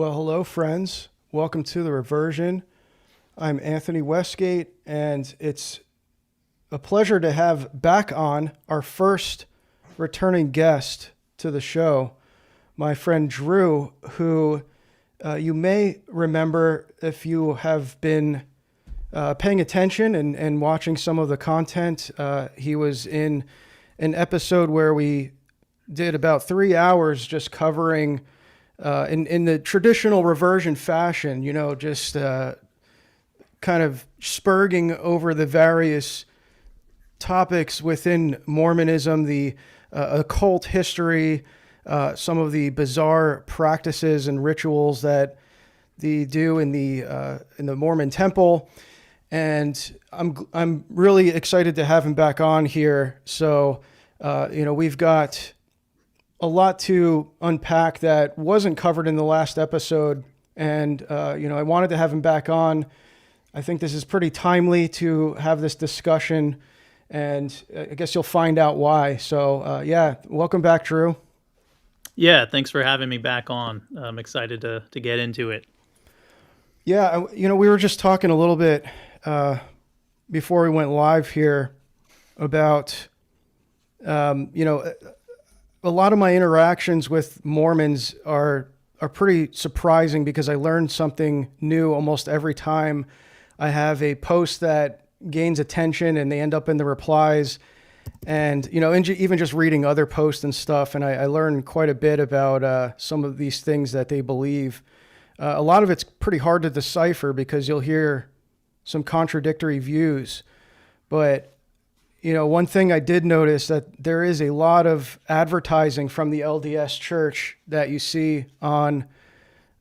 Well, hello, friends. Welcome to the Reversion. I'm Anthony Westgate, and it's a pleasure to have back on our first returning guest to the show, my friend Drew, who you may remember if you have been paying attention and watching some of the content. He was in an episode where we did about 3 hours just covering in the traditional reversion fashion, just kind of spurging over the various topics within Mormonism, the occult history, some of the bizarre practices and rituals that they do in the Mormon temple. And I'm really excited to have him back on here. So, we've got a lot to unpack that wasn't covered in the last episode. And, I wanted to have him back on. I think this is pretty timely to have this discussion, and I guess you'll find out why. So, welcome back, Drew. Yeah, thanks for having me back on. I'm excited to get into it. Yeah, we were just talking a little bit before we went live here about, a lot of my interactions with Mormons are pretty surprising because I learn something new almost every time I have a post that gains attention and they end up in the replies. And, even just reading other posts and stuff, and I learned quite a bit about some of these things that they believe. A lot of it's pretty hard to decipher because you'll hear some contradictory views. But, one thing I did notice that there is a lot of advertising from the LDS Church that you see on,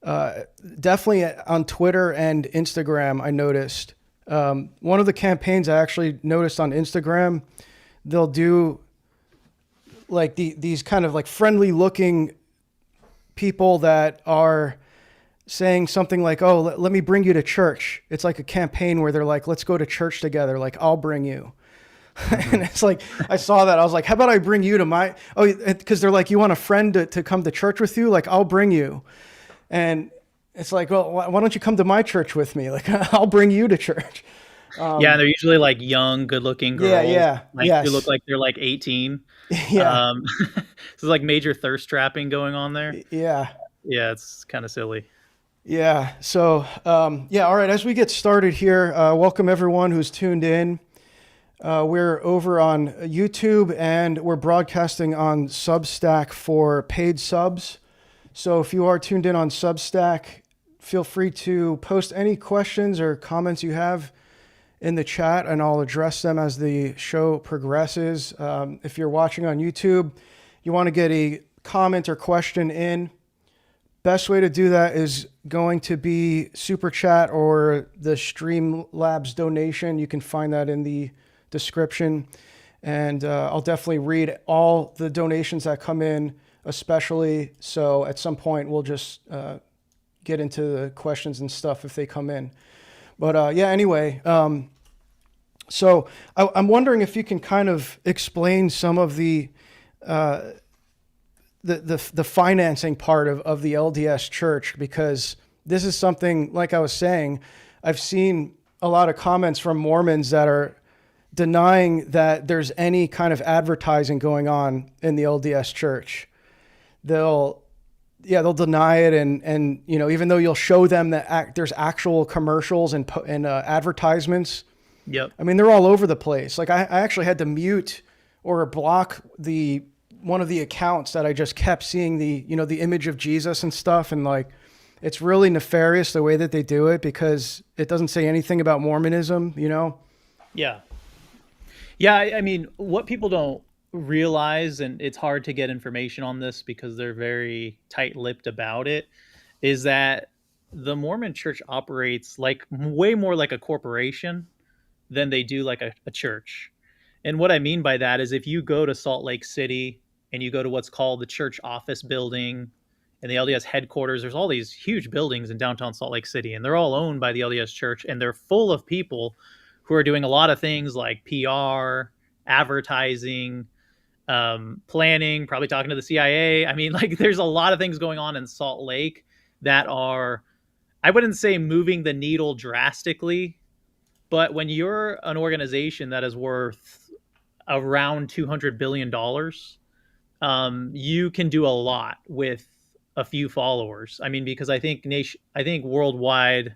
definitely on Twitter and Instagram, I noticed. One of the campaigns I actually noticed on Instagram, they'll do like these kind of like friendly looking people that are saying something like, oh, let me bring you to church. It's like a campaign where they're like, let's go to church together. Like, I'll bring you. And it's like, I saw that. I was like, how about I bring you to my, because they're like, you want a friend to come to church with you? Like, I'll bring you. And it's like, well, why don't you come to my church with me? Like, I'll bring you to church. Yeah, they're usually like young, good-looking girls. Yeah, yes. Who look like they're like 18. Yeah. So there's like major thirst trapping going on there. Yeah. Yeah, it's kind of silly. Yeah. So, all right. As we get started here, welcome everyone who's tuned in. We're over on YouTube and we're broadcasting on Substack for paid subs. So if you are tuned in on Substack, feel free to post any questions or comments you have in the chat and I'll address them as the show progresses. If you're watching on YouTube, you want to get a comment or question in. Best way to do that is going to be Super Chat or the Streamlabs donation. You can find that in the description. And I'll definitely read all the donations that come in, especially. So at some point, we'll just get into the questions and stuff if they come in. But anyway, so I'm wondering if you can kind of explain some of the financing part of the LDS Church, because this is something, like I was saying, I've seen a lot of comments from Mormons that are denying that there's any kind of advertising going on in the LDS Church. They'll deny it, and even though you'll show them that there's actual commercials and advertisements. Yep. I mean, they're all over the place. Like I actually had to mute or block one of the accounts that I just kept seeing the image of Jesus and stuff. And like, it's really nefarious the way that they do it because it doesn't say anything about Mormonism, Yeah. Yeah. I mean, what people don't realize, and it's hard to get information on this because they're very tight-lipped about it, is that the Mormon Church operates like way more like a corporation than they do like a church. And what I mean by that is if you go to Salt Lake City and you go to what's called the church office building and the LDS headquarters, there's all these huge buildings in downtown Salt Lake City, and they're all owned by the LDS Church, and they're full of people who are doing a lot of things like PR, advertising, planning, probably talking to the CIA. I mean, like there's a lot of things going on in Salt Lake that are, I wouldn't say moving the needle drastically, but when you're an organization that is worth around $200 billion, you can do a lot with a few followers. I mean, because I think worldwide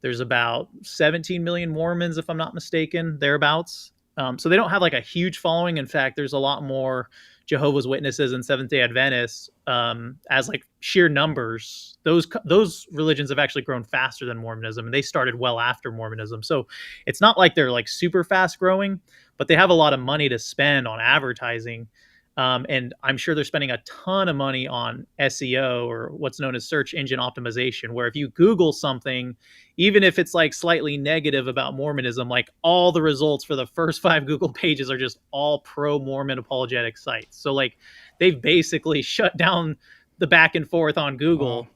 there's about 17 million Mormons, if I'm not mistaken, thereabouts. So they don't have like a huge following. In fact, there's a lot more Jehovah's Witnesses and Seventh Day Adventists, as like sheer numbers. Those religions have actually grown faster than Mormonism, and they started well after Mormonism. So it's not like they're like super fast growing, but they have a lot of money to spend on advertising. And I'm sure they're spending a ton of money on SEO, or what's known as search engine optimization, where if you Google something, even if it's like slightly negative about Mormonism, like all the results for the first 5 Google pages are just all pro Mormon apologetic sites. So like they've basically shut down the back and forth on Wow. Google.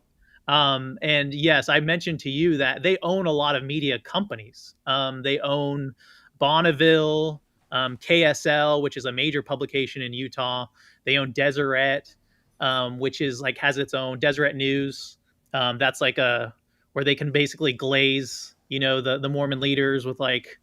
And yes, I mentioned to you that they own a lot of media companies. They own Bonneville, KSL, which is a major publication in Utah. They own Deseret, which is like has its own Deseret News. That's like a where they can basically glaze, the Mormon leaders with like,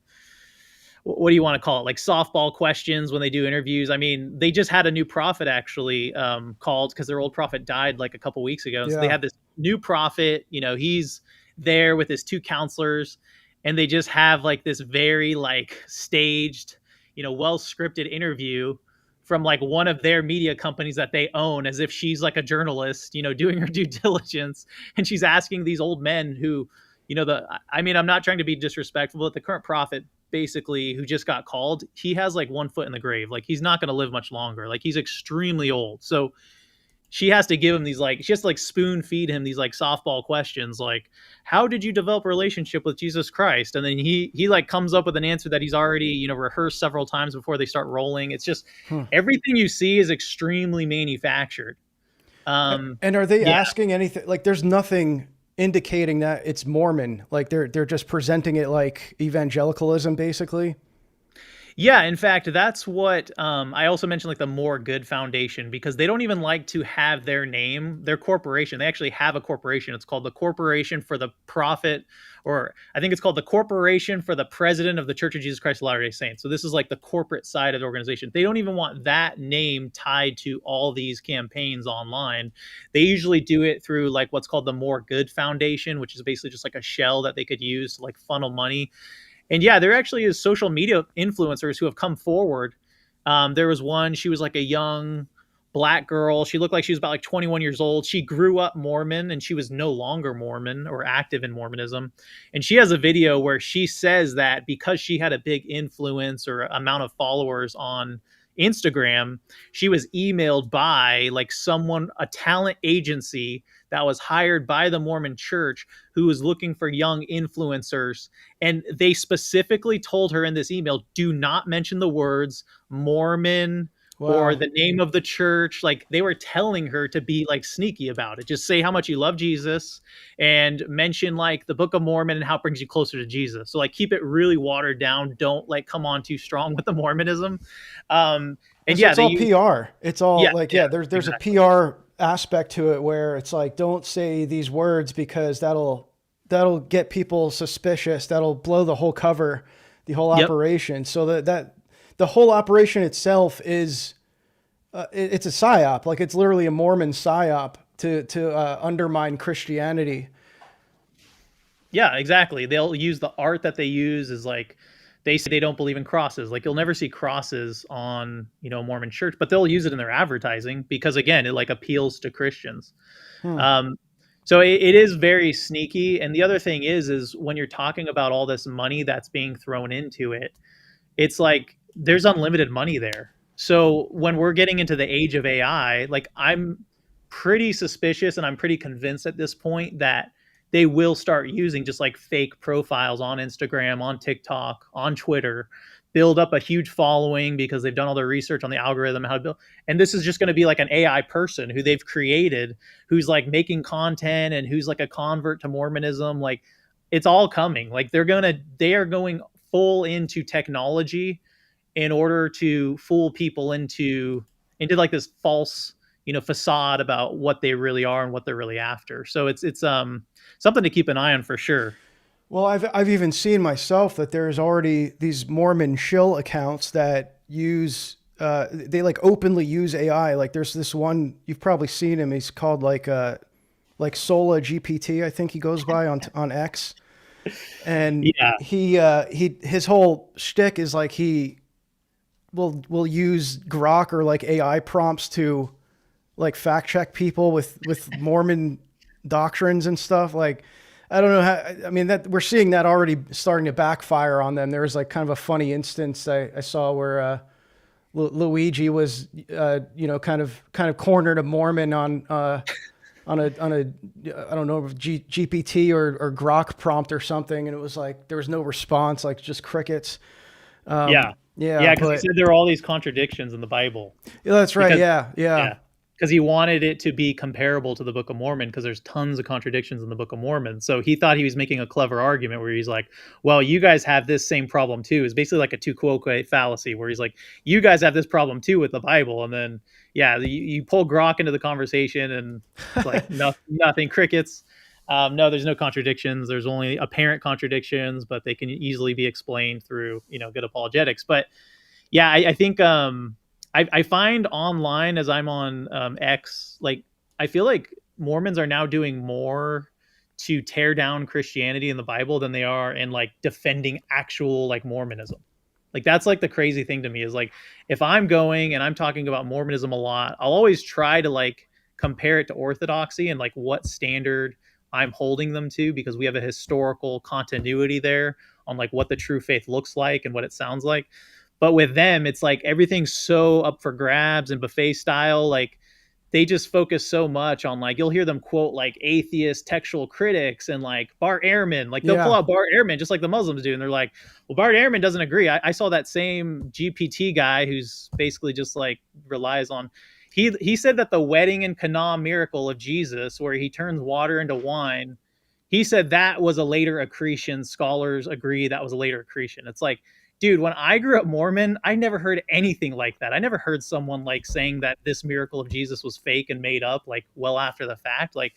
what do you want to call it, like softball questions when they do interviews. I mean, they just had a new prophet actually, called, because their old prophet died like a couple weeks ago, and so they Yeah. had this new prophet. He's there with his 2 counselors, and they just have like this very like staged, well scripted interview from like one of their media companies that they own, as if she's like a journalist, doing her due diligence, and she's asking these old men who, I mean, I'm not trying to be disrespectful, but the current prophet, basically, who just got called, he has like one foot in the grave. Like he's not going to live much longer. Like he's extremely old. So she has to give him these, like, she has to like spoon feed him these like softball questions, like, how did you develop a relationship with Jesus Christ? And then he like comes up with an answer that he's already, rehearsed several times before they start rolling. It's just Hmm. everything you see is extremely manufactured. And are they Yeah. asking anything? Like, there's nothing indicating that it's Mormon. Like, they're just presenting it like evangelicalism, basically. Yeah, in fact, that's what, I also mentioned, like the More Good Foundation, because they don't even like to have their name, their corporation. They actually have a corporation. It's called the Corporation for the Prophet, or I think it's called the Corporation for the President of the Church of Jesus Christ of Latter-day Saints. So this is like the corporate side of the organization. They don't even want that name tied to all these campaigns online. They usually do it through like what's called the More Good Foundation, which is basically just like a shell that they could use to like funnel money. And yeah, there actually is social media influencers who have come forward. There was one, she was like a young black girl. She looked like she was about like 21 years old. She grew up Mormon, and she was no longer Mormon or active in Mormonism. And she has a video where she says that because she had a big influence or amount of followers on Instagram, she was emailed by like someone, a talent agency that was hired by the Mormon church, who was looking for young influencers. And they specifically told her in this email, do not mention the words Mormon or Wow. the name of the church. Like they were telling her to be like sneaky about it. Just say how much you love Jesus, and mention like the Book of Mormon and how it brings you closer to Jesus. So like keep it really watered down. Don't like come on too strong with the Mormonism. And And so yeah, it's they all use, PR. It's all yeah, like, yeah, yeah, there's a exactly. PR aspect to it where it's like, don't say these words because that'll get people suspicious. That'll blow the whole cover, the whole Yep. operation. So that the whole operation itself is it's a psyop. Like, it's literally a Mormon psyop to undermine Christianity. Yeah, exactly. They'll use the art that they use is like, they say they don't believe in crosses. Like you'll never see crosses on, Mormon church, but they'll use it in their advertising because again, it like appeals to Christians. Hmm. Um, so it is very sneaky. And the other thing is when you're talking about all this money that's being thrown into it, it's like there's unlimited money there. So when we're getting into the age of AI, like I'm pretty suspicious and I'm pretty convinced at this point that they will start using just like fake profiles on Instagram, on TikTok, on Twitter, build up a huge following because they've done all their research on the algorithm, how to build. And this is just going to be like an AI person who they've created, who's like making content and who's like a convert to Mormonism. Like it's all coming. Like they are going full into technology in order to fool people into like this false, facade about what they really are and what they're really after. So it's something to keep an eye on for sure. Well, I've even seen myself that there's already these Mormon shill accounts that use they like openly use AI. Like there's this one, you've probably seen him. He's called like Sola GPT, I think he goes by on X. And Yeah, he his whole shtick is like he will use Grok or like AI prompts to like fact check people with Mormon doctrines and stuff. Like I don't know how. I mean, that we're seeing that already starting to backfire on them. There was like kind of a funny instance I saw where Luigi was, kind of cornered a Mormon on a I don't know, GPT or Grok prompt or something, and it was like there was no response, like just crickets. yeah, Yeah, yeah. Because he but said there are all these contradictions in the Bible. yeah, that's right. Because Yeah, yeah, yeah, because he wanted it to be comparable to the Book of Mormon because there's tons of contradictions in the Book of Mormon. So he thought he was making a clever argument where he's like, "Well, you guys have this same problem too." It's basically like a tu quoque fallacy where he's like, "You guys have this problem too with the Bible," and then yeah, you pull Grok into the conversation and it's like nothing, crickets. No, there's no contradictions. There's only apparent contradictions, but they can easily be explained through good apologetics. But yeah, I think I find online as I'm on X, like I feel like Mormons are now doing more to tear down Christianity in the Bible than they are in like defending actual like Mormonism. Like that's like the crazy thing to me is like if I'm going and I'm talking about Mormonism a lot, I'll always try to like compare it to Orthodoxy and like what standard I'm holding them to because we have a historical continuity there on like what the true faith looks like and what it sounds like. But with them, it's like everything's so up for grabs and buffet style. Like they just focus so much on like you'll hear them quote like atheist textual critics and like Bart Ehrman. Like they'll pull yeah. out Bart Ehrman just like the Muslims do, and they're like, "Well, Bart Ehrman doesn't agree." I saw that same GPT guy who's basically just like relies on. He said that the wedding and Cana miracle of Jesus, where he turns water into wine, he said that was a later accretion. Scholars agree that was a later accretion. It's like, dude, when I grew up Mormon, I never heard anything like that. I never heard someone like saying that this miracle of Jesus was fake and made up, like well after the fact. Like,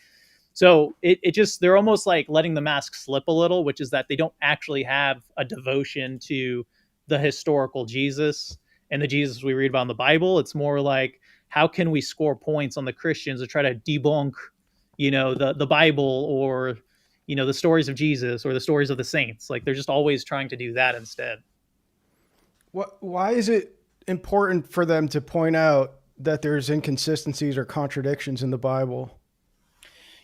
so it just, they're almost like letting the mask slip a little, which is that they don't actually have a devotion to the historical Jesus and the Jesus we read about in the Bible. It's more like, how can we score points on the Christians to try to debunk, the Bible or, the stories of Jesus or the stories of the saints. Like they're just always trying to do that instead. Why is it important for them to point out that there's inconsistencies or contradictions in the Bible?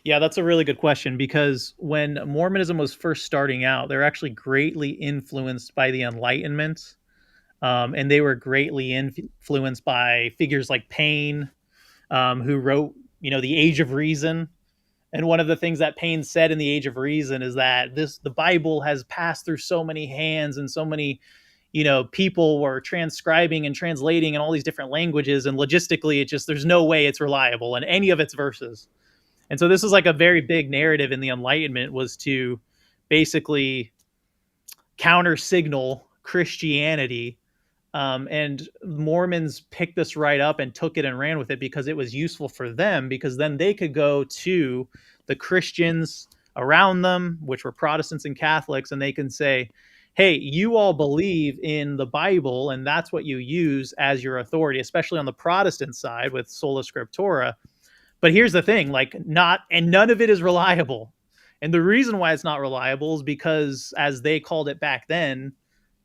Yeah, that's a really good question because when Mormonism was first starting out, they're actually greatly influenced by the Enlightenment. And they were greatly influenced by figures like Paine, who wrote, The Age of Reason. And one of the things that Paine said in The Age of Reason is that the Bible has passed through so many hands and so many people were transcribing and translating in all these different languages, and logistically it just there's no way it's reliable in any of its verses. And so this is like a very big narrative in the Enlightenment, was to basically counter signal Christianity. And Mormons picked this right up and took it and ran with it because it was useful for them, because then they could go to the Christians around them, which were Protestants and Catholics, and they can say, hey, you all believe in the Bible and that's what you use as your authority, especially on the Protestant side with sola scriptura. But here's the thing, like none of it is reliable. And the reason why it's not reliable is because, as they called it back then,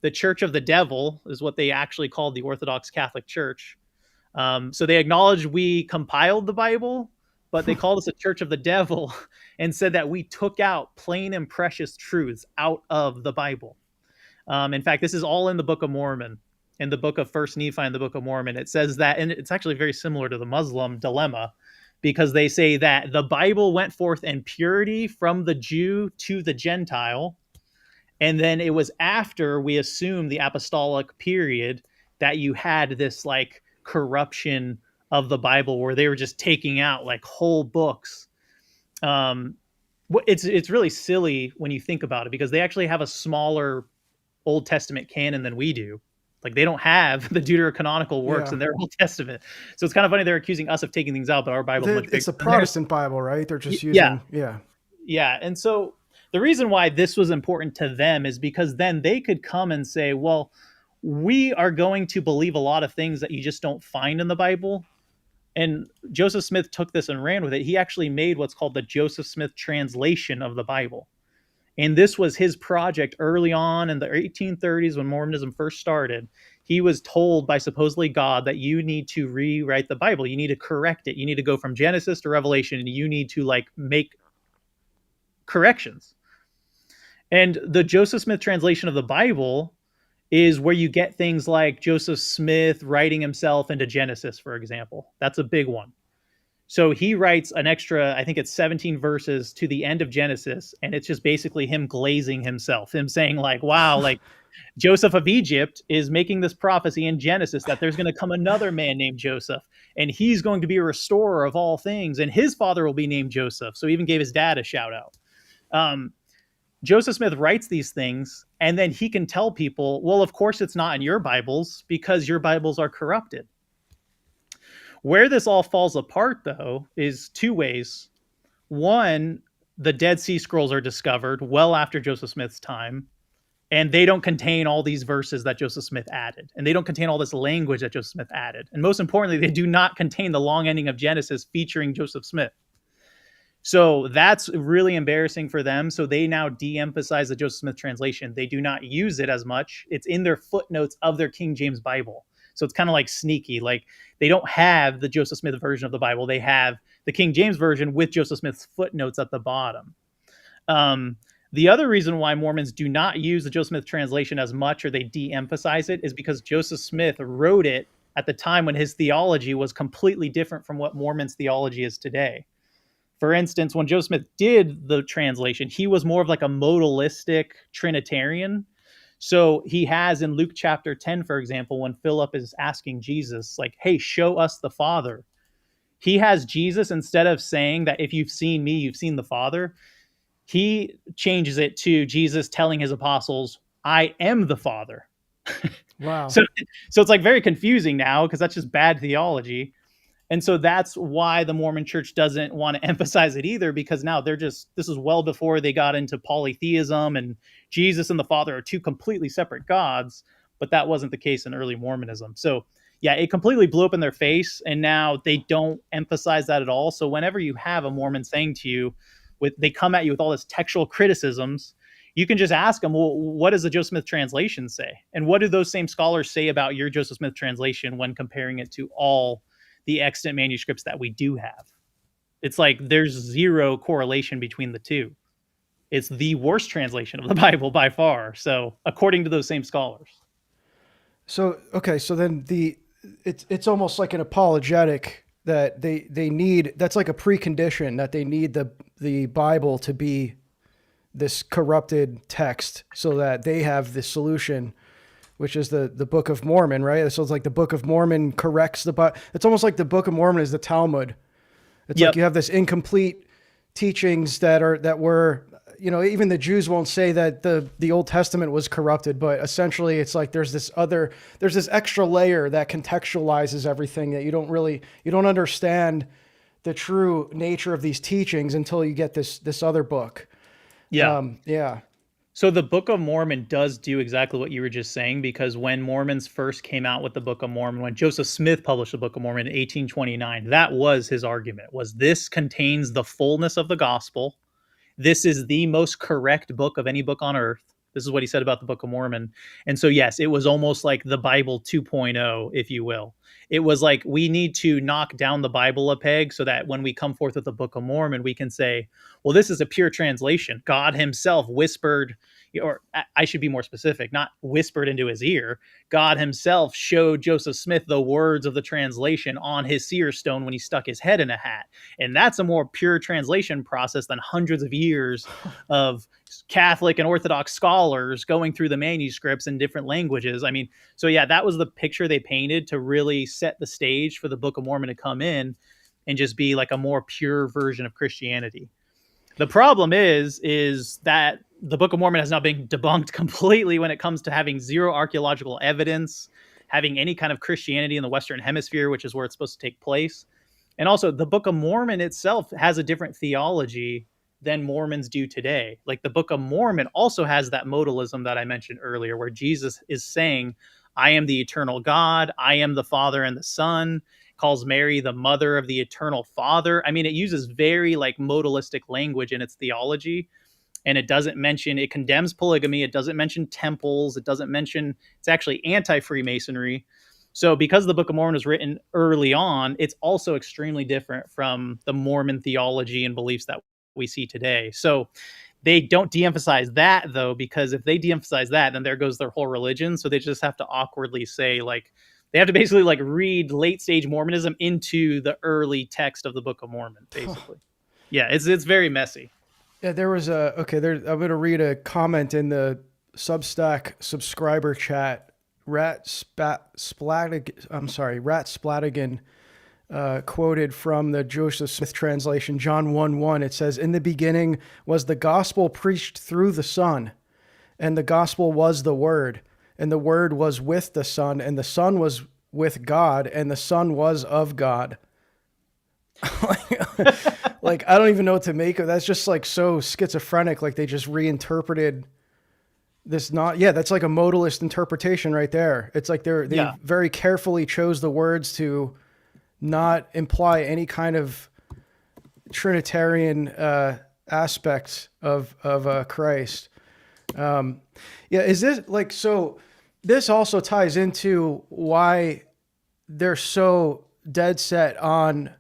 the Church of the Devil is what they actually called the Orthodox Catholic Church. So they acknowledged we compiled the Bible, but they called us a Church of the Devil and said that we took out plain and precious truths out of the Bible. In fact, this is all in the Book of Mormon, in the book of First Nephi and the Book of Mormon. It says that, and it's actually very similar to the Muslim dilemma, because they say that the Bible went forth in purity from the Jew to the Gentile. And then it was after we assumed the apostolic period that you had this like corruption of the Bible where they were just taking out like whole books. Um, it's really silly when you think about it, because they actually have a smaller Old Testament canon than we do. Like they don't have the deuterocanonical works Yeah. in their Old Testament. So it's kind of funny they're accusing us of taking things out, but our Bible's much bigger It's a than theirs. Protestant Bible, right? They're just Yeah, using, yeah. yeah. And so the reason why this was important to them is because then they could come and say, well, we are going to believe a lot of things that you just don't find in the Bible. And Joseph Smith took this and ran with it. He actually made what's called the Joseph Smith translation of the Bible. And this was his project early on in the 1830s when Mormonism first started. He was told by supposedly God that you need to rewrite the Bible. You need to correct it. You need to go from Genesis to Revelation, and you need to like make corrections. And the Joseph Smith translation of the Bible is where you get things like Joseph Smith writing himself into Genesis, for example. That's a big one. So he writes an extra, I think it's 17 verses to the end of Genesis, and it's just basically him glazing himself, him saying like, wow, like Joseph of Egypt is making this prophecy in Genesis that there's going to come another man named Joseph, and he's going to be a restorer of all things, and his father will be named Joseph. So he even gave his dad a shout out. Joseph Smith writes these things, and then he can tell people, well, of course it's not in your Bibles because your Bibles are corrupted. Where this all falls apart, though, is two ways. One, the Dead Sea Scrolls are discovered well after Joseph Smith's time, and they don't contain all these verses that Joseph Smith added, and they don't contain all this language that Joseph Smith added. And most importantly, they do not contain the long ending of Genesis featuring Joseph Smith. So that's really embarrassing for them. So they now de-emphasize the Joseph Smith translation. They do not use it as much. It's in their footnotes of their King James Bible. So it's kind of like sneaky. Like they don't have the Joseph Smith version of the Bible. They have the King James version with Joseph Smith's footnotes at the bottom. The other reason why Mormons do not use the Joseph Smith translation as much, or they de-emphasize it, is because Joseph Smith wrote it at the time when his theology was completely different from what Mormons' theology is today. For instance, when Joseph Smith did the translation, he was more of like a modalistic Trinitarian. So he has in Luke chapter 10, for example, when Philip is asking Jesus, like, hey, show us the Father. He has Jesus, instead of saying that if you've seen me, you've seen the Father, he changes it to Jesus telling his apostles, I am the Father. Wow. So it's like very confusing now because that's just bad theology. And so that's why the Mormon church doesn't want to emphasize it either, because now this is well before they got into polytheism, and Jesus and the Father are two completely separate gods, but that wasn't the case in early Mormonism. So yeah, it completely blew up in their face, and now they don't emphasize that at all. So whenever you have a Mormon saying to you, they come at you with all this textual criticisms, you can just ask them, well, what does the Joseph Smith translation say? And what do those same scholars say about your Joseph Smith translation when comparing it to all the extant manuscripts that we do have? It's like there's zero correlation between the two. It's the worst translation of the Bible by far. So according to those same scholars. So okay, so then it's almost like an apologetic that they need. That's like a precondition that they need the Bible to be this corrupted text so that they have the solution, which is the Book of Mormon, right? So it's like the Book of Mormon corrects the Bible. It's almost like the Book of Mormon is the Talmud. It's like you have this incomplete teachings that were, even the Jews won't say that the Old Testament was corrupted, but essentially it's like there's this extra layer that contextualizes everything that you don't understand the true nature of these teachings until you get this other book. Yeah. So the Book of Mormon does do exactly what you were just saying, because when Mormons first came out with the Book of Mormon, when Joseph Smith published the Book of Mormon in 1829, that was his argument, was this contains the fullness of the gospel. This is the most correct book of any book on earth. This is what he said about the Book of Mormon. And so, yes, it was almost like the Bible 2.0, if you will. It was like, we need to knock down the Bible a peg so that when we come forth with the Book of Mormon, we can say, well, this is a pure translation. God himself whispered, or I should be more specific, not whispered into his ear. God himself showed Joseph Smith the words of the translation on his seer stone when he stuck his head in a hat. And that's a more pure translation process than hundreds of years of Catholic and Orthodox scholars going through the manuscripts in different languages. I mean, so yeah, that was the picture they painted to really set the stage for the Book of Mormon to come in and just be like a more pure version of Christianity. The problem is that the Book of Mormon has now been debunked completely when it comes to having zero archaeological evidence, having any kind of Christianity in the Western Hemisphere, which is where it's supposed to take place. And also, the Book of Mormon itself has a different theology than Mormons do today. Like the Book of Mormon also has that modalism that I mentioned earlier, where Jesus is saying, I am the eternal God, I am the Father and the Son, calls Mary the mother of the eternal Father. I mean, it uses very like modalistic language in its theology, and it doesn't mention, it condemns polygamy, it doesn't mention temples, it doesn't mention, it's actually anti-Freemasonry. So because the Book of Mormon was written early on, it's also extremely different from the Mormon theology and beliefs that we see today. So they don't de-emphasize that, though, because if they de-emphasize that, then there goes their whole religion. So they just have to awkwardly say, like, they have to basically like read late stage Mormonism into the early text of the Book of Mormon, basically. Yeah, it's very messy. Yeah, there was I'm going to read a comment in the Substack subscriber chat. Rat Splatigan quoted from the Joseph Smith translation, John 1:1. It says, "In the beginning was the gospel preached through the Son, and the gospel was the Word, and the Word was with the Son, and the Son was with God, and the Son was of God." Like, I don't even know what to make of that's just like so schizophrenic. Like they just reinterpreted this. Not, yeah, that's like a modalist interpretation right there. It's like they very carefully chose the words to not imply any kind of Trinitarian aspects of Christ. Yeah, is this like, so this also ties into why they're so dead set on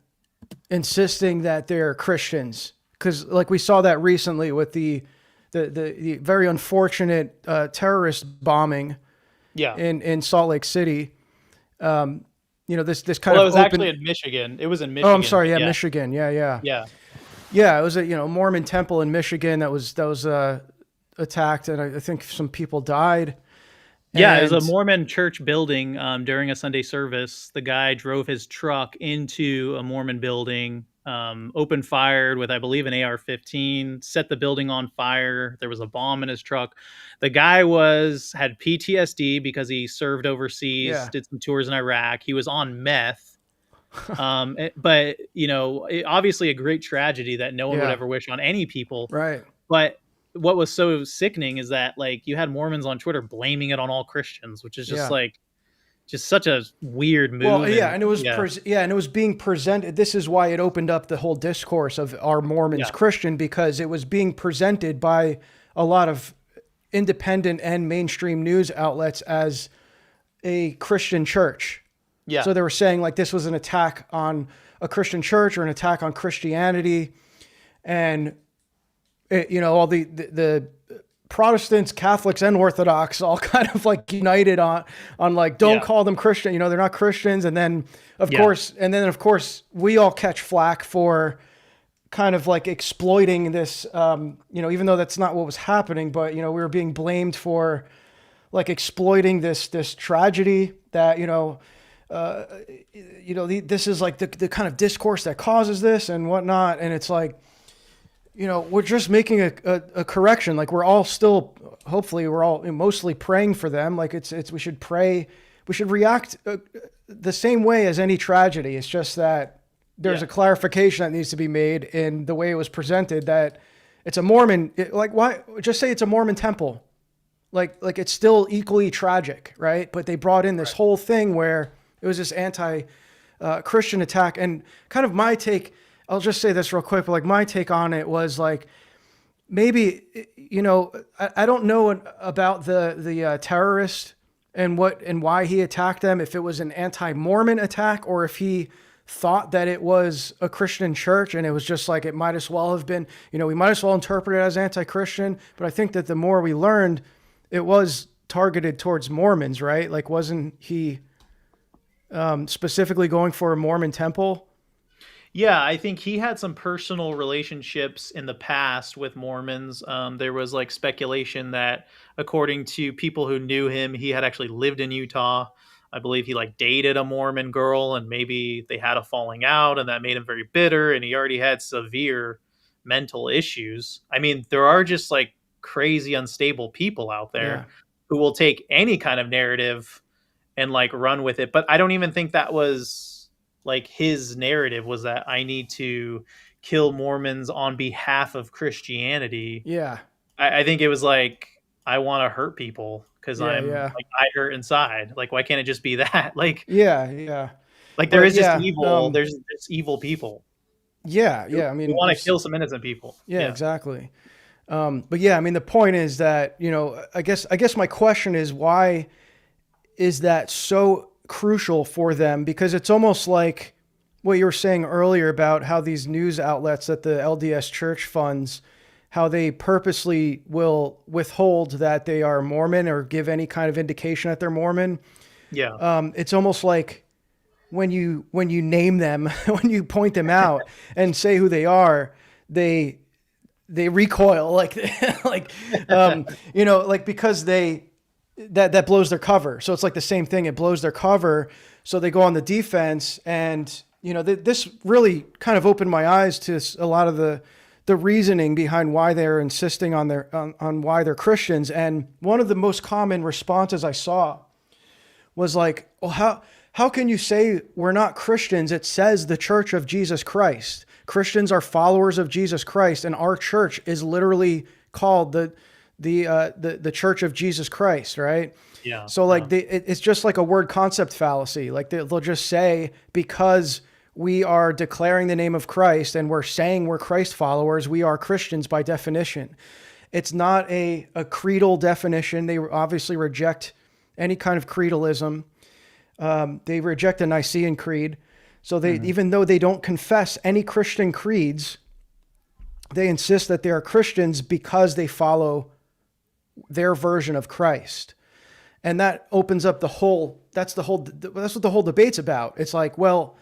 insisting that they're Christians, because like we saw that recently with the very unfortunate terrorist bombing in Salt Lake City. This kind Well, of it was actually in Michigan. It was in Michigan. Oh, I'm sorry. Yeah, Michigan. Yeah. It was a Mormon temple in Michigan that was attacked, and I think some people died. Yeah, it was a Mormon church building during a Sunday service. The guy drove his truck into a Mormon building, opened fired with, I believe, an AR-15, set the building on fire. There was a bomb in his truck. The guy had PTSD because he served overseas, did some tours in Iraq. He was on meth. But, obviously a great tragedy that no one would ever wish on any people. Right. But what was so sickening is that like you had Mormons on Twitter blaming it on all Christians, which is just just such a weird move. Well, and it was and it was being presented. This is why it opened up the whole discourse of our Mormons Christian, because it was being presented by a lot of independent and mainstream news outlets as a Christian church. Yeah. So they were saying like this was an attack on a Christian church or an attack on Christianity, and all the Protestants, Catholics, and Orthodox all kind of like united on like, don't call them Christian. They're not Christians. And then of course we all catch flack for kind of like exploiting this, even though that's not what was happening, but we were being blamed for like exploiting this tragedy that, this is like the kind of discourse that causes this and whatnot. And it's like, we're just making a correction. Like we're all still, hopefully we're all mostly praying for them. Like we should pray, we should react the same way as any tragedy. It's just that there's a clarification that needs to be made in the way it was presented, that it's a Mormon, why just say it's a Mormon temple? Like it's still equally tragic, right? But they brought in this whole thing where it was this anti-Christian attack. And kind of my take, I'll just say this real quick, but like my take on it was like, maybe, I don't know about the terrorist and why he attacked them, if it was an anti-Mormon attack or if he thought that it was a Christian church and it was just like, it might as well have been, we might as well interpret it as anti-Christian. But I think that the more we learned, it was targeted towards Mormons, right? Like, wasn't he specifically going for a Mormon temple? Yeah, I think he had some personal relationships in the past with Mormons. There was like speculation that, according to people who knew him, he had actually lived in Utah. I believe he like dated a Mormon girl, and maybe they had a falling out, and that made him very bitter. And he already had severe mental issues. I mean, there are just like crazy unstable people out Yeah. there who will take any kind of narrative and like run with it. But I don't even think that was like his narrative, was that I need to kill Mormons on behalf of Christianity. Yeah. I think it was like, I want to hurt people because Yeah. I'm Yeah. like, I hurt inside. Like, why can't it just be that? Yeah. Yeah. Like there But is just yeah, evil. There's evil people yeah, who yeah. I mean, want to kill some innocent people. yeah, Yeah. exactly. But yeah, I mean, the point is that, I guess my question is, why is that so crucial for them? Because it's almost like what you were saying earlier about how these news outlets that the LDS Church funds, how they purposely will withhold that they are Mormon or give any kind of indication that they're Mormon. Yeah. It's almost like when you name them, when you point them out and say who they are, they recoil like like because that blows their cover. So it's like the same thing. It blows their cover. So they go on the defense, and this really kind of opened my eyes to a lot of the reasoning behind why they're insisting on on why they're Christians. And one of the most common responses I saw was like, well, how can you say we're not Christians? It says the Church of Jesus Christ. Christians are followers of Jesus Christ, and our church is literally called the Church of Jesus Christ, right? Yeah. So like it's just like a word concept fallacy. Like they'll just say, because we are declaring the name of Christ and we're saying we're Christ followers, we are Christians by definition. It's not a creedal definition. They obviously reject any kind of creedalism. They reject the Nicene Creed. So they, even though they don't confess any Christian creeds, they insist that they are Christians because they follow their version of Christ. And that opens up that's what the whole debate's about. It's like, well,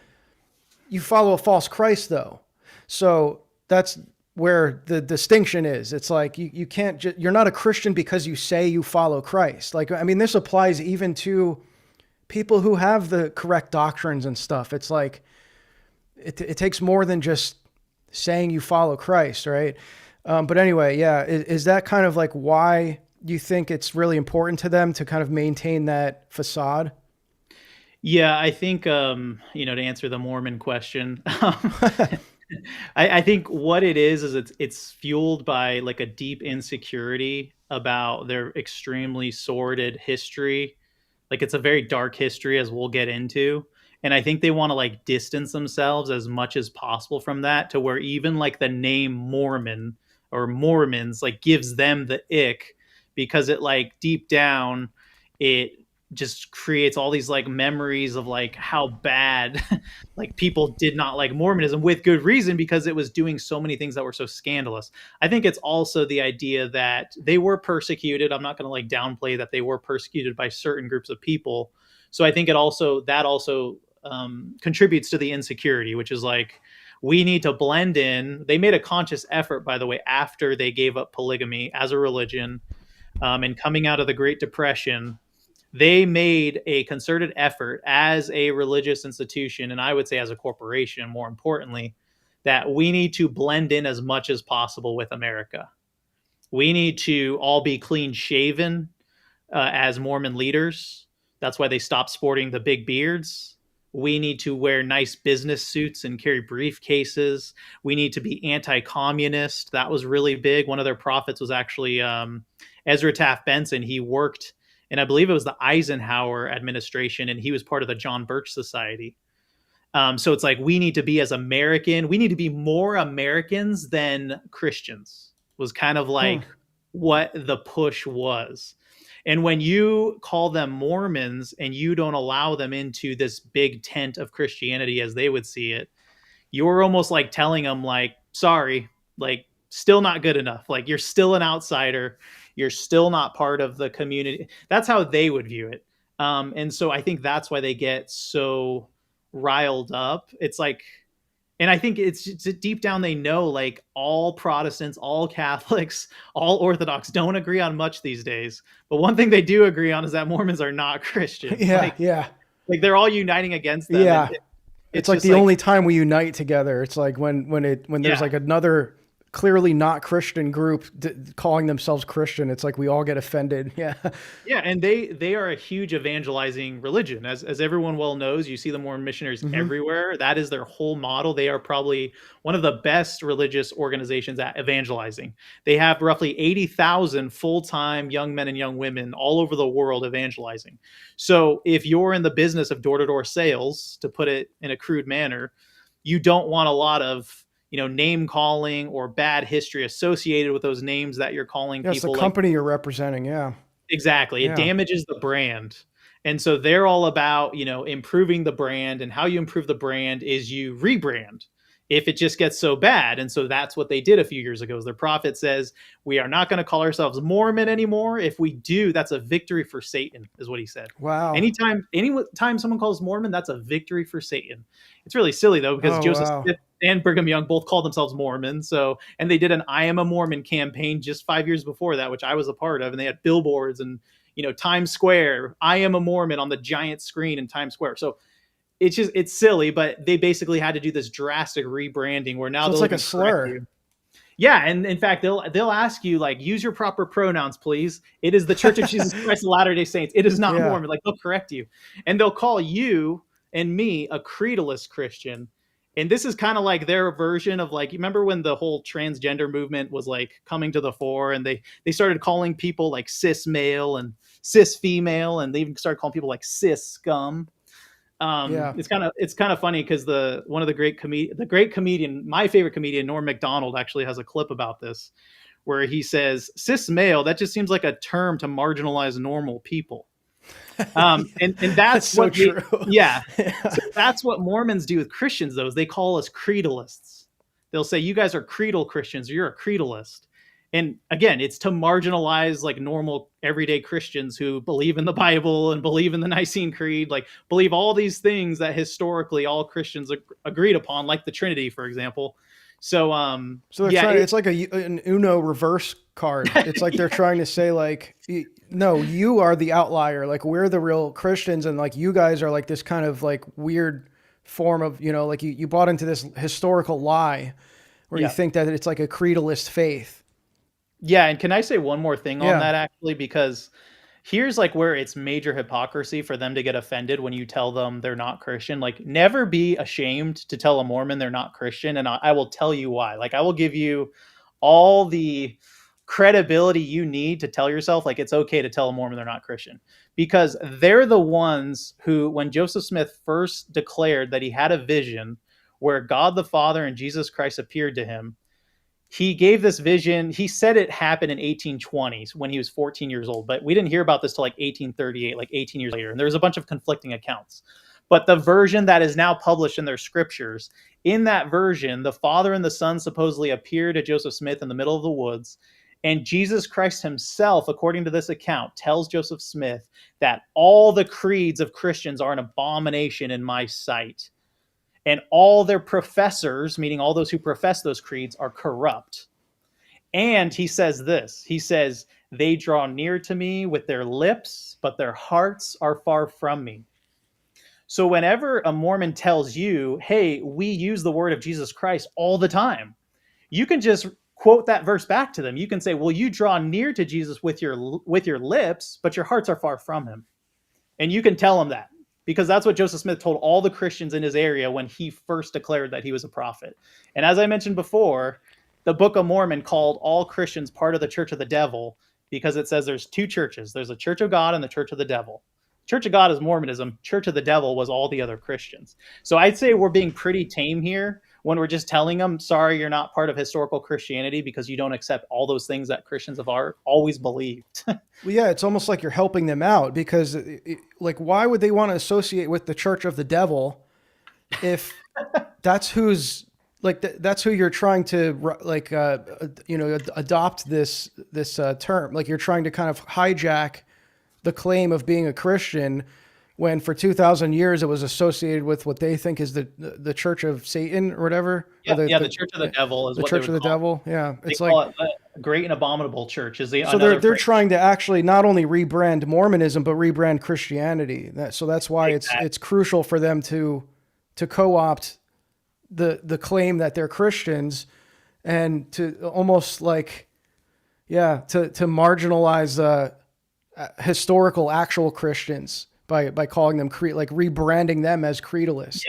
you follow a false Christ though. So that's where the distinction is. It's like, you can't you're not a Christian because you say you follow Christ. Like, I mean, this applies even to people who have the correct doctrines and stuff. It's like, it takes more than just saying you follow Christ, right? But anyway, yeah, is that kind of like why you think it's really important to them to kind of maintain that facade? Yeah, I think to answer the Mormon question, I think what it is it's fueled by like a deep insecurity about their extremely sordid history. Like it's a very dark history, as we'll get into. And I think they want to like distance themselves as much as possible from that, to where even like the name Mormon or Mormons like gives them the ick, because it like deep down, it just creates all these like memories of like how bad like people did not like Mormonism, with good reason, because it was doing so many things that were so scandalous. I think it's also the idea that they were persecuted. I'm not going to like downplay that they were persecuted by certain groups of people. So I think that also contributes to the insecurity, which is like, we need to blend in. They made a conscious effort, by the way, after they gave up polygamy as a religion, and coming out of the Great Depression. They made a concerted effort as a religious institution, and I would say as a corporation, more importantly, that we need to blend in as much as possible with America. We need to all be clean shaven as Mormon leaders. That's why they stopped sporting the big beards. We need to wear nice business suits and carry briefcases. We need to be anti-communist. That was really big. One of their prophets was actually Ezra Taft Benson. He worked, and I believe it was the Eisenhower administration, and he was part of the John Birch Society. So it's like, we need to be we need to be more Americans than Christians, was kind of like what the push was. And when you call them Mormons and you don't allow them into this big tent of Christianity as they would see it, you're almost like telling them like, sorry, like still not good enough. Like you're still an outsider. You're still not part of the community. That's how they would view it. And so I think that's why they get so riled up. It's like, and I think it's deep down, they know like all Protestants, all Catholics, all Orthodox don't agree on much these days. But one thing they do agree on is that Mormons are not Christian. Yeah. Like they're all uniting against them. Yeah. And it's like the only time we unite together. It's like when there's like another clearly not Christian group calling themselves Christian. It's like we all get offended. Yeah. Yeah, and they are a huge evangelizing religion. As everyone well knows, you see the Mormon missionaries Mm-hmm. everywhere. That is their whole model. They are probably one of the best religious organizations at evangelizing. They have roughly 80,000 full-time young men and young women all over the world evangelizing. So if you're in the business of door-to-door sales, to put it in a crude manner, you don't want a lot of name calling or bad history associated with those names that you're calling Yeah, it's the people. Like, company you're representing. Yeah. exactly. It Yeah. damages the brand. And so they're all about, improving the brand, and how you improve the brand is you rebrand if it just gets so bad. And so that's what they did a few years ago. Their prophet says, we are not going to call ourselves Mormon anymore. If we do, that's a victory for Satan, is what he said. Wow. Anytime someone calls Mormon, that's a victory for Satan. It's really silly though, because Oh, Joseph wow. Smith and Brigham Young both called themselves Mormon. So, and they did an I Am a Mormon campaign just 5 years before that, which I was a part of. And they had billboards and, Times Square, I Am a Mormon on the giant screen in Times Square. So it's silly, but they basically had to do this drastic rebranding where now So it's they'll like a even correct slur. you. Yeah, and in fact, they'll ask you, like, use your proper pronouns, please. It is the Church of Jesus Christ of Latter-day Saints. It is not Yeah. Mormon. Like, they'll correct you, and they'll call you and me a creedalist Christian. And this is kind of like their version of, like, you remember when the whole transgender movement was like coming to the fore, and they started calling people like cis male and cis female, and they even started calling people like cis scum. Yeah. It's kind of funny because the great comedian, my favorite comedian, Norm Macdonald, actually has a clip about this where he says cis male, that just seems like a term to marginalize normal people. And that's so what true. yeah. So that's what Mormons do with Christians, though, is they call us creedalists. They'll say, you guys are creedal Christians, or you're a creedalist. And again, it's to marginalize like normal everyday Christians who believe in the Bible and believe in the Nicene Creed, like believe all these things that historically all Christians agreed upon, like the Trinity, for example. So, So they're trying. It's like an Uno reverse card. It's like they're trying to say, like, no, you are the outlier. Like, we're the real Christians, and like you guys are like this kind of like weird form of, like you bought into this historical lie where you think that it's like a creedalist faith. Yeah, and can I say one more thing on Yeah. that, actually? Because here's like where it's major hypocrisy for them to get offended when you tell them they're not Christian. Like, never be ashamed to tell a Mormon they're not Christian, and I will tell you why. Like, I will give you all the credibility you need to tell yourself, like, it's okay to tell a Mormon they're not Christian, because they're the ones who, when Joseph Smith first declared that he had a vision where God the Father and Jesus Christ appeared to him, he gave this vision. He said it happened in 1820s when he was 14 years old, but we didn't hear about this till like 1838, like 18 years later. And there's a bunch of conflicting accounts. But the version that is now published in their scriptures, in that version, the Father and the Son supposedly appear to Joseph Smith in the middle of the woods. And Jesus Christ himself, according to this account, tells Joseph Smith that all the creeds of Christians are an abomination in my sight. And all their professors, meaning all those who profess those creeds, are corrupt. And he says this, he says, they draw near to me with their lips, but their hearts are far from me. So whenever a Mormon tells you, hey, we use the word of Jesus Christ all the time, you can just quote that verse back to them. You can say, well, you draw near to Jesus with your lips, but your hearts are far from him. And you can tell them that, because that's what Joseph Smith told all the Christians in his area when he first declared that he was a prophet. And as I mentioned before, the Book of Mormon called all Christians part of the Church of the Devil, because it says there's two churches. There's the Church of God and the Church of the Devil. Church of God is Mormonism. Church of the Devil was all the other Christians. So I'd say we're being pretty tame here when we're just telling them, sorry, you're not part of historical Christianity because you don't accept all those things that Christians have always believed. Well, yeah, it's almost like you're helping them out, because like, why would they want to associate with the Church of the Devil if that's who's like, that's who you're trying to like, adopt this term. Like, you're trying to kind of hijack the claim of being a Christian, when for 2,000 years it was associated with what they think is the Church of Satan or whatever. Yeah, or the Church of the Devil is the what Church they of would the call Devil. Yeah, They it's call like, it a great and abominable church. Is the so they're trying to actually not only rebrand Mormonism but rebrand Christianity. So that's why it's crucial for them to co-opt the claim that they're Christians, and to almost like, yeah, to marginalize historical actual Christians by calling them like rebranding them as creedalists.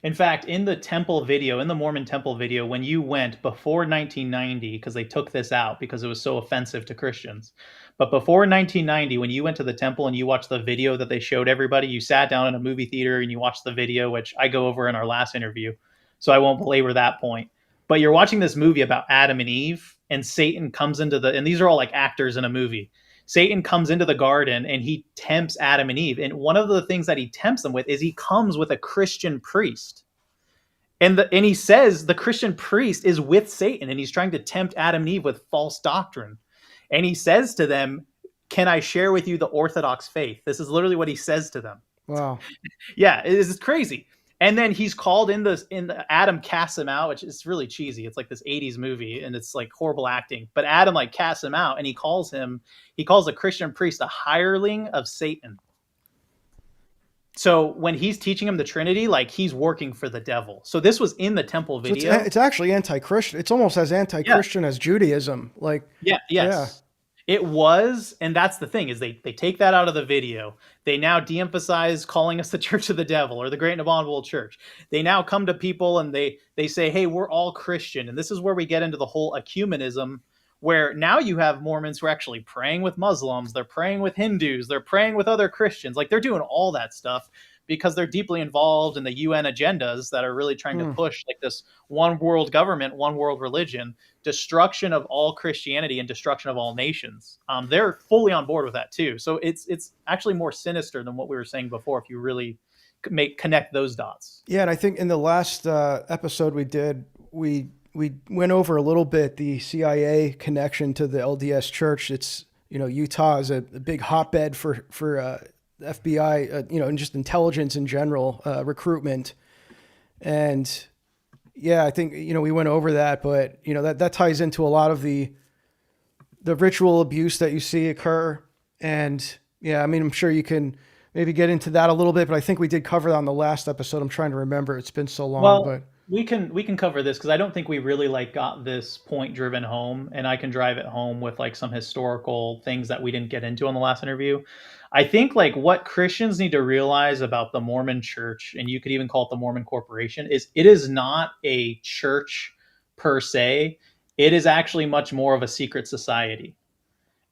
In fact, in the temple video, in the Mormon temple video, when you went before 1990, because they took this out because it was so offensive to Christians, but before 1990, when you went to the temple and you watched the video that they showed everybody, you sat down in a movie theater and you watched the video, which I go over in our last interview, so I won't belabor that point. But you're watching this movie about Adam and Eve, and Satan comes into the, and these are all like actors in a movie. Satan comes into the garden and he tempts Adam and Eve. And one of the things that he tempts them with is he comes with a Christian priest. And he says the Christian priest is with Satan and he's trying to tempt Adam and Eve with false doctrine. And he says to them, "Can I share with you the Orthodox faith?" This is literally what he says to them. Wow. Yeah, it is crazy. And then he's called in Adam casts him out, which is really cheesy. It's like this 80s movie and it's like horrible acting. But Adam like casts him out and he calls the Christian priest a hireling of Satan. So when he's teaching him the Trinity, like he's working for the devil. So this was in the temple video. So it's actually anti-Christian. It's almost as anti-Christian as Judaism. Like, yes. Yeah. It was, and that's the thing, is they take that out of the video. They now de-emphasize calling us the Church of the Devil or the Great and Abominable Church. They now come to people and they say, hey, we're all Christian. And this is where we get into the whole ecumenism, where now you have Mormons who are actually praying with Muslims, they're praying with Hindus, they're praying with other Christians. Like they're doing all that stuff because they're deeply involved in the UN agendas that are really trying to push like this one world government, one world religion, destruction of all Christianity and destruction of all nations. They're fully on board with that too. So it's actually more sinister than what we were saying before if you really connect those dots. Yeah, and I think in the last episode we did, we went over a little bit the CIA connection to the LDS Church. It's, Utah is a big hotbed for FBI, and just intelligence in general, recruitment. And yeah, I think, we went over that, but that ties into a lot of the ritual abuse that you see occur. And yeah, I mean, I'm sure you can maybe get into that a little bit, but I think we did cover that on the last episode. I'm trying to remember. It's been so long, but we can cover this because I don't think we really like got this point driven home, and I can drive it home with like some historical things that we didn't get into on the last interview. I think like what Christians need to realize about the Mormon Church, and you could even call it the Mormon Corporation, is it is not a church per se. It is actually much more of a secret society.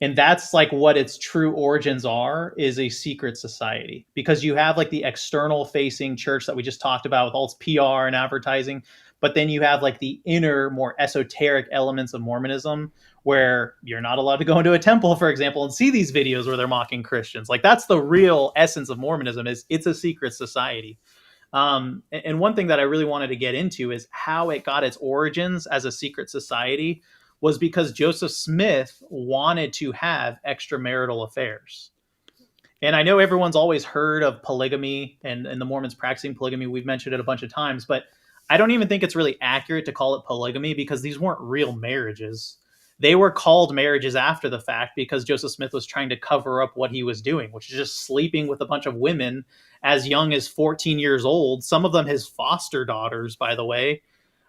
And that's like what its true origins are, is a secret society, because you have like the external facing church that we just talked about with all its PR and advertising. But then you have like the inner, more esoteric elements of Mormonism, where you're not allowed to go into a temple, for example, and see these videos where they're mocking Christians. Like that's the real essence of Mormonism, is it's a secret society. And one thing that I really wanted to get into is how it got its origins as a secret society was because Joseph Smith wanted to have extramarital affairs. And I know everyone's always heard of polygamy and the Mormons practicing polygamy. We've mentioned it a bunch of times, but I don't even think it's really accurate to call it polygamy because these weren't real marriages. They were called marriages after the fact because Joseph Smith was trying to cover up what he was doing, which is just sleeping with a bunch of women as young as 14 years old. Some of them his foster daughters, by the way.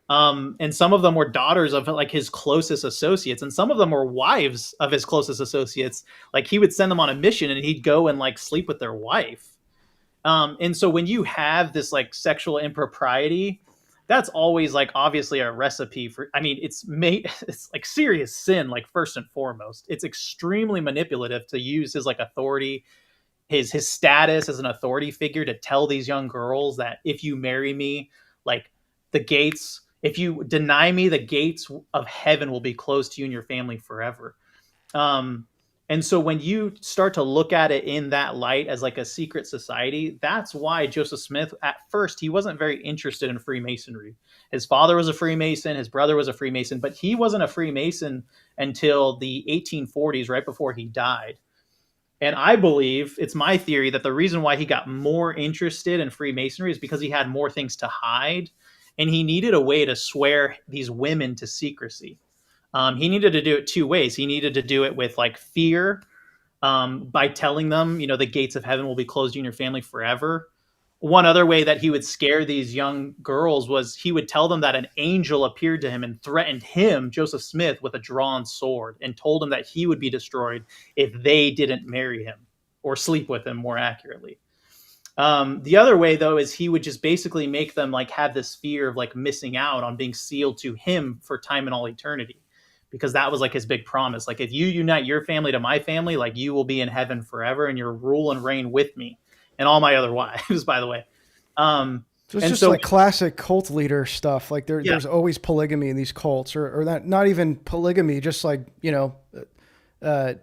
And some of them were daughters of like his closest associates, and some of them were wives of his closest associates. Like he would send them on a mission and he'd go and like sleep with their wife. And so when you have this like sexual impropriety, that's always like obviously a recipe for, I mean, it's like serious sin, like first and foremost. It's extremely manipulative to use his like authority, his status as an authority figure to tell these young girls that if you marry me, like if you deny me, the gates of heaven will be closed to you and your family forever. And so when you start to look at it in that light as like a secret society, that's why Joseph Smith, at first, he wasn't very interested in Freemasonry. His father was a Freemason, his brother was a Freemason, but he wasn't a Freemason until the 1840s, right before he died. And I believe, it's my theory, that the reason why he got more interested in Freemasonry is because he had more things to hide. And he needed a way to swear these women to secrecy. He needed to do it two ways. He needed to do it with like fear, by telling them, the gates of heaven will be closed to you and your family forever. One other way that he would scare these young girls was he would tell them that an angel appeared to him and threatened him, Joseph Smith, with a drawn sword and told him that he would be destroyed if they didn't marry him or sleep with him, more accurately. The other way, though, is he would just basically make them like have this fear of like missing out on being sealed to him for time and all eternity, because that was like his big promise. Like, if you unite your family to my family, like you will be in heaven forever and you'll rule and reign with me and all my other wives, by the way. So it's And just so, like classic cult leader stuff. Like yeah, there's always polygamy in these cults, or not even polygamy, just like, uh,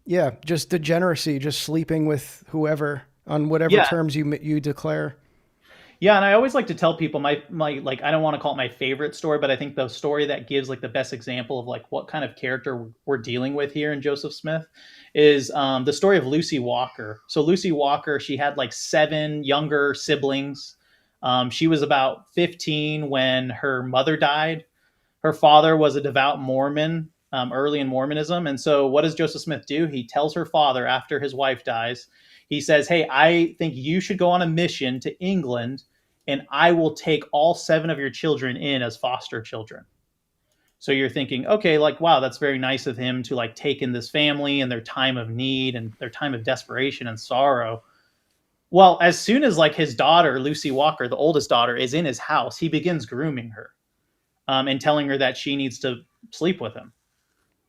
yeah, just degeneracy, just sleeping with whoever on whatever yeah, terms you declare. yeah. And I always like to tell people my like, I don't want to call it my favorite story, but I think the story that gives like the best example of like what kind of character we're dealing with here in Joseph Smith is the story of Lucy Walker. So Lucy Walker, she had like 7 younger siblings. She was about 15 when her mother died. Her father was a devout Mormon, early in Mormonism. And so, what does Joseph Smith do? He tells her father after his wife dies, he says, "Hey, I think you should go on a mission to England, and I will take all 7 of your children in as foster children." So you're thinking, okay, like, wow, that's very nice of him to like take in this family in their time of need and their time of desperation and sorrow. Well, as soon as like his daughter, Lucy Walker, the oldest daughter, is in his house, he begins grooming her, and telling her that she needs to sleep with him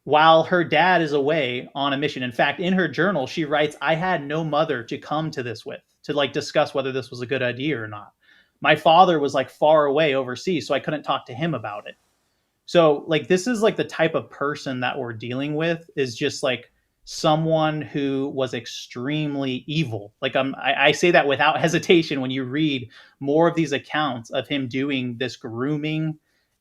while her dad is away on a mission. In fact, in her journal, she writes, "I had no mother to come to this with, to like discuss whether this was a good idea or not. My father was like far away overseas, so I couldn't talk to him about it." So like, this is like the type of person that we're dealing with, is just like someone who was extremely evil. Like, I say that without hesitation when you read more of these accounts of him doing this grooming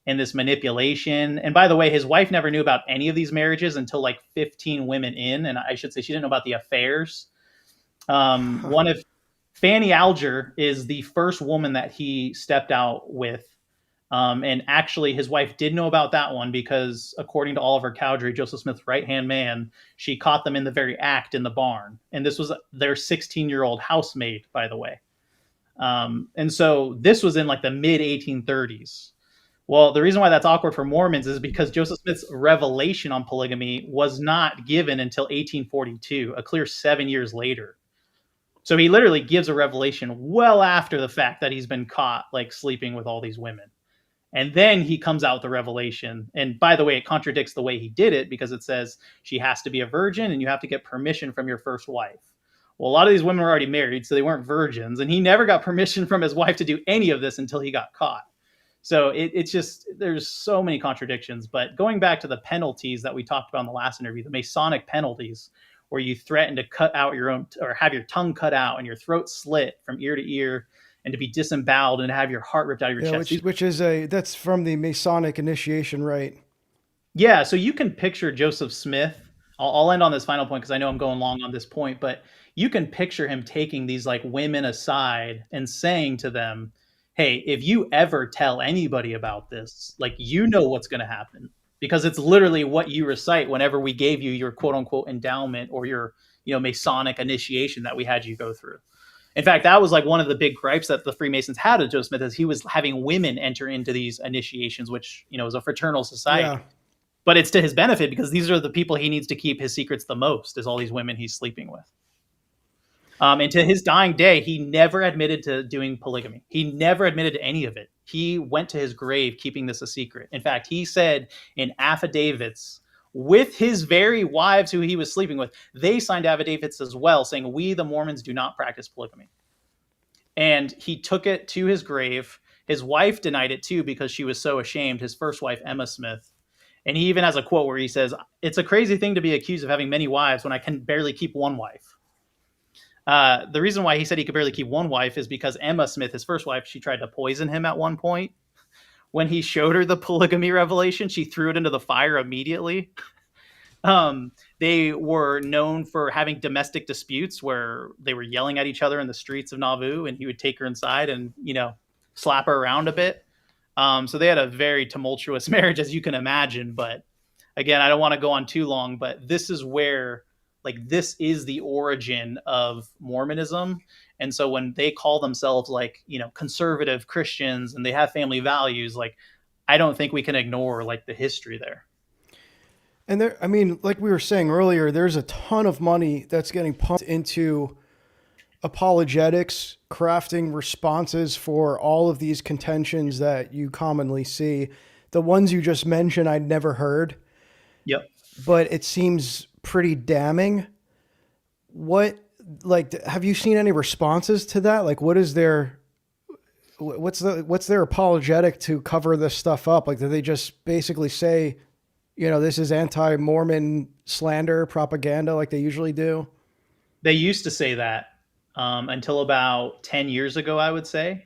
and this manipulation. And by the way, his wife never knew about any of these marriages until like 15 women in, and I should say she didn't know about the affairs. One of Fanny Alger is the first woman that he stepped out with. And actually, his wife did know about that one because, according to Oliver Cowdery, Joseph Smith's right hand man, she caught them in the very act in the barn. And this was their 16-year-old housemaid, by the way. And so this was in like the mid 1830s. Well, the reason why that's awkward for Mormons is because Joseph Smith's revelation on polygamy was not given until 1842, a clear 7 years later. So he literally gives a revelation well after the fact that he's been caught like sleeping with all these women. And then he comes out with the revelation. And by the way, it contradicts the way he did it, because it says she has to be a virgin and you have to get permission from your first wife. Well, a lot of these women were already married, so they weren't virgins. And he never got permission from his wife to do any of this until he got caught. So it's just, there's so many contradictions. But going back to the penalties that we talked about in the last interview, the Masonic penalties, where you threaten to cut out your own, or have your tongue cut out and your throat slit from ear to ear, and to be disemboweled and have your heart ripped out of your Yeah, chest. which is that's from the Masonic initiation rite. Yeah, so you can picture Joseph Smith. I'll end on this final point because I know I'm going long on this point, but you can picture him taking these like women aside and saying to them, "Hey, if you ever tell anybody about this, like, you know what's going to happen, because it's literally what you recite whenever we gave you your quote unquote endowment or your, Masonic initiation that we had you go through." In fact, that was like one of the big gripes that the Freemasons had with Joseph Smith, is he was having women enter into these initiations, which, is a fraternal society. Yeah. But it's to his benefit, because these are the people he needs to keep his secrets the most, is all these women he's sleeping with. And to his dying day, he never admitted to doing polygamy. He never admitted to any of it. He went to his grave keeping this a secret. In fact, he said in affidavits with his very wives who he was sleeping with, they signed affidavits as well saying, "We, the Mormons, do not practice polygamy." And he took it to his grave. His wife denied it too, because she was so ashamed, his first wife, Emma Smith. And he even has a quote where he says, "It's a crazy thing to be accused of having many wives when I can barely keep one wife." The reason why he said he could barely keep one wife is because Emma Smith, his first wife, she tried to poison him at one point. When he showed her the polygamy revelation, she threw it into the fire immediately. They were known for having domestic disputes where they were yelling at each other in the streets of Nauvoo, and he would take her inside and, slap her around a bit. So they had a very tumultuous marriage, as you can imagine. But again, I don't want to go on too long, but this is where like this is the origin of Mormonism. And so when they call themselves like, conservative Christians and they have family values, like I don't think we can ignore like the history there. And there, I mean, like we were saying earlier, there's a ton of money that's getting pumped into apologetics, crafting responses for all of these contentions that you commonly see. The ones you just mentioned, I'd never heard, Yep. but it seems pretty damning. What, like, have you seen any responses to that? Like, what's their apologetic to cover this stuff up? Like, do they just basically say, this is anti-Mormon slander propaganda like they usually do? They used to say that until about 10 years ago, I would say.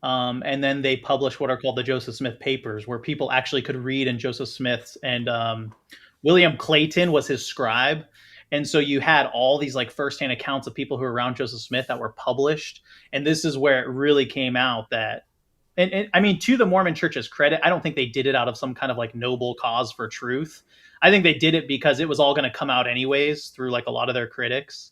And then they published what are called the Joseph Smith papers, where people actually could read in Joseph Smith's, and William Clayton was his scribe. And so you had all these like firsthand accounts of people who were around Joseph Smith that were published. And this is where it really came out that, and I mean, to the Mormon Church's credit, I don't think they did it out of some kind of like noble cause for truth. I think they did it because it was all going to come out anyways through like a lot of their critics.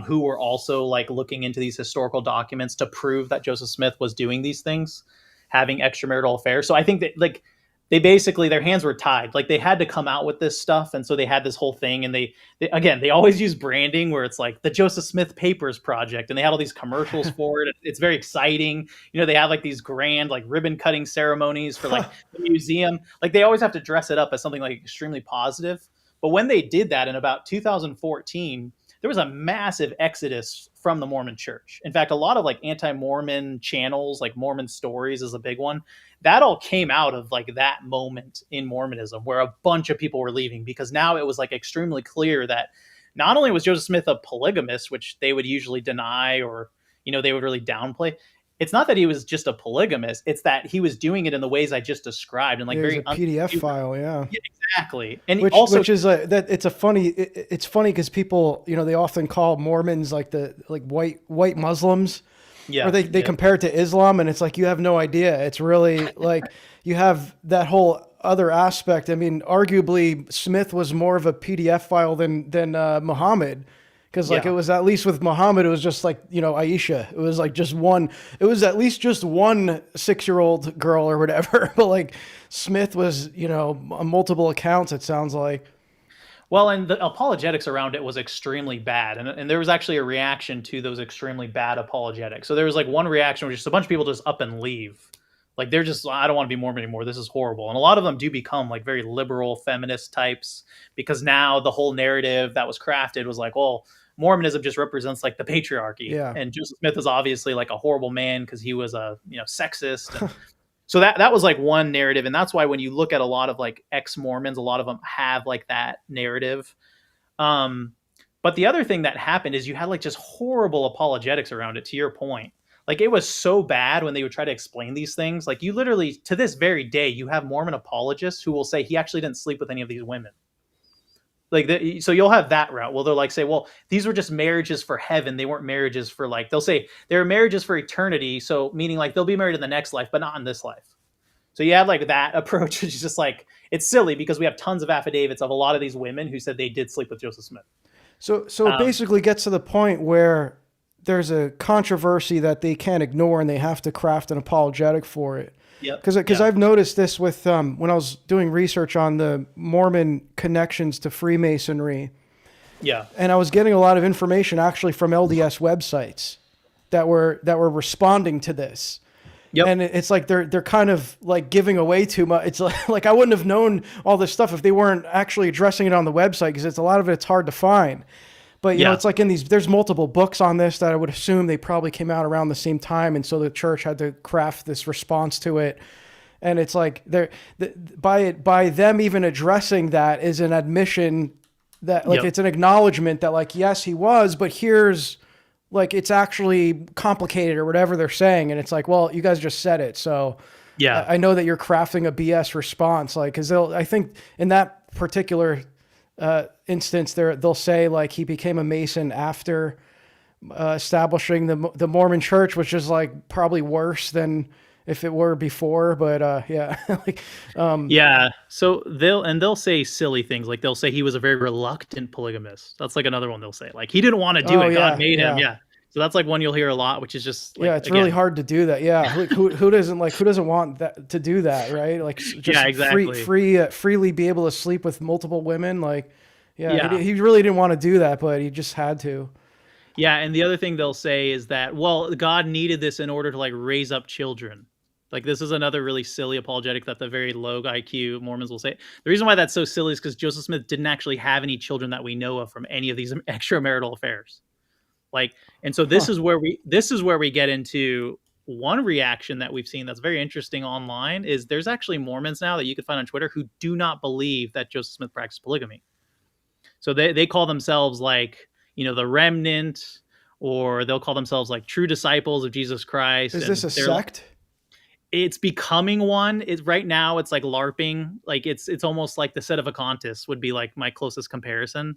Who were also like looking into these historical documents to prove that Joseph Smith was doing these things, having extramarital affairs. So I think that like they basically, their hands were tied. Like they had to come out with this stuff. And so they had this whole thing. And they again, they always use branding where it's like the Joseph Smith Papers Project. And they had all these commercials for it. It's very exciting. They have like these grand like ribbon cutting ceremonies for like the museum. Like they always have to dress it up as something like extremely positive. But when they did that in about 2014, there was a massive exodus from the Mormon Church. In fact, a lot of like anti-Mormon channels, like Mormon Stories is a big one. That all came out of like that moment in Mormonism where a bunch of people were leaving, because now it was like extremely clear that not only was Joseph Smith a polygamist, which they would usually deny or, they would really downplay. It's not that he was just a polygamist. It's that he was doing it in the ways I just described, and like There's a PDF file, yeah. Exactly. And which is that it's funny because people, they often call Mormons like the white Muslims, or they compare it to Islam, and it's like you have no idea. It's really like you have that whole other aspect. I mean, arguably Smith was more of a PDF file than Muhammad. Because it was, at least with Muhammad, it was just like, Aisha. It was like it was at least just one 6-year-old girl or whatever. But like Smith was, on multiple accounts, it sounds like. Well, and the apologetics around it was extremely bad. And there was actually a reaction to those extremely bad apologetics. So there was like one reaction where just a bunch of people just up and leave. Like they're just, I don't want to be Mormon anymore. This is horrible. And a lot of them do become like very liberal feminist types, because now the whole narrative that was crafted was like, well, Mormonism just represents like the patriarchy. Yeah. And Joseph Smith is obviously like a horrible man because he was a, sexist. And so that was like one narrative. And that's why when you look at a lot of like ex-Mormons, a lot of them have like that narrative. But the other thing that happened is you had like just horrible apologetics around it, to your point. Like it was so bad when they would try to explain these things. Like you literally, to this very day, you have Mormon apologists who will say he actually didn't sleep with any of these women. So you'll have that route. Well, they'll like say, well, these were just marriages for heaven. They weren't marriages for like, they'll say they were marriages for eternity. So meaning like they'll be married in the next life, but not in this life. So you have like that approach, which is just like, it's silly because we have tons of affidavits of a lot of these women who said they did sleep with Joseph Smith. So it basically gets to the point where there's a controversy that they can't ignore and they have to craft an apologetic for it. Because I've noticed this with when I was doing research on the Mormon connections to Freemasonry. Yeah. And I was getting a lot of information actually from LDS websites that were responding to this. Yep. And it's like they're kind of like giving away too much. It's like I wouldn't have known all this stuff if they weren't actually addressing it on the website, because a lot of it's hard to find. But, you know, it's like there's multiple books on this that I would assume they probably came out around the same time. And so the church had to craft this response to it. And it's like by them even addressing that is an admission that like it's an acknowledgement that like, yes, he was, but here's like it's actually complicated or whatever they're saying. And it's like, well, you guys just said it. So I know that you're crafting a BS response. Like, because I think in that particular instance they'll say like he became a Mason after establishing the Mormon Church, which is like probably worse than if it were before, but yeah. Like, Yeah. So they'll say silly things like they'll say he was a very reluctant polygamist. That's like another one they'll say. Like he didn't want to do oh it. God yeah, made him. yeah. Yeah. So that's like one you'll hear a lot, which is just Yeah, like it's really again. hard to do that. Yeah, like who doesn't want that to do that, right? Like Yeah, just exactly. freely be able to sleep with multiple women. Like, yeah, Yeah. he really didn't want to do that, but he just had to. Yeah, and the other thing they'll say is that, well, God needed this in order to like raise up children. Like this is another really silly apologetic that the very low IQ Mormons will say. The reason why that's so silly is because Joseph Smith didn't actually have any children that we know of from any of these extramarital affairs. Like, and so Huh. this is where we get into one reaction that we've seen that's very interesting online is there's actually Mormons now that you can find on Twitter who do not believe that Joseph Smith practiced polygamy. So they call themselves like, the remnant, or they'll call themselves like true disciples of Jesus Christ. Is this And a they're sect? it's becoming one. It's right now it's like LARPing. Like it's almost like the Sedevacantists would be like my closest comparison.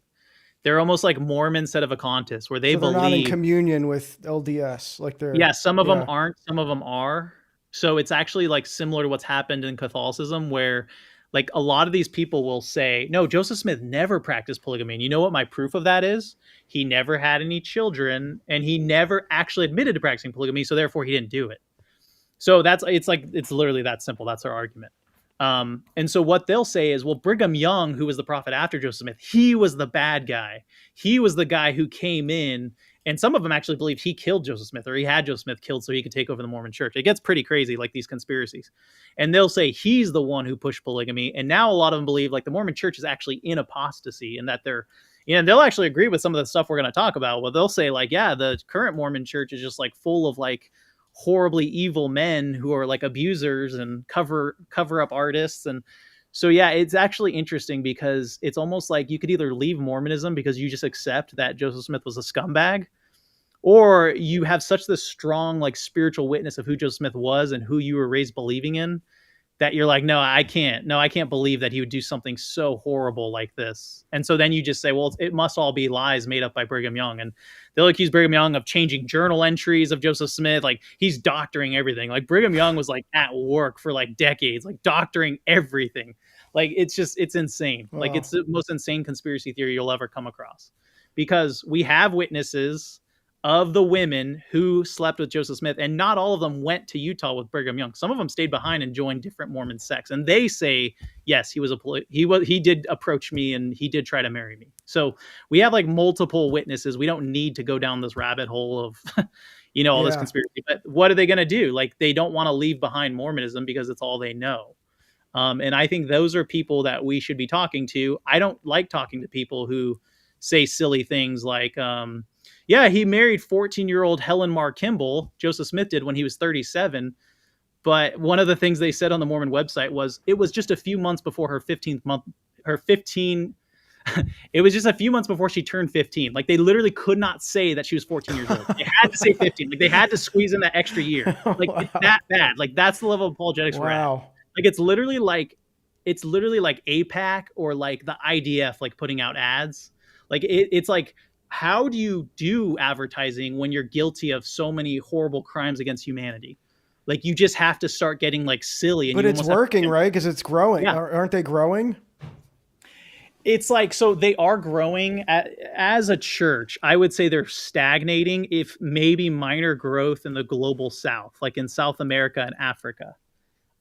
They're almost like Mormon Sedevacantists where they So they're not in believe. communion with LDS, like Yeah, they're some of them yeah. aren't, some of them are. So it's actually like similar to what's happened in Catholicism where like a lot of these people will say, "No, Joseph Smith never practiced polygamy." And you know what my proof of that is? He never had any children and he never actually admitted to practicing polygamy, so therefore he didn't do it. So it's literally that simple. That's their argument. And so what they'll say is, well, Brigham Young, who was the prophet after Joseph Smith, he was the bad guy. He was the guy who came in, and some of them actually believed he killed Joseph Smith or he had Joseph Smith killed so he could take over the Mormon church. It gets pretty crazy, like these conspiracies. And they'll say he's the one who pushed polygamy. And now a lot of them believe like the Mormon church is actually in apostasy and that and they'll actually agree with some of the stuff we're going to talk about. Well, they'll say like, yeah, the current Mormon church is just like full of like horribly evil men who are like abusers and cover up artists. And so yeah, it's actually interesting because it's almost like you could either leave Mormonism because you just accept that Joseph Smith was a scumbag, or you have such this strong like spiritual witness of who Joseph Smith was and who you were raised believing in that you're like, no, I can't believe that he would do something so horrible like this. And so then you just say, well, it must all be lies made up by Brigham Young. And they'll accuse Brigham Young of changing journal entries of Joseph Smith. Like he's doctoring everything. Like Brigham Young was like at work for like decades, like doctoring everything. Like it's insane. Like Wow. it's the most insane conspiracy theory you'll ever come across because we have witnesses of the women who slept with Joseph Smith, and not all of them went to Utah with Brigham Young. Some of them stayed behind and joined different Mormon sects, and they say, yes, he did approach me and he did try to marry me. So we have like multiple witnesses. We don't need to go down this rabbit hole of, all this Yeah. conspiracy. But what are they going to do? Like they don't want to leave behind Mormonism because it's all they know. And I think those are people that we should be talking to. I don't like talking to people who say silly things like, yeah, he married 14-year-old Helen Mar Kimball, Joseph Smith did when he was 37. But one of the things they said on the Mormon website was it was just a few months before her 15th month, her 15. It was just a few months before she turned 15. Like they literally could not say that she was 14 years old. They had to say 15. Like they had to squeeze in that extra year. Like Wow. it's that bad. Like that's the level of apologetics we're at. Wow. Like it's literally like APAC or like the IDF like putting out ads. Like it's like, how do you do advertising when you're guilty of so many horrible crimes against humanity? Like you just have to start getting like silly, and But you it's almost have working, to, right? Because it's growing. yeah. Aren't they growing? It's like, so they are growing as a church. I would say they're stagnating, if maybe minor growth in the global South, like in South America and Africa.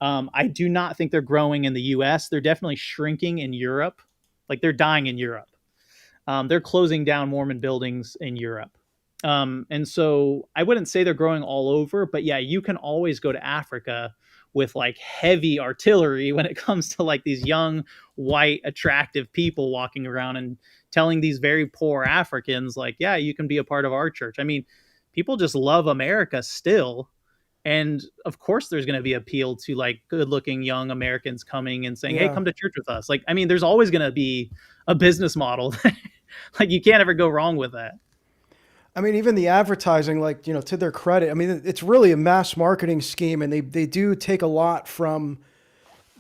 I do not think they're growing in the US. They're definitely shrinking in Europe. Like they're dying in Europe. They're closing down Mormon buildings in Europe. And so I wouldn't say they're growing all over, but yeah, you can always go to Africa with like heavy artillery when it comes to like these young, white, attractive people walking around and telling these very poor Africans, like, yeah, you can be a part of our church. I mean, people just love America still. And of course, there's going to be appeal to like good looking young Americans coming and saying, hey, Yeah. come to church with us. Like, I mean, there's always going to be a business model. Like, you can't ever go wrong with that. I mean, even the advertising, like, to their credit, I mean, it's really a mass marketing scheme, and they do take a lot from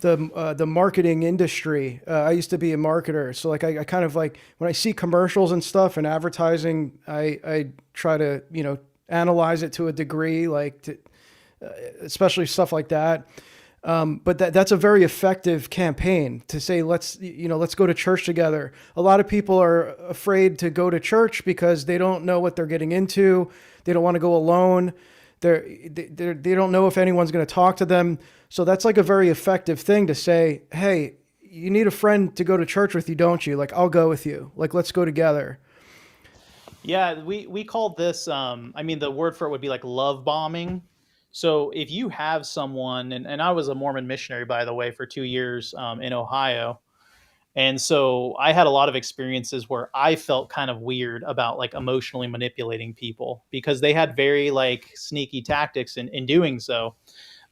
the marketing industry. I used to be a marketer, so like I kind of like when I see commercials and stuff and advertising, I try to analyze it to a degree, like especially stuff like that. But that's a very effective campaign to say, let's go to church together. A lot of people are afraid to go to church because they don't know what they're getting into. They don't want to go alone. They don't know if anyone's going to talk to them. So that's like a very effective thing to say, hey, you need a friend to go to church with you, don't you? Like, I'll go with you. Like, let's go together. Yeah, we called this. I mean, the word for it would be like love bombing. So if you have someone, and I was a Mormon missionary, by the way, for 2 years in Ohio. And so I had a lot of experiences where I felt kind of weird about like emotionally manipulating people because they had very like sneaky tactics in doing so.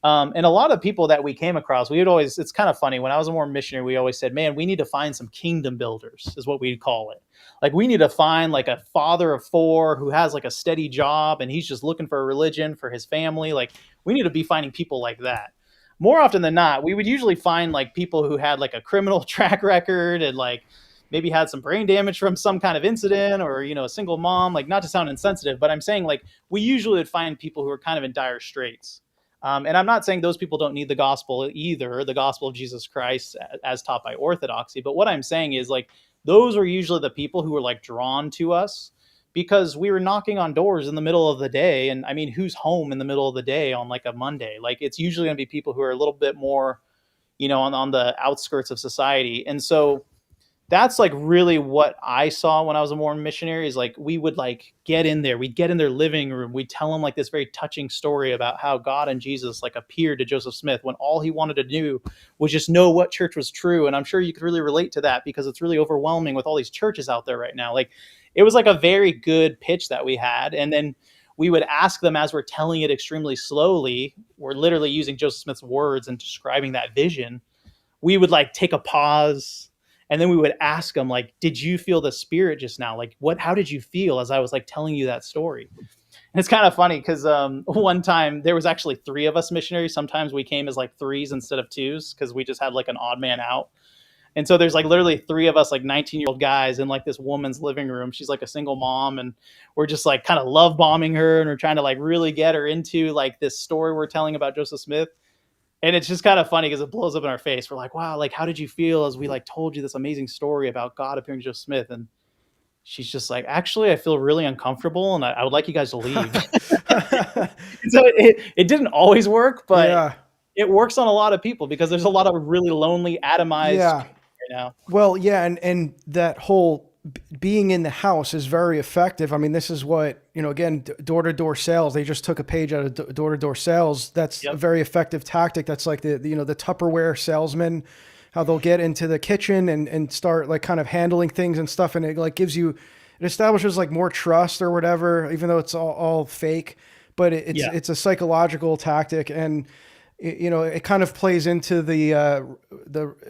And a lot of people that we came across, we would always, it's kind of funny. When I was a Mormon missionary, we always said, man, we need to find some kingdom builders, is what we'd call it. Like, we need to find like a father of four who has like a steady job and he's just looking for a religion for his family. Like, we need to be finding people like that. More often than not, we would usually find like people who had like a criminal track record and like maybe had some brain damage from some kind of incident, or, a single mom. Like, not to sound insensitive, but I'm saying like we usually would find people who are kind of in dire straits. And I'm not saying those people don't need the gospel either, the gospel of Jesus Christ as taught by orthodoxy. But what I'm saying is like those are usually the people who were like drawn to us because we were knocking on doors in the middle of the day. And I mean, who's home in the middle of the day on like a Monday? Like, it's usually going to be people who are a little bit more, on the outskirts of society. And so that's like really what I saw when I was a Mormon missionary, is like we would like get in there, we'd get in their living room, we'd tell them like this very touching story about how God and Jesus like appeared to Joseph Smith when all he wanted to do was just know what church was true. And I'm sure you could really relate to that because it's really overwhelming with all these churches out there right now. Like, it was like a very good pitch that we had. And then we would ask them, as we're telling it extremely slowly, we're literally using Joseph Smith's words and describing that vision. We would like take a pause, and then we would ask them like, did you feel the spirit just now? Like, how did you feel as I was like telling you that story? And it's kind of funny because one time there was actually three of us missionaries. Sometimes we came as like threes instead of twos because we just had like an odd man out. And so there's like literally three of us, like 19-year-old guys in like this woman's living room. She's like a single mom, and we're just like kind of love bombing her, and we're trying to like really get her into like this story we're telling about Joseph Smith. And it's just kind of funny because it blows up in our face. We're like, wow, like, how did you feel as we like told you this amazing story about God appearing to Joseph Smith? And she's just like, actually, I feel really uncomfortable, and I would like you guys to leave. So it didn't always work, but Yeah. it works on a lot of people because there's a lot of really lonely, atomized Yeah. right now. Well, yeah, and that whole being in the house is very effective. I mean, this is what, again, door-to-door sales, they just took a page out of door-to-door sales. That's a Yep. very effective tactic. That's like the Tupperware salesman, how they'll get into the kitchen and start like kind of handling things and stuff. And it like it establishes like more trust or whatever, even though it's all fake, but it's a psychological tactic. And it kind of plays into the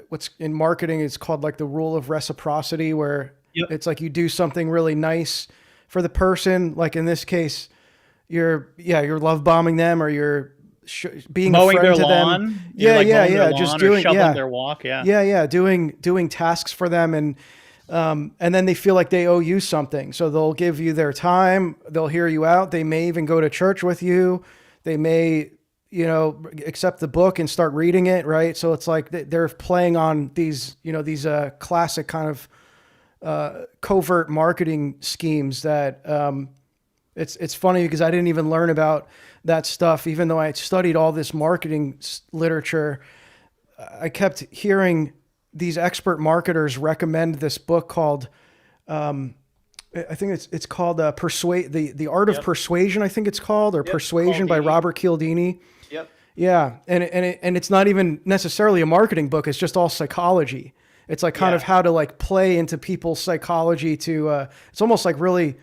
what's in marketing is called like the rule of reciprocity, where Yep. it's like you do something really nice for the person. Like in this case, you're love bombing them, or you're being Mowing a friend their to lawn. them. You're, Yeah, like, yeah, mowing their yeah. lawn Just or doing, shoveling their walk. Yeah. yeah, doing tasks for them, and then they feel like they owe you something, so they'll give you their time. They'll hear you out. They may even go to church with you. They may, accept the book and start reading it, right? So it's like they're playing on these classic kind of covert marketing schemes that it's funny because I didn't even learn about that stuff, even though I studied all this marketing literature. I kept hearing these expert marketers recommend this book called, I think it's called the Art of Yep. Persuasion. I think it's called, or Yep. Persuasion by Cialdini. Robert Cialdini. Yep. Yeah, and it's not even necessarily a marketing book. It's just all psychology. It's like kind of how to like play into people's psychology to. It's almost like really,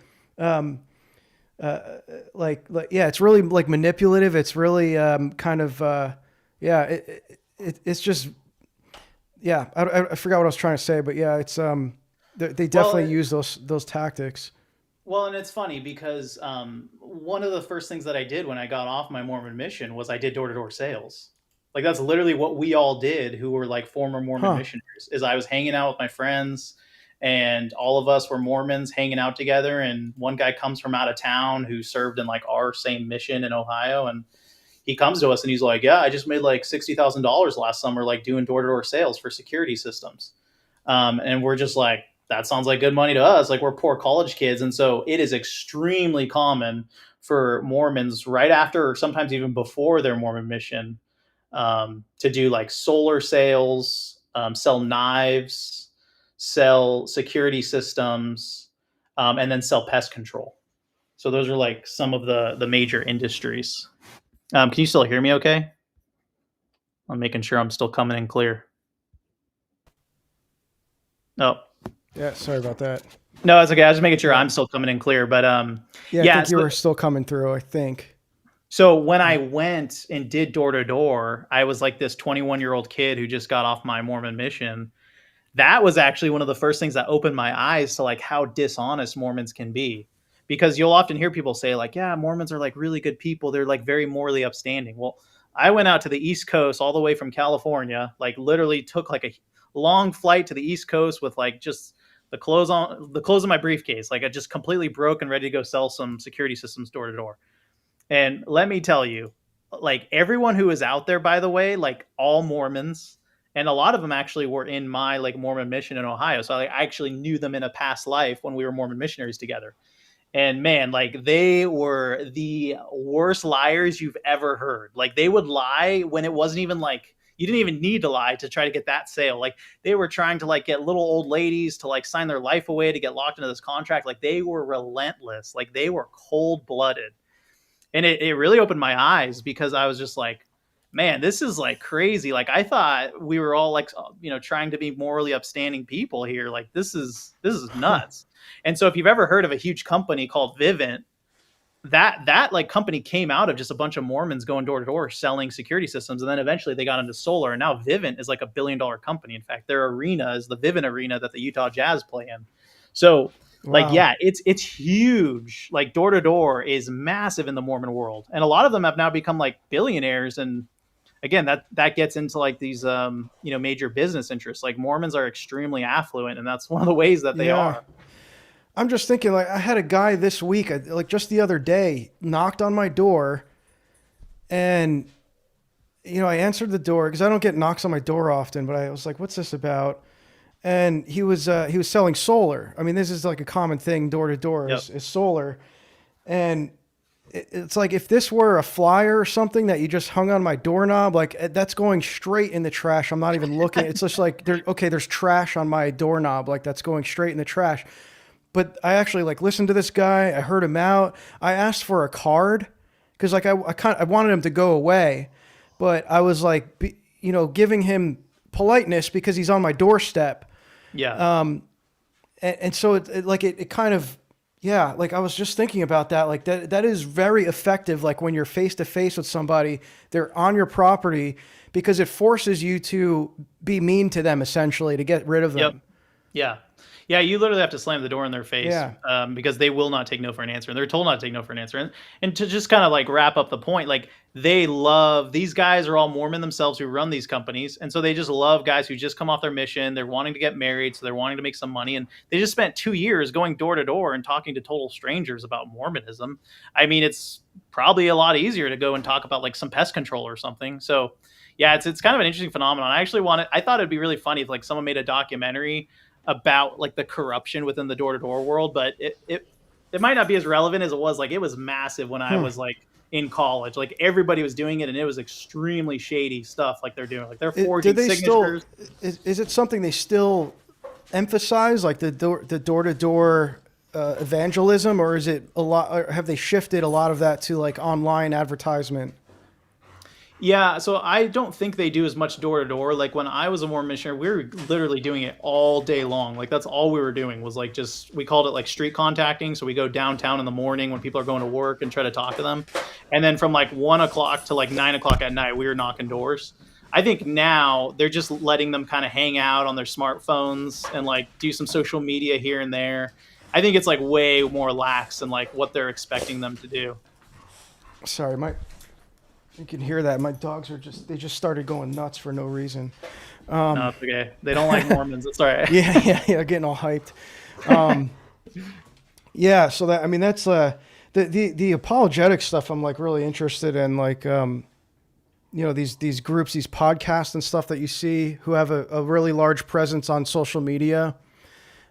it's really like manipulative. It's really kind of it's just I forgot what I was trying to say, but yeah, it's they definitely use those tactics. Well, and it's funny because one of the first things that I did when I got off my Mormon mission was I did door-to-door sales. Like, that's literally what we all did who were like former Mormon missionaries, is I was hanging out with my friends, and all of us were Mormons hanging out together. And one guy comes from out of town who served in like our same mission in Ohio. And he comes to us and he's like, yeah, I just made like $60,000 last summer, like doing door-to-door sales for security systems. And we're just like, that sounds like good money to us. Like, we're poor college kids. And so it is extremely common for Mormons right after, or sometimes even before their Mormon mission, to do like solar sales, sell knives, sell security systems, and then sell pest control. So those are like some of the major industries. Can you still hear me okay? I'm making sure I'm still coming in clear. Oh, Yeah, sorry about that. no, it's okay. I was just making sure I'm still coming in clear. But Yeah, I think you were still coming through, I think. So when I went and did door to door, I was like this 21-year-old kid who just got off my Mormon mission. That was actually one of the first things that opened my eyes to like how dishonest Mormons can be. Because you'll often hear people say like, yeah, Mormons are like really good people. They're like very morally upstanding. Well, I went out to the East Coast all the way from California, like literally took like a long flight to the East Coast with like just the clothes in my briefcase. Like I just completely broke and ready to go sell some security systems door to door. And let me tell you, like everyone who is out there, by the way, like all Mormons, and a lot of them actually were in my like Mormon mission in Ohio. So I actually knew them in a past life when we were Mormon missionaries together. And man, like they were the worst liars you've ever heard. Like they would lie when it wasn't even like, you didn't even need to lie to try to get that sale. Like they were trying to like get little old ladies to like sign their life away to get locked into this contract. Like they were relentless. Like they were cold blooded. And it really opened my eyes because I was just like, man, this is like crazy. Like I thought we were all like, trying to be morally upstanding people here. Like this is nuts. And so if you've ever heard of a huge company called Vivint, that like company came out of just a bunch of Mormons going door to door selling security systems. And then eventually they got into solar. And now Vivint is like $1 billion company. In fact, their arena is the Vivint arena that the Utah Jazz play in. So like, yeah, it's huge. Like door to door is massive in the Mormon world. And a lot of them have now become like billionaires. And again, that gets into like these, major business interests. Like Mormons are extremely affluent, and that's one of the ways that they are. I'm just thinking, like, I had a guy this week, like just the other day, knocked on my door, and, I answered the door because I don't get knocks on my door often, but I was like, what's this about? And he was selling solar. I mean, this is like a common thing, door to door is solar. And it's like, if this were a flyer or something that you just hung on my doorknob, like that's going straight in the trash. I'm not even looking. It's just like, there's trash on my doorknob. Like that's going straight in the trash. But I actually like listened to this guy. I heard him out. I asked for a card because like I wanted him to go away, but I was like, giving him politeness because he's on my doorstep. Yeah. And so it kind of, yeah, like I was just thinking about that. Like that is very effective. Like when you're face to face with somebody, they're on your property, because it forces you to be mean to them, essentially, to get rid of them. Yep. Yeah. Yeah, you literally have to slam the door in their face, Yeah. Because they will not take no for an answer. And they're told not to take no for an answer. And to just kind of like wrap up the point, like these guys are all Mormon themselves who run these companies. And so they just love guys who just come off their mission. They're wanting to get married, so they're wanting to make some money. And they just spent 2 years going door to door and talking to total strangers about Mormonism. I mean, it's probably a lot easier to go and talk about like some pest control or something. So yeah, it's kind of an interesting phenomenon. I thought it'd be really funny if like someone made a documentary about like the corruption within the door-to-door world, but it might not be as relevant as it was. Like it was massive when I was like in college. Like everybody was doing it, and it was extremely shady stuff like they're doing. Like they're forging signatures. Is it something they still emphasize, like the door-to-door evangelism, or is it a lot? Or have they shifted a lot of that to like online advertisement? Yeah, so I don't think they do as much door to door. Like when I was a Mormon missionary, we were literally doing it all day long. Like that's all we were doing was like we called it like street contacting. So we go downtown in the morning when people are going to work and try to talk to them. And then from like 1 o'clock to like 9 o'clock at night, we were knocking doors. I think now they're just letting them kind of hang out on their smartphones and like do some social media here and there. I think it's like way more lax than like what they're expecting them to do. Sorry, you can hear that. My dogs they just started going nuts for no reason. No, it's okay. They don't like Mormons. It's all right. Yeah, getting all hyped. So that's the apologetic stuff I'm like really interested in. Like, these groups, these podcasts and stuff that you see who have a really large presence on social media.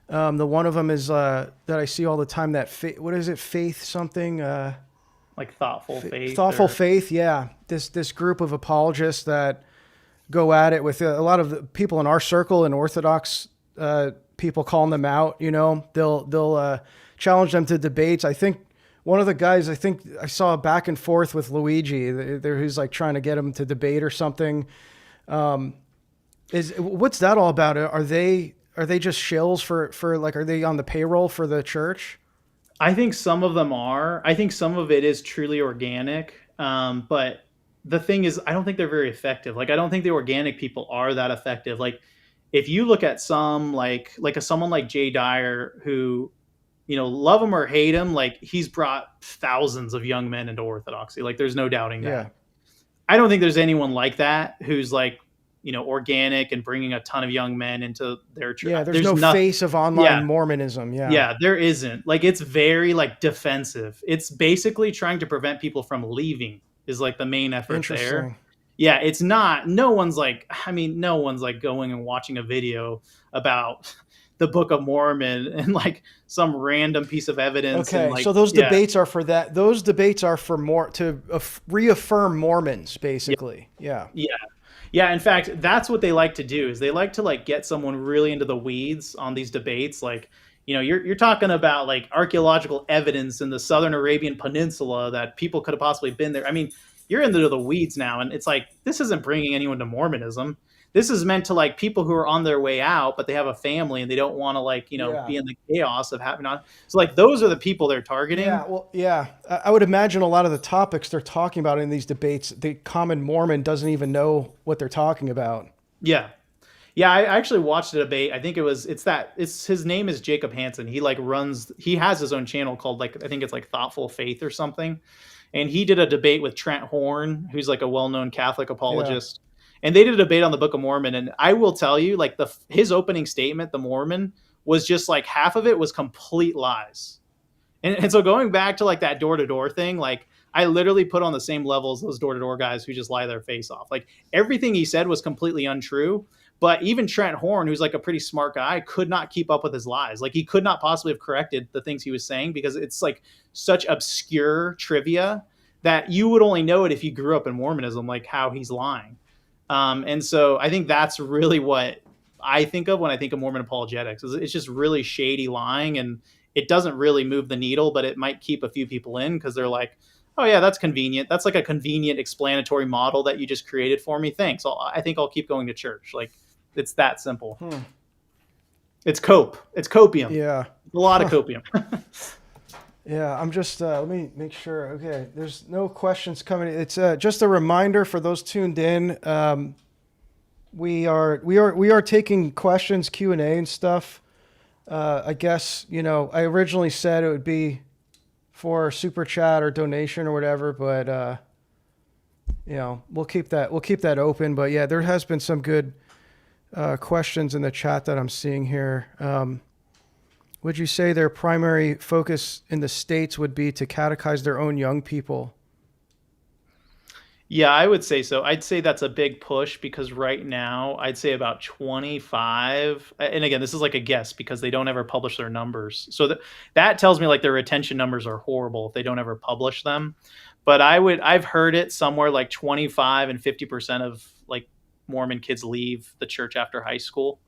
The one of them is that I see all the time, that what is it? Faith something? Like thoughtful faith. Thoughtful faith. Yeah. This group of apologists that go at it with a lot of the people in our circle and Orthodox people calling them out. They'll challenge them to debates. I think one of the guys, I think I saw a back and forth with Luigi there, who's like trying to get him to debate or something. What's that all about? Are they just shills for like, are they on the payroll for the church? I think some of them are. I think some of it is truly organic. But the thing is, I don't think they're very effective. Like, I don't think the organic people are that effective. Like, if you look at some, someone like Jay Dyer, who, love him or hate him, like, he's brought thousands of young men into Orthodoxy. Like, there's no doubting that. Yeah. I don't think there's anyone like that who's like, organic and bringing a ton of young men into their church. Yeah, there's no face of online Mormonism. Yeah, there isn't. Like, it's very like defensive. It's basically trying to prevent people from leaving is like the main effort there. Yeah, it's not. No one's like going and watching a video about the Book of Mormon and like some random piece of evidence. Okay, and like, so those debates are for that. Those debates are for more to reaffirm Mormons, basically. Yeah. Yeah, in fact, that's what they like to do, is they like to like get someone really into the weeds on these debates. Like, you're talking about like archaeological evidence in the Southern Arabian Peninsula that people could have possibly been there. I mean, you're into the weeds now, and it's like, this isn't bringing anyone to Mormonism. This is meant to like people who are on their way out, but they have a family and they don't want to like, be in the chaos of having on. So like, those are the people they're targeting. Yeah. Well, yeah, I would imagine a lot of the topics they're talking about in these debates, the common Mormon doesn't even know what they're talking about. Yeah. Yeah. I actually watched a debate. I think his name is Jacob Hansen. He has his own channel called like, I think it's like Thoughtful Faith or something. And he did a debate with Trent Horn, who's like a well-known Catholic apologist. Yeah. And they did a debate on the Book of Mormon. And I will tell you, like his opening statement, the Mormon, was just like half of it was complete lies. And so going back to like that door-to-door thing, like I literally put on the same level as those door-to-door guys who just lie their face off. Like everything he said was completely untrue. But even Trent Horn, who's like a pretty smart guy, could not keep up with his lies. Like he could not possibly have corrected the things he was saying because it's like such obscure trivia that you would only know it if you grew up in Mormonism, like how he's lying. And so I think that's really what I think of when I think of Mormon apologetics. It's just really shady lying, and it doesn't really move the needle, but it might keep a few people in because they're like, oh yeah, that's convenient. That's like a convenient explanatory model that you just created for me. Thanks. I think I'll keep going to church. Like it's that simple. It's copium. Yeah. A lot of copium. Yeah, I'm just, let me make sure. Okay, there's no questions coming. It's just a reminder for those tuned in. We are taking questions, Q&A and stuff. I guess, I originally said it would be for super chat or donation or whatever, but we'll keep that open. But yeah, there has been some good questions in the chat that I'm seeing here. Would you say their primary focus in the States would be to catechize their own young people? Yeah, I would say so. I'd say that's a big push because right now I'd say about 25. And again, this is like a guess because they don't ever publish their numbers. So that tells me like their retention numbers are horrible if they don't ever publish them. But I've heard it somewhere like 25 and 50% of like Mormon kids leave the church after high school.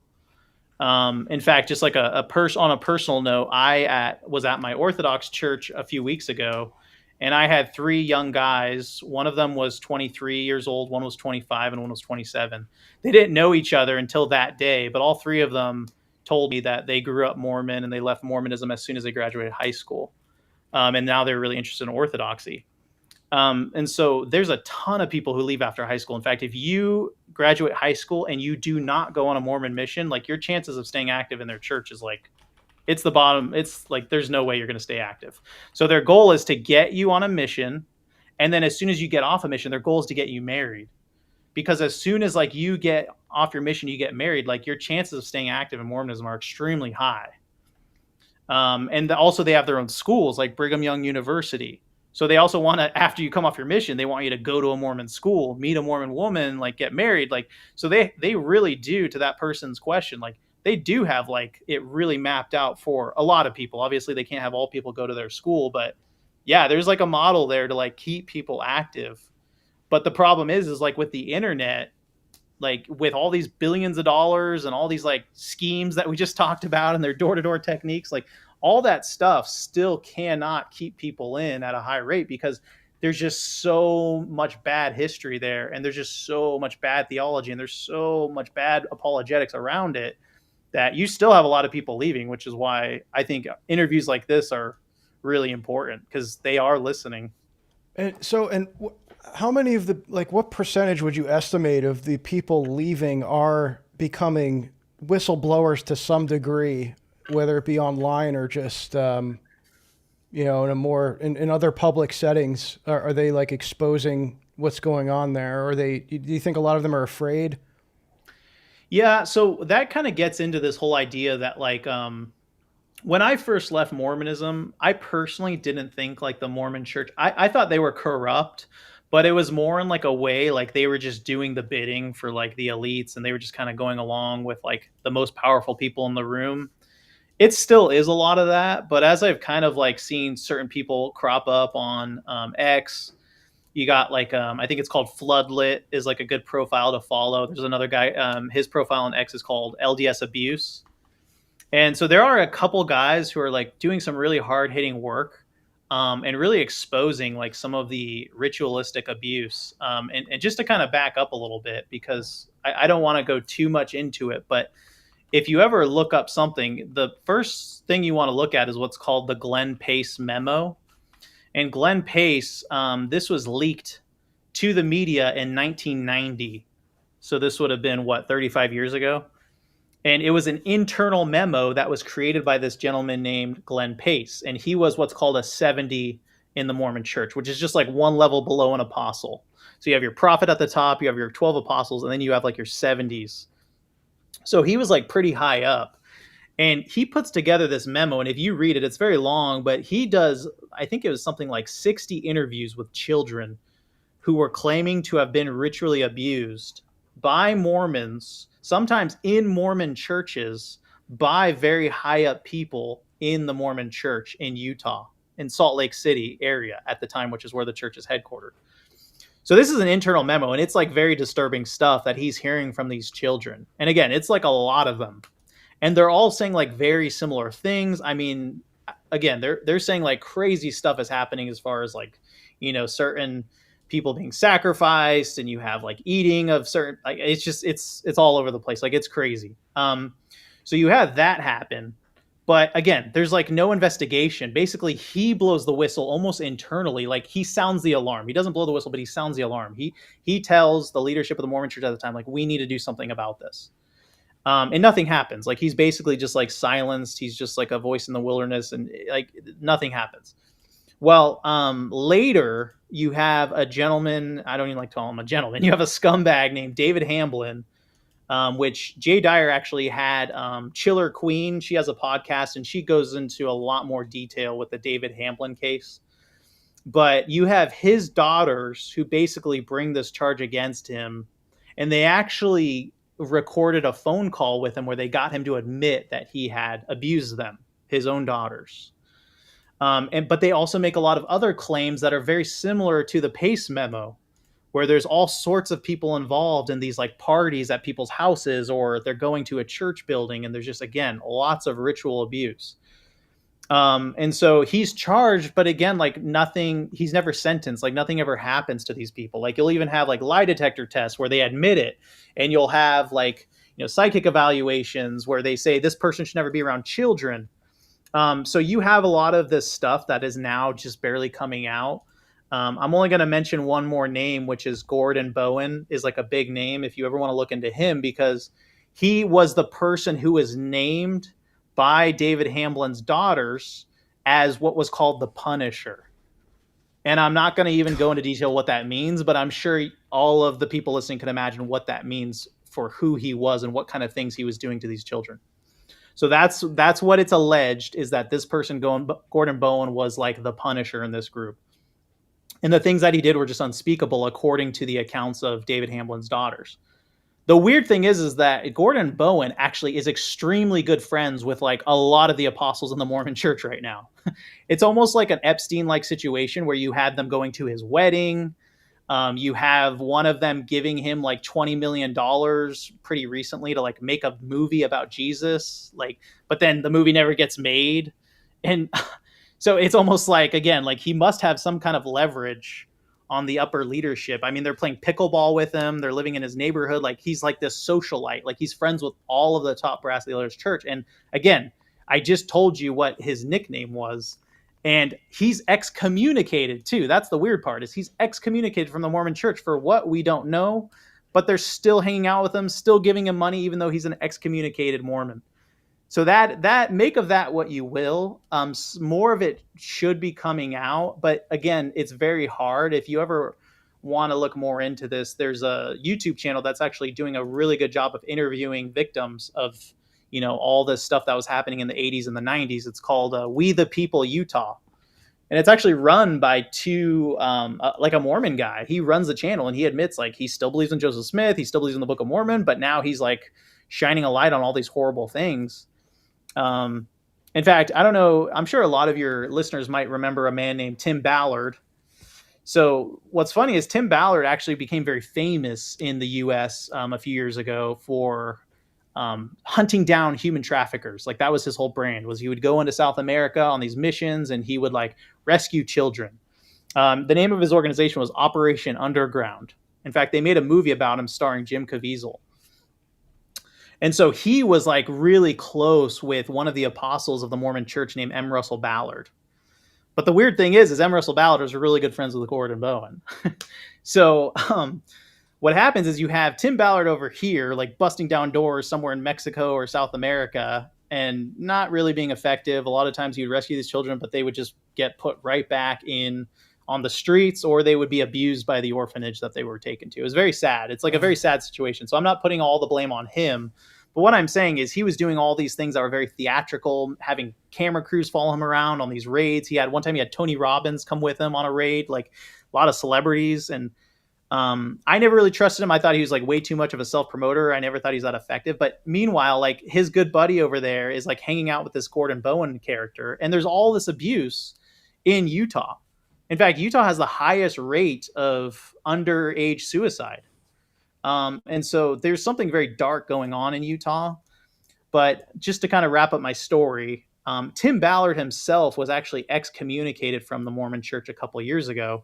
In fact, just like on a personal note, I was at my Orthodox church a few weeks ago, and I had 3 young guys. One of them was 23 years old, one was 25, and one was 27. They didn't know each other until that day, but all 3 of them told me that they grew up Mormon and they left Mormonism as soon as they graduated high school. And now they're really interested in Orthodoxy. And so there's a ton of people who leave after high school. In fact, if you graduate high school and you do not go on a Mormon mission, like your chances of staying active in their church is like, it's the bottom. It's like, there's no way you're going to stay active. So their goal is to get you on a mission. And then as soon as you get off a mission, their goal is to get you married. Because as soon as like you get off your mission, you get married, like your chances of staying active in Mormonism are extremely high. And also they have their own schools like Brigham Young University. So they also want to, after you come off your mission, they want you to go to a Mormon school, meet a Mormon woman, like get married. Like, so they really do, to that person's question, like they do have like it really mapped out for a lot of people. Obviously they can't have all people go to their school, but yeah, there's like a model there to like keep people active. But the problem is like with the internet, like with all these billions of dollars and all these like schemes that we just talked about and their door-to-door techniques, like all that stuff still cannot keep people in at a high rate, because there's just so much bad history there, and there's just so much bad theology, and there's so much bad apologetics around it, that you still have a lot of people leaving, which is why I think interviews like this are really important, because they are listening. And so, how many of the, like, what percentage would you estimate of the people leaving are becoming whistleblowers to some degree, whether it be online or just, in a more, in other public settings? Are they like exposing what's going on there? Or do you think a lot of them are afraid? Yeah, so that kind of gets into this whole idea that like when I first left Mormonism, I personally didn't think like the Mormon church, I thought they were corrupt, but it was more in like a way like they were just doing the bidding for like the elites, and they were just kind of going along with like the most powerful people in the room. It still is a lot of that, but as I've kind of like seen certain people crop up on X, you got like I think it's called Floodlit is like a good profile to follow. There's another guy, his profile on X is called LDS Abuse. And so there are a couple guys who are like doing some really hard hitting work, and really exposing like some of the ritualistic abuse. And just to kind of back up a little bit, because I don't want to go too much into it, but if you ever look up something, the first thing you want to look at is what's called the Glenn Pace memo. And Glenn Pace, this was leaked to the media in 1990. So this would have been, what, 35 years ago? And it was an internal memo that was created by this gentleman named Glenn Pace. And he was what's called a 70 in the Mormon church, which is just like one level below an apostle. So you have your prophet at the top, you have your 12 apostles, and then you have like your 70s. So he was like pretty high up. And he puts together this memo. And if you read it, it's very long, but he does, I think it was something like 60 interviews with children who were claiming to have been ritually abused by Mormons, sometimes in Mormon churches, by very high up people in the Mormon church in Utah, in Salt Lake City area at the time, which is where the church is headquartered. So this is an internal memo, and it's like very disturbing stuff that he's hearing from these children. And again, it's like a lot of them. And they're all saying like very similar things. I mean, again, they're saying like crazy stuff is happening as far as like, certain people being sacrificed, and you have like eating of certain, like it's just it's all over the place. Like it's crazy. So you have that happen. But again, there's like no investigation. Basically, he blows the whistle almost internally. Like he sounds the alarm. He doesn't blow the whistle, but he sounds the alarm. He tells the leadership of the Mormon church at the time, like, we need to do something about this. And nothing happens. Like he's basically just like silenced. He's just like a voice in the wilderness, and like nothing happens. Well, later you have a gentleman. I don't even like to call him a gentleman. You have a scumbag named David Hamblin, which Jay Dyer actually had. Chiller Queen, she has a podcast, and she goes into a lot more detail with the David Hamblin case. But you have his daughters who basically bring this charge against him, and they actually recorded a phone call with him where they got him to admit that he had abused them, his own daughters. But they also make a lot of other claims that are very similar to the Pace memo, where there's all sorts of people involved in these like parties at people's houses, or they're going to a church building, and there's just, again, lots of ritual abuse. And so he's charged, but again, like nothing, he's never sentenced, like nothing ever happens to these people. Like you'll even have like lie detector tests where they admit it, and you'll have like, psychic evaluations where they say this person should never be around children. So you have a lot of this stuff that is now just barely coming out. I'm only going to mention one more name, which is Gordon Bowen, is like a big name if you ever want to look into him, because he was the person who was named by David Hamblin's daughters as what was called the Punisher. And I'm not going to even go into detail what that means, but I'm sure all of the people listening can imagine what that means for who he was and what kind of things he was doing to these children. So that's what it's alleged, is that this person, Gordon Bowen, was like the Punisher in this group. And the things that he did were just unspeakable, according to the accounts of David Hamlin's daughters. The weird thing is that Gordon Bowen actually is extremely good friends with like a lot of the apostles in the Mormon church right now. It's almost like an Epstein-like situation where you had them going to his wedding. You have one of them giving him like $20 million pretty recently to like make a movie about Jesus. Like, but then the movie never gets made. And so it's almost like, again, like he must have some kind of leverage on the upper leadership. I mean, they're playing pickleball with him. They're living in his neighborhood. Like he's like this socialite. Like he's friends with all of the top brass of the Elders Church. And again, I just told you what his nickname was. And he's excommunicated too. That's the weird part, is he's excommunicated from the Mormon church for what we don't know, but they're still hanging out with him, still giving him money, even though he's an excommunicated Mormon. So that make of that what you will. More of it should be coming out, but again, it's very hard. If you ever want to look more into this, there's a YouTube channel that's actually doing a really good job of interviewing victims of, you know, all this stuff that was happening in the 80s and the 90s. It's called We the People Utah. And it's actually run by two, like a Mormon guy. He runs the channel and he admits like he still believes in Joseph Smith. He still believes in the Book of Mormon, but now he's like shining a light on all these horrible things. In fact, I don't know, I'm sure a lot of your listeners might remember a man named Tim Ballard. So what's funny is Tim Ballard actually became very famous in the US a few years ago for hunting down human traffickers. Like that was his whole brand, was he would go into South America on these missions and he would like rescue children. The name of his organization was Operation Underground. In fact, they made a movie about him starring Jim Caviezel. And so he was like really close with one of the apostles of the Mormon church named M. Russell Ballard. But the weird thing is M. Russell Ballard was really good friends with Gordon Bowen. So what happens is you have Tim Ballard over here, like busting down doors somewhere in Mexico or South America and not really being effective. A lot of times he would rescue these children, but they would just get put right back in on the streets, or they would be abused by the orphanage that they were taken to. It was very sad. It's like a very sad situation. So I'm not putting all the blame on him. But what I'm saying is he was doing all these things that were very theatrical, having camera crews follow him around on these raids. One time he had Tony Robbins come with him on a raid, like a lot of celebrities. And I never really trusted him. I thought he was like way too much of a self-promoter. I never thought he was that effective. But meanwhile, like his good buddy over there is like hanging out with this Gordon Bowen character. And there's all this abuse in Utah. In fact, Utah has the highest rate of underage suicide. And so there's something very dark going on in Utah. But just to kind of wrap up my story, Tim Ballard himself was actually excommunicated from the Mormon church a couple of years ago.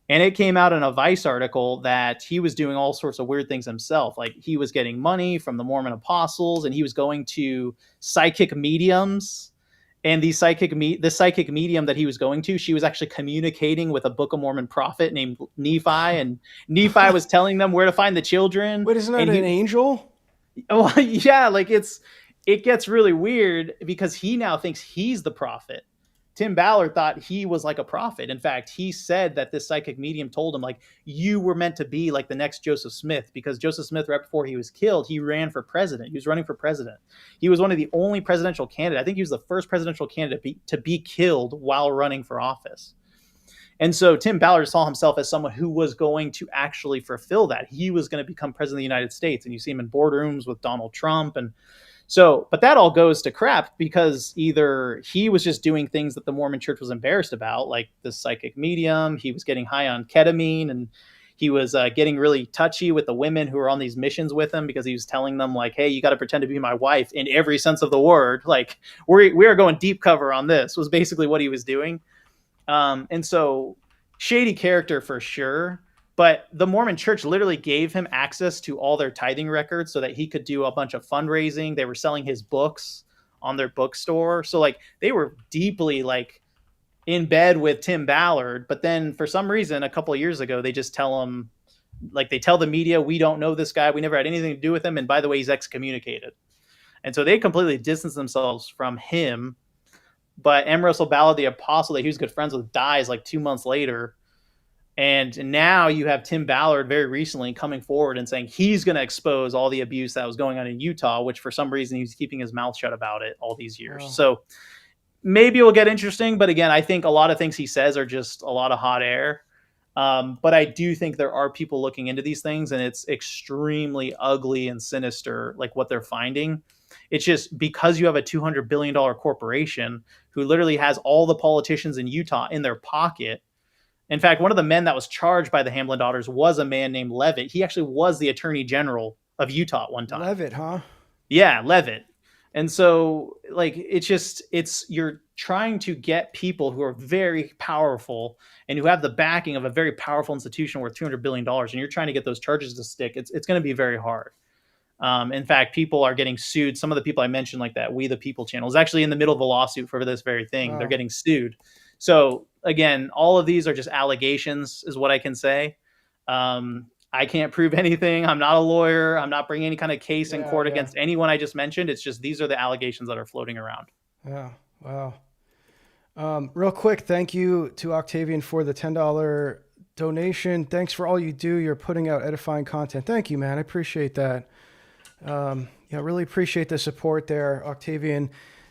And it came out in a Vice article that he was doing all sorts of weird things himself. Like he was getting money from the Mormon apostles and he was going to psychic mediums. And this psychic medium that he was going to, she was actually communicating with a Book of Mormon prophet named Nephi. And Nephi was telling them where to find the children. Wait, isn't that an angel? Oh, yeah. Like it gets really weird because he now thinks he's the prophet. Tim Ballard thought he was like a prophet. In fact, he said that this psychic medium told him, like, you were meant to be like the next Joseph Smith, because Joseph Smith, right before he was killed, he ran for president. He was running for president. He was one of the only presidential candidates. I think he was the first presidential candidate to be killed while running for office. And so Tim Ballard saw himself as someone who was going to actually fulfill that. He was going to become president of the United States. And you see him in boardrooms with Donald Trump. And so, but that all goes to crap because either he was just doing things that the Mormon church was embarrassed about, like the psychic medium, he was getting high on ketamine, and he was getting really touchy with the women who were on these missions with him because he was telling them like, hey, you got to pretend to be my wife in every sense of the word. Like we are going deep cover on this was basically what he was doing. And so shady character for sure. But the Mormon church literally gave him access to all their tithing records so that he could do a bunch of fundraising. They were selling his books on their bookstore. So like they were deeply like in bed with Tim Ballard. But then for some reason, a couple of years ago, they just tell him, like they tell the media, we don't know this guy. We never had anything to do with him. And by the way, he's excommunicated. And so they completely distanced themselves from him. But M. Russell Ballard, the apostle that he was good friends with, dies like 2 months later. And now you have Tim Ballard very recently coming forward and saying he's going to expose all the abuse that was going on in Utah, which for some reason he's keeping his mouth shut about it all these years. Oh. So maybe it will get interesting. But again, I think a lot of things he says are just a lot of hot air. But I do think there are people looking into these things, and it's extremely ugly and sinister, like what they're finding. It's just because you have a $200 billion corporation who literally has all the politicians in Utah in their pocket. In fact, one of the men that was charged by the Hamlin daughters was a man named Levitt. He actually was the attorney general of Utah at one time. Levitt, huh? Yeah, Levitt. And so, like, it's you're trying to get people who are very powerful and who have the backing of a very powerful institution worth $200 billion, and you're trying to get those charges to stick. It's going to be very hard. In fact, people are getting sued. Some of the people I mentioned, like that We the People channel, is actually in the middle of a lawsuit for this very thing. They're Wow. getting sued. So again, all of these are just allegations, is what I can say. I can't prove anything. I'm not a lawyer. I'm not bringing any kind of case in court against anyone I just mentioned. It's just these are the allegations that are floating around. Yeah. Wow. Real quick, thank you to Octavian for the $10 donation. Thanks for all you do. You're putting out edifying content. Thank you, man. I appreciate that. Yeah, really appreciate the support there, Octavian.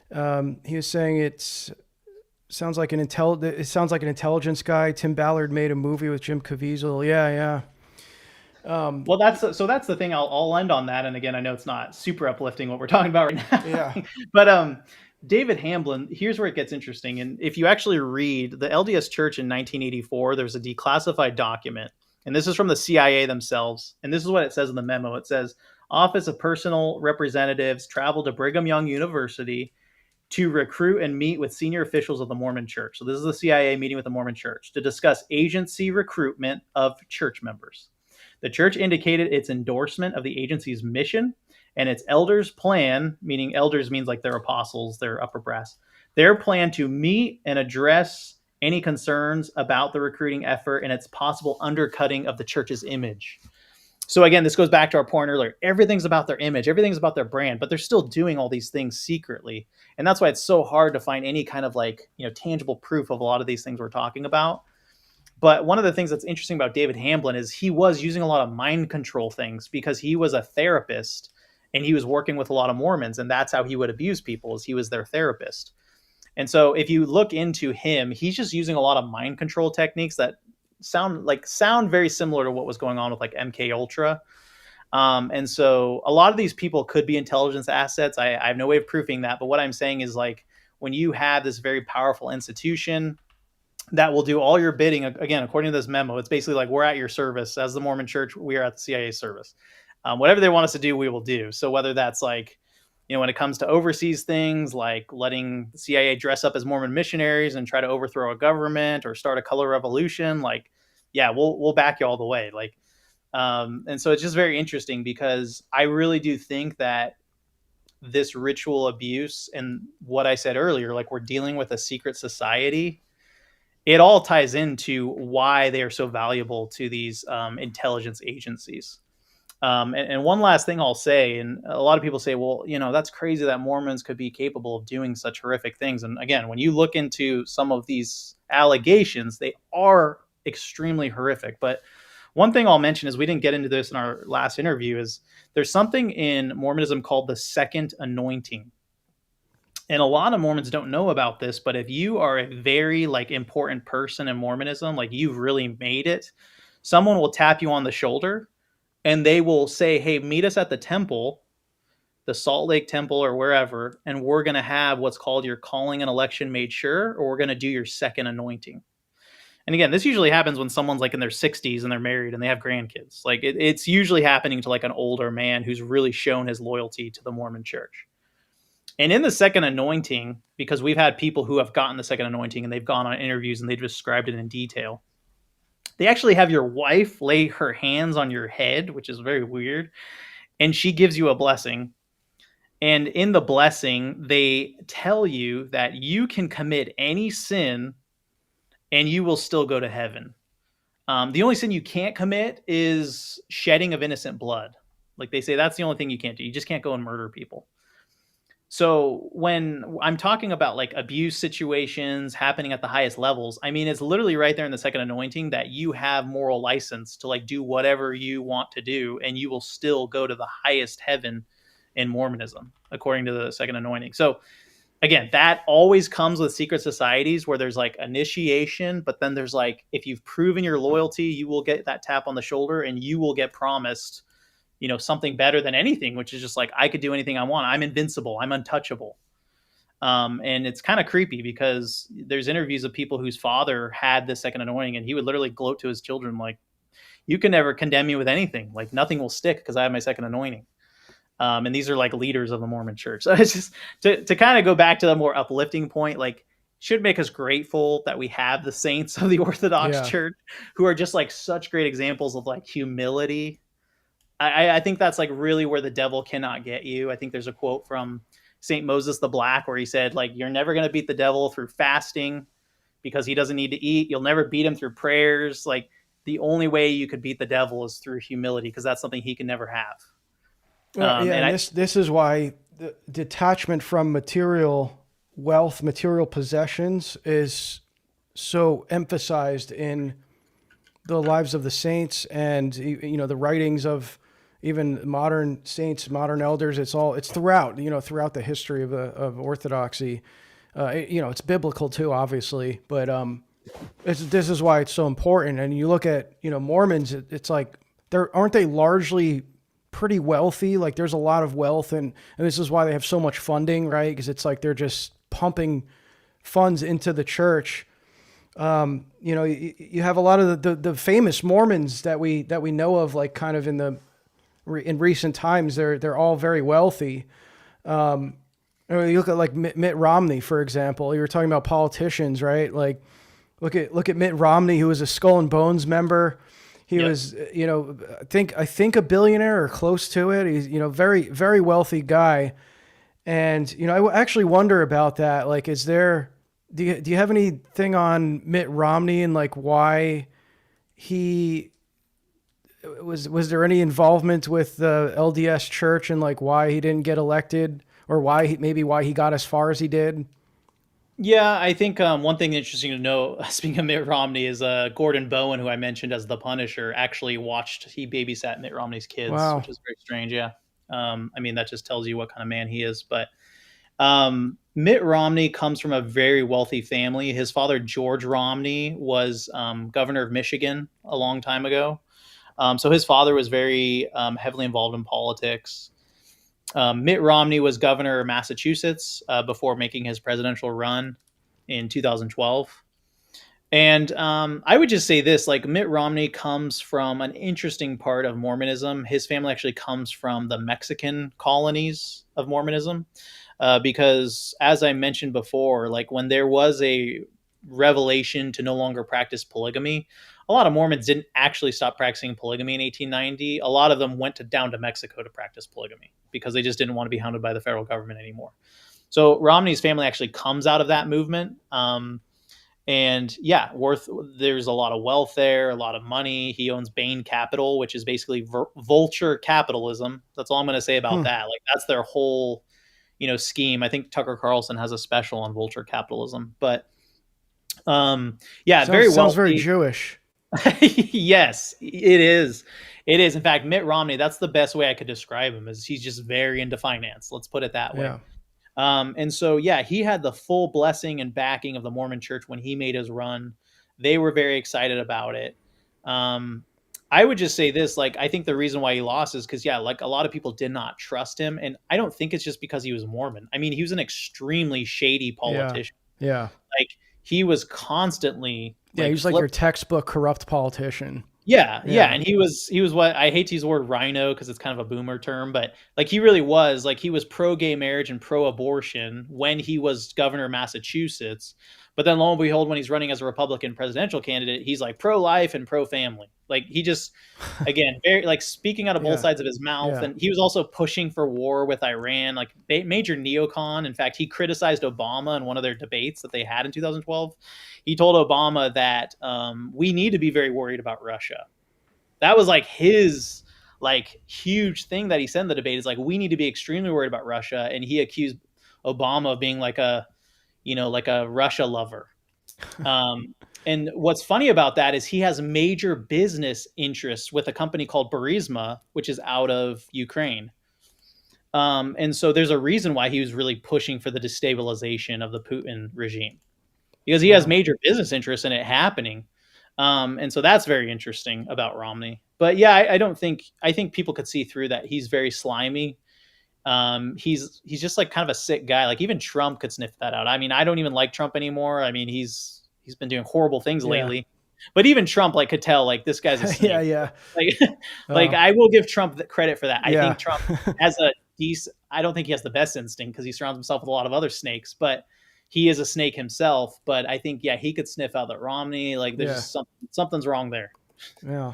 He was saying it sounds like an intelligence guy. Tim Ballard made a movie with Jim Caviezel. Yeah. Well, that's the thing. I'll end on that. And again, I know it's not super uplifting what we're talking about right now. Yeah. But David Hamblin, here's where it gets interesting. And if you actually read the LDS Church in 1984, there's a declassified document, and this is from the CIA themselves. And this is what it says in the memo. It says, Office of Personal Representatives traveled to Brigham Young University to recruit and meet with senior officials of the Mormon Church. So this is the CIA meeting with the Mormon Church to discuss agency recruitment of church members. The church indicated its endorsement of the agency's mission and its elders' plan, meaning elders means like their apostles, their upper brass, their plan to meet and address any concerns about the recruiting effort and its possible undercutting of the church's image. So again, this goes back to our point earlier. Everything's about their image, everything's about their brand, but they're still doing all these things secretly. And that's why it's so hard to find any kind of tangible proof of a lot of these things we're talking about. But one of the things that's interesting about David Hamblin is he was using a lot of mind control things because he was a therapist and he was working with a lot of Mormons, and that's how he would abuse people, is he was their therapist. And so if you look into him, he's just using a lot of mind control techniques that sound very similar to what was going on with like MK Ultra. And so a lot of these people could be intelligence assets. I have no way of proving that, but what I'm saying is, like, when you have this very powerful institution that will do all your bidding, again, according to this memo, it's basically like, we're at your service as the Mormon Church. We are at the CIA service. Whatever they want us to do, we will do. So whether that's like, when it comes to overseas things, like letting the CIA dress up as Mormon missionaries and try to overthrow a government or start a color revolution, like, yeah, we'll back you all the way. Like, and so it's just very interesting because I really do think that this ritual abuse and what I said earlier, like, we're dealing with a secret society, it all ties into why they are so valuable to these intelligence agencies. And one last thing I'll say, and a lot of people say, well, that's crazy that Mormons could be capable of doing such horrific things. And again, when you look into some of these allegations, they are extremely horrific. But one thing I'll mention is, we didn't get into this in our last interview, is there's something in Mormonism called the second anointing. And a lot of Mormons don't know about this, but if you are a very important person in Mormonism, like you've really made it, someone will tap you on the shoulder and they will say, hey, meet us at the temple, the Salt Lake Temple or wherever, and we're going to have what's called your calling and election made sure, or we're going to do your second anointing. And again, this usually happens when someone's like in their 60s and they're married and they have grandkids. Like it's usually happening to like an older man who's really shown his loyalty to the Mormon Church. And in the second anointing, because we've had people who have gotten the second anointing and they've gone on interviews and they've described it in detail, they actually have your wife lay her hands on your head, which is very weird, and she gives you a blessing. And in the blessing, they tell you that you can commit any sin and you will still go to heaven. The only sin you can't commit is shedding of innocent blood. Like they say, that's the only thing you can't do. You just can't go and murder people. So when I'm talking about like abuse situations happening at the highest levels, I mean, it's literally right there in the second anointing that you have moral license to like do whatever you want to do, and you will still go to the highest heaven in Mormonism, according to the second anointing. So again, that always comes with secret societies where there's like initiation, but then there's like, if you've proven your loyalty, you will get that tap on the shoulder and you will get promised, something better than anything, which is just like, I could do anything I want. I'm invincible. I'm untouchable. And it's kind of creepy because there's interviews of people whose father had this second anointing, and he would literally gloat to his children, like, you can never condemn me with anything. Like, nothing will stick because I have my second anointing. And these are like leaders of the Mormon church. So it's just to kind of go back to the more uplifting point, like, should make us grateful that we have the saints of the Orthodox Church who are just like such great examples of like humility. I think that's like really where the devil cannot get you. I think there's a quote from St. Moses the Black where he said, like, you're never going to beat the devil through fasting because he doesn't need to eat. You'll never beat him through prayers. Like, the only way you could beat the devil is through humility, because that's something he can never have. This is why the detachment from material wealth, material possessions is so emphasized in the lives of the saints, and the writings of even modern saints, modern elders. It's throughout the history of Orthodoxy. It's biblical too, obviously, but this is why it's so important. And you look at Mormons, it's like aren't they largely pretty wealthy? Like, there's a lot of wealth, and this is why they have so much funding, right? Because it's like they're just pumping funds into the church. You have a lot of the famous Mormons that we know of, like kind of in recent times. They're all very wealthy. You look at like Mitt Romney, for example. You were talking about politicians, right? Like, look at Mitt Romney, who was a Skull and Bones member. He was, I think a billionaire or close to it. He's, very, very wealthy guy. And, I actually wonder about that. Like, do you have anything on Mitt Romney and like why he was there any involvement with the LDS Church and like why he didn't get elected, or why he got as far as he did? Yeah, I think one thing interesting to know, speaking of Mitt Romney, is Gordon Bowen, who I mentioned as the Punisher, actually he babysat Mitt Romney's kids, Wow. which is very strange. Yeah. I mean, that just tells you what kind of man he is. But Mitt Romney comes from a very wealthy family. His father, George Romney, was governor of Michigan a long time ago. So his father was very heavily involved in politics. Mitt Romney was governor of Massachusetts before making his presidential run in 2012. And I would just say this, like, Mitt Romney comes from an interesting part of Mormonism. His family actually comes from the Mexican colonies of Mormonism, because as I mentioned before, like, when there was a revelation to no longer practice polygamy, a lot of Mormons didn't actually stop practicing polygamy in 1890. A lot of them went down to Mexico to practice polygamy because they just didn't want to be hounded by the federal government anymore. So Romney's family actually comes out of that movement. And yeah, there's a lot of wealth there, a lot of money. He owns Bain Capital, which is basically vulture capitalism. That's all I'm going to say about that. Like, that's their whole, scheme. I think Tucker Carlson has a special on vulture capitalism, but very wealthy. Sounds very Jewish. Yes, it is. It is. In fact, Mitt Romney, that's the best way I could describe him, is he's just very into finance. Let's put it that way. And so, yeah, he had the full blessing and backing of the Mormon Church when he made his run. They were very excited about it. I would just say this, like, I think the reason why he lost is because, like, a lot of people did not trust him. And I don't think it's just because he was Mormon. I mean, he was an extremely shady politician. Yeah. Like, he was constantly... he was like your textbook corrupt politician. Yeah. And he was what, I hate to use the word rhino because it's kind of a boomer term, but like, he really was, like, he was pro-gay marriage and pro-abortion when he was governor of Massachusetts. But then lo and behold, when he's running as a Republican presidential candidate, he's like pro-life and pro-family. Like, he just, again, very, like, speaking out of both sides of his mouth. And he was also pushing for war with Iran, like major neocon. In fact, he criticized Obama in one of their debates that they had in 2012. He told Obama that we need to be very worried about Russia. That was like his like huge thing that he said in the debate, is like, we need to be extremely worried about Russia. And he accused Obama of being like a Russia lover. And what's funny about that is he has major business interests with a company called Burisma, which is out of Ukraine. And so there's a reason why he was really pushing for the destabilization of the Putin regime, because he has Wow. major business interests in it happening. And so that's very interesting about Romney. But yeah, I think people could see through that. He's very slimy. He's just like kind of a sick guy. Like even Trump could sniff that out. I mean, I don't even like Trump anymore. I mean, he's been doing horrible things Yeah. lately. But even Trump like could tell like this guy's a Yeah. snake. Yeah. Like like Oh, I will give Trump the credit for that. I yeah. think Trump has a decent. I don't think he has the best instinct because he surrounds himself with a lot of other snakes, but he is a snake himself. But I think yeah, he could sniff out that Romney. Like there's Yeah. just something's wrong there. Yeah.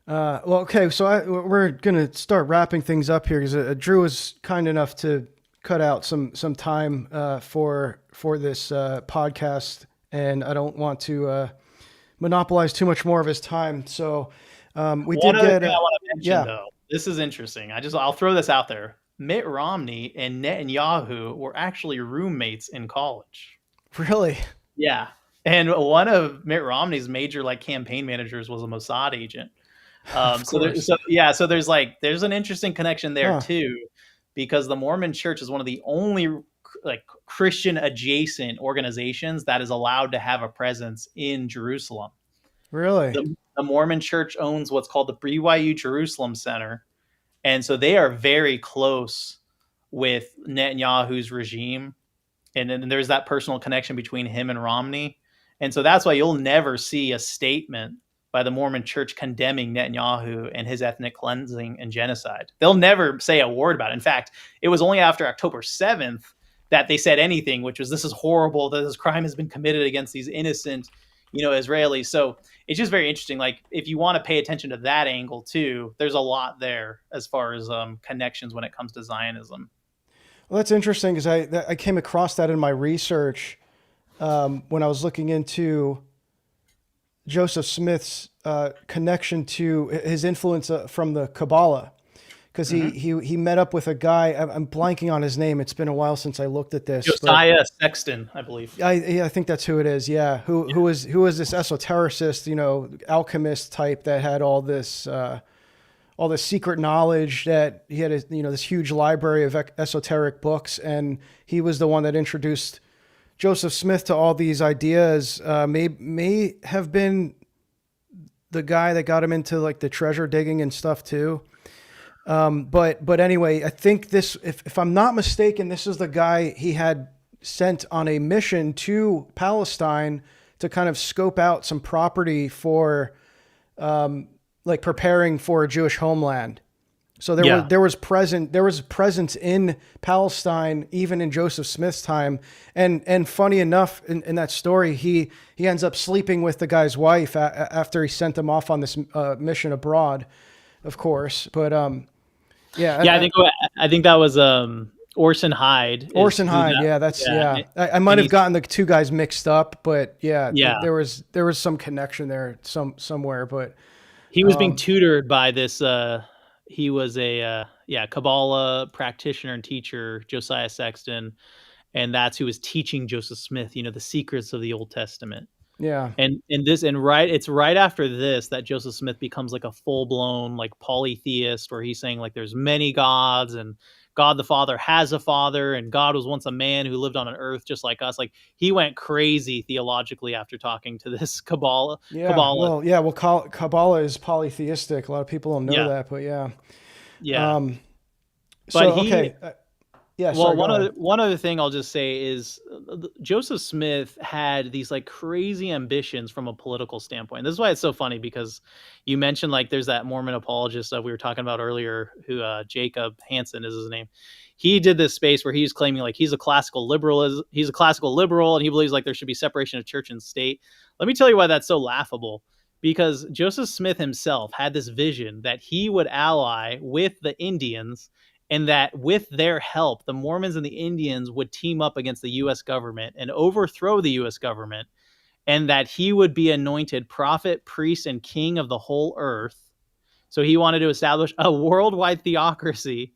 Well, okay. So we're gonna start wrapping things up here because Drew was kind enough to cut out some time for this podcast, and I don't want to monopolize too much more of his time. So we One did other get thing I want to mention yeah. though, this is interesting. I'll throw this out there. Mitt Romney and Netanyahu were actually roommates in college. Really. Yeah. And one of Mitt Romney's major like campaign managers was a Mossad agent. Of course. So there's an interesting connection there Huh. too, because the Mormon Church is one of the only like Christian adjacent organizations that is allowed to have a presence in Jerusalem. Really. The Mormon Church owns what's called the BYU Jerusalem Center, and so they are very close with Netanyahu's regime, and then there's that personal connection between him and Romney. And so that's why you'll never see a statement by the Mormon Church condemning Netanyahu and his ethnic cleansing and genocide. They'll never say a word about it. In fact, it was only after October 7th that they said anything, which was this is horrible, that this crime has been committed against these innocent, Israelis. So it's just very interesting. Like if you want to pay attention to that angle too, there's a lot there as far as connections when it comes to Zionism. Well, that's interesting because I came across that in my research when I was looking into Joseph Smith's connection to his influence from the Kabbalah, because he met up with a guy. I'm blanking on his name. It's been a while since I looked at this. Josiah Sexton, I believe. I think that's who it is. Yeah, who was this esotericist, alchemist type that had all this secret knowledge, that he had this huge library of esoteric books, and he was the one that introduced Joseph Smith to all these ideas. May have been the guy that got him into like the treasure digging and stuff too. But anyway, I think this, if I'm not mistaken, this is the guy he had sent on a mission to Palestine to kind of scope out some property for like preparing for a Jewish homeland. So there was presence in Palestine even in Joseph Smith's time, and funny enough, in that story, he ends up sleeping with the guy's wife after he sent him off on this mission abroad, of course. But yeah, I think that was Orson Hyde. Orson Hyde, I might have gotten the two guys mixed up, but yeah, there was some connection there somewhere, but he was being tutored by this. He was a Kabbalah practitioner and teacher, Josiah Sexton, and that's who was teaching Joseph Smith, the secrets of the Old Testament. Yeah. It's right after this that Joseph Smith becomes like a full blown like polytheist, where he's saying like there's many gods and God the Father has a father and God was once a man who lived on an earth just like us. Like he went crazy theologically after talking to this Kabbalah. Yeah. Kabbalah. Well, Kabbalah is polytheistic. A lot of people don't know that, but yeah. Yeah. Okay. Yeah. Well, one other thing I'll just say is Joseph Smith had these like crazy ambitions from a political standpoint. This is why it's so funny, because you mentioned like there's that Mormon apologist that we were talking about earlier, who Jacob Hansen is his name. He did this space where he's claiming like he's a classical liberal, and he believes like there should be separation of church and state. Let me tell you why that's so laughable. Because Joseph Smith himself had this vision that he would ally with the Indians, and that with their help, the Mormons and the Indians would team up against the U.S. government and overthrow the U.S. government, and that he would be anointed prophet, priest, and king of the whole earth. So he wanted to establish a worldwide theocracy.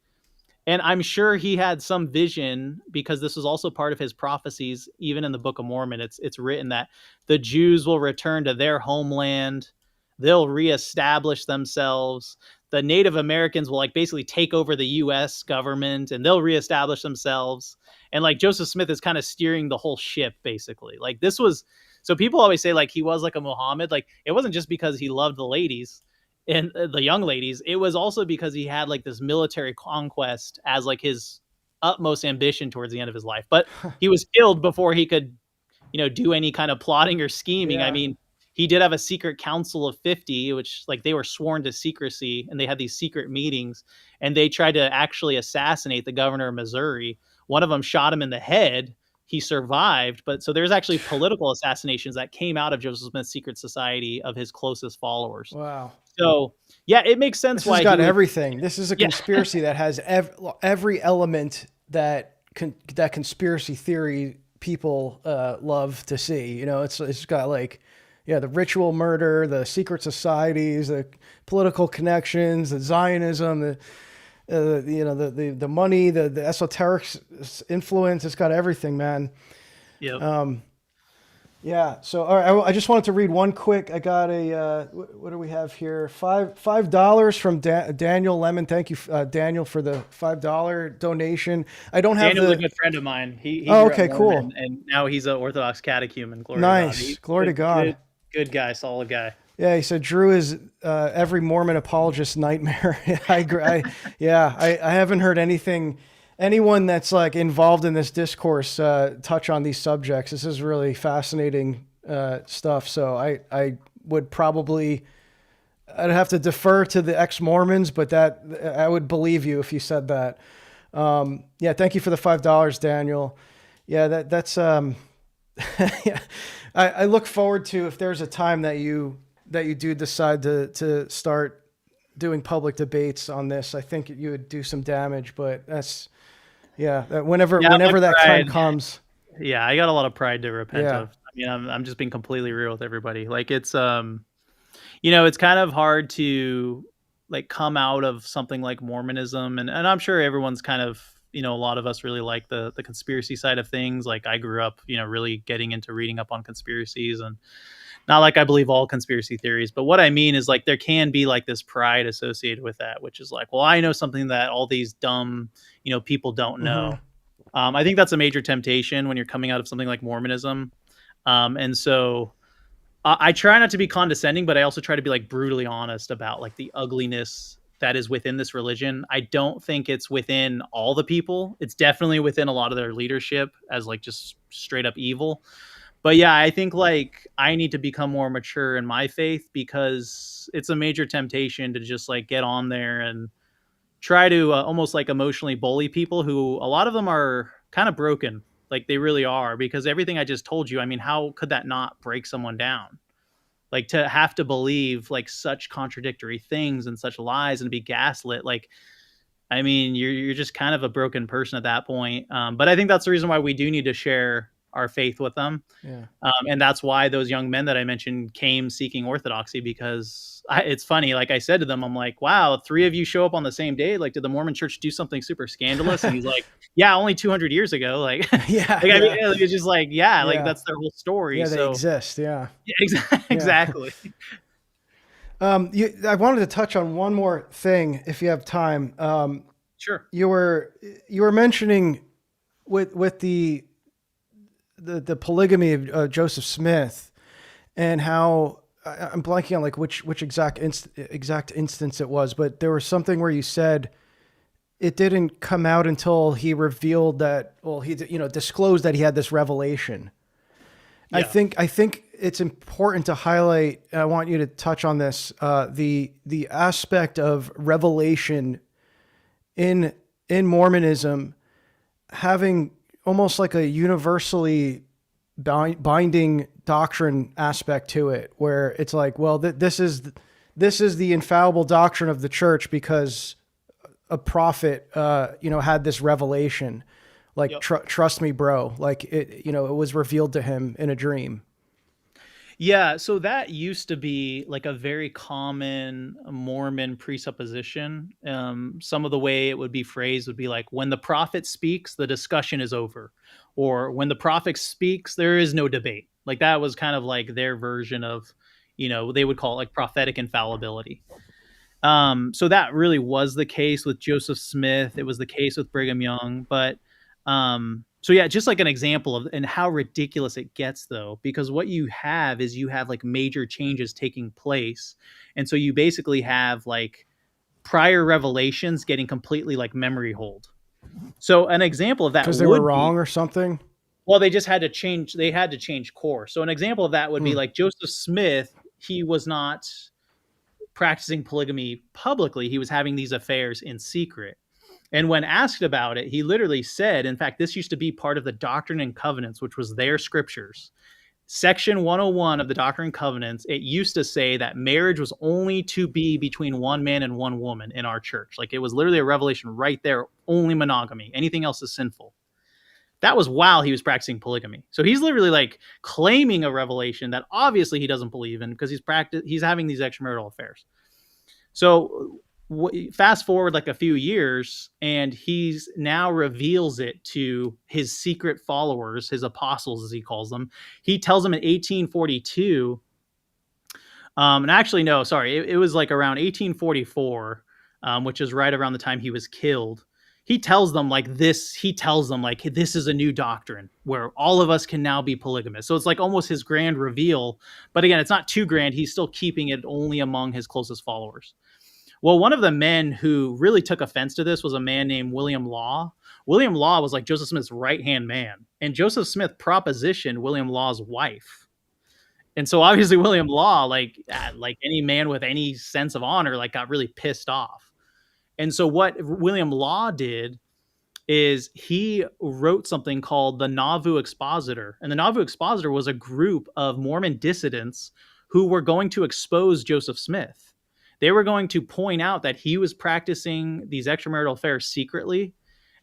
And I'm sure he had some vision, because this was also part of his prophecies. Even in the Book of Mormon, it's written that the Jews will return to their homeland. they'll reestablish themselves. The Native Americans will like basically take over the US government and they'll reestablish themselves. And like Joseph Smith is kind of steering the whole ship basically. Like this was, so people always say like he was like a Muhammad. Like it wasn't just because he loved the ladies and the young ladies. It was also because he had like this military conquest as like his utmost ambition towards the end of his life. But he was killed before he could, do any kind of plotting or scheming. I Yeah. mean, he did have a secret council of 50, which like they were sworn to secrecy and they had these secret meetings and they tried to actually assassinate the governor of Missouri. One of them shot him in the head. He survived, but so there's actually political assassinations that came out of Joseph Smith's secret society of his closest followers. Wow. So yeah, it makes sense This why has he got would, everything. This is a yeah, conspiracy that has every element that that conspiracy theory people love to see. You know, it's got like, yeah, the ritual murder, the secret societies, the political connections, the Zionism, the money, the esoteric influence. It's got everything, man. yeah. Yeah. So, all right, I just wanted to read one quick. I got a what do we have here? $5 from Daniel Lemon. Thank you, Daniel, for the $5 donation. I don't have Daniel's the. a good friend of mine. He Oh, grew up okay, Mormon, cool. and now he's an Orthodox catechumen. Glory to God. Nice. Glory to God. Good guy, solid guy. Yeah, he said Drew is every Mormon apologist's nightmare. I agree. I haven't heard anyone that's like involved in this discourse touch on these subjects. This is really fascinating stuff. So I would probably, I'd have to defer to the ex-Mormons, but that I would believe you if you said that. Yeah, thank you for the $5, Daniel. Yeah, that's yeah. I look forward to if there's a time that you do decide to start doing public debates on this. I think you would do some damage, but that's whenever Yeah, my that time pride. comes. Yeah, I got a lot of pride to repent Yeah. of. I mean, I'm just being completely real with everybody. Like it's kind of hard to like come out of something like Mormonism, and I'm sure everyone's kind of, a lot of us really like the conspiracy side of things. Like I grew up, really getting into reading up on conspiracies, and not like I believe all conspiracy theories, but what I mean is like there can be like this pride associated with that, which is like, well, I know something that all these dumb, people don't Mm-hmm. know. I think that's a major temptation when you're coming out of something like Mormonism. And so I try not to be condescending, but I also try to be like brutally honest about like the ugliness that is within this religion. I don't think it's within all the people. It's definitely within a lot of their leadership as like just straight up evil. But yeah, I think like I need to become more mature in my faith because it's a major temptation to just like get on there and try to almost like emotionally bully people who a lot of them are kind of broken. Like they really are, because everything I just told you, I mean, how could that not break someone down? Like to have to believe like such contradictory things and such lies and be gaslit. Like, I mean, you're just kind of a broken person at that point. But I think that's the reason why we do need to share our faith with them. Yeah. And that's why those young men that I mentioned came seeking orthodoxy, because it's funny. Like I said to them, I'm like, wow, 3 of you show up on the same day. Like, did the Mormon church do something super scandalous? And he's like, yeah, only 200 years ago. Like, Yeah. like, I mean, it's just like, yeah, like Yeah. that's their whole story. Yeah, they So exist. Yeah. yeah, exactly. I wanted to touch on one more thing if you have time. Sure. You were mentioning with the polygamy of Joseph Smith and how I'm blanking on like which exact instance it was, but there was something where you said it didn't come out until he revealed that, well, he disclosed that he had this revelation. Yeah. I think it's important to highlight. I want you to touch on this. The aspect of revelation in Mormonism having almost like a universally binding doctrine aspect to it, where it's like, well, this is the infallible doctrine of the church because a prophet, had this revelation. Like, Yep. Trust me, bro. Like it was revealed to him in a dream. Yeah, so that used to be like a very common Mormon presupposition. Some of the way it would be phrased would be like, when the prophet speaks, the discussion is over. Or when the prophet speaks, there is no debate. Like that was kind of like their version of, They would call it like prophetic infallibility. So that really was the case with Joseph Smith. It was the case with Brigham Young. But so yeah, just like an example of and how ridiculous it gets, though, because what you have is you have like major changes taking place. And so you basically have like prior revelations getting completely like memory hold. So an example of that Because they were would wrong be, or something. well, they had to change course. So an example of that would be like Joseph Smith, he was not practicing polygamy publicly. He was having these affairs in secret. And when asked about it, he literally said, in fact, this used to be part of the Doctrine and Covenants, which was their scriptures. Section 101 of the Doctrine and Covenants, it used to say that marriage was only to be between one man and one woman in our church. Like it was literally a revelation right there, only monogamy. Anything else is sinful. That was while he was practicing polygamy. So he's literally like claiming a revelation that obviously he doesn't believe in because he's having these extramarital affairs. So fast forward like a few years, and he's now reveals it to his secret followers, his apostles, as he calls them. He tells them in 1842, and actually, no, sorry, it was like around 1844, which is right around the time he was killed. He tells them this is a new doctrine where all of us can now be polygamous. So it's like almost his grand reveal. But again, it's not too grand. He's still keeping it only among his closest followers. Well, one of the men who really took offense to this was a man named William Law. William Law was like Joseph Smith's right-hand man. And Joseph Smith propositioned William Law's wife. And so obviously William Law, like any man with any sense of honor, like got really pissed off. And so what William Law did is he wrote something called the Nauvoo Expositor. And the Nauvoo Expositor was a group of Mormon dissidents who were going to expose Joseph Smith. They were going to point out that he was practicing these extramarital affairs secretly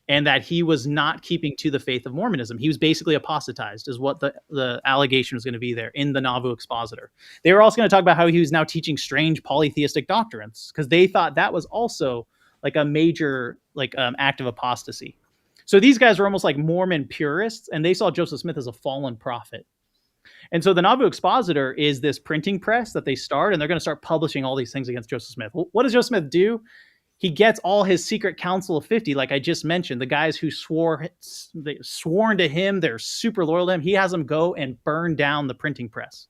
and that he was not keeping to the faith of Mormonism. He was basically apostatized, is what the allegation was going to be there in the Nauvoo Expositor. They were also going to talk about how he was now teaching strange polytheistic doctrines because they thought that was also like a major act of apostasy. So these guys were almost like Mormon purists, and they saw Joseph Smith as a fallen prophet. And so the Nauvoo Expositor is this printing press that they start, and they're going to start publishing all these things against Joseph Smith. What does Joseph Smith do? He gets all his secret council of 50, like I just mentioned, the guys who sworn to him, they're super loyal to him. He has them go and burn down the printing press.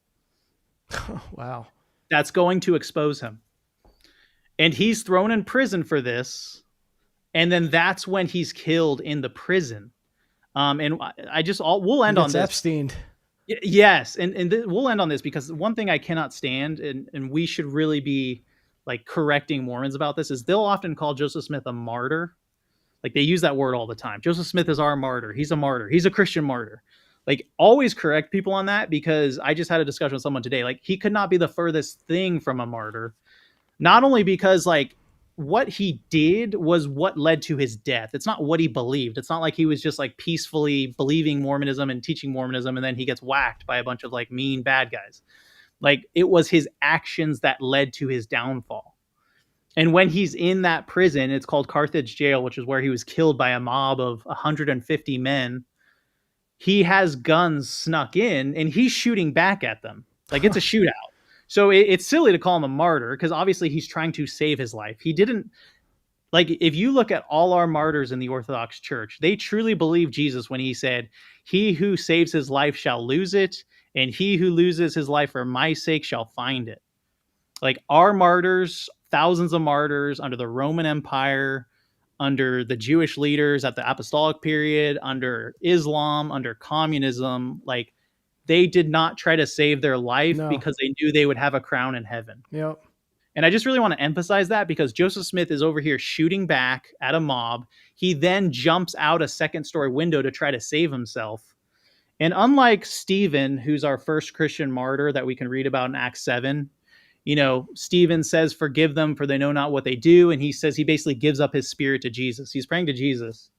Oh, wow. That's going to expose him. And he's thrown in prison for this. And then that's when he's killed in the prison. And we'll end on this. Epstein. Yes. And we'll end on this because one thing I cannot stand, and we should really be like correcting Mormons about this, is they'll often call Joseph Smith a martyr. Like they use that word all the time. Joseph Smith is our martyr. He's a martyr. He's a Christian martyr. Like always correct people on that, because I just had a discussion with someone today. Like he could not be the furthest thing from a martyr. Not only because like what he did was what led to his death. It's not what he believed. It's not like he was just like peacefully believing Mormonism and teaching Mormonism, and then he gets whacked by a bunch of like mean bad guys. Like it was his actions that led to his downfall. And when he's in that prison, it's called Carthage Jail, which is where he was killed by a mob of 150 men. He has guns snuck in and he's shooting back at them. Like it's a shootout. So it's silly to call him a martyr because obviously he's trying to save his life. He didn't, like, if you look at all our martyrs in the Orthodox Church, they truly believe Jesus when he said, "He who saves his life shall lose it, and he who loses his life for my sake shall find it." Like our martyrs, thousands of martyrs under the Roman Empire, under the Jewish leaders at the apostolic period, under Islam, under communism, like they did not try to save their life because they knew they would have a crown in heaven. Yep. And I just really want to emphasize that because Joseph Smith is over here shooting back at a mob. He then jumps out a second-story window to try to save himself. And unlike Stephen, who's our first Christian martyr that we can read about in Acts 7, Stephen says, "Forgive them, for they know not what they do." And he says he basically gives up his spirit to Jesus. He's praying to Jesus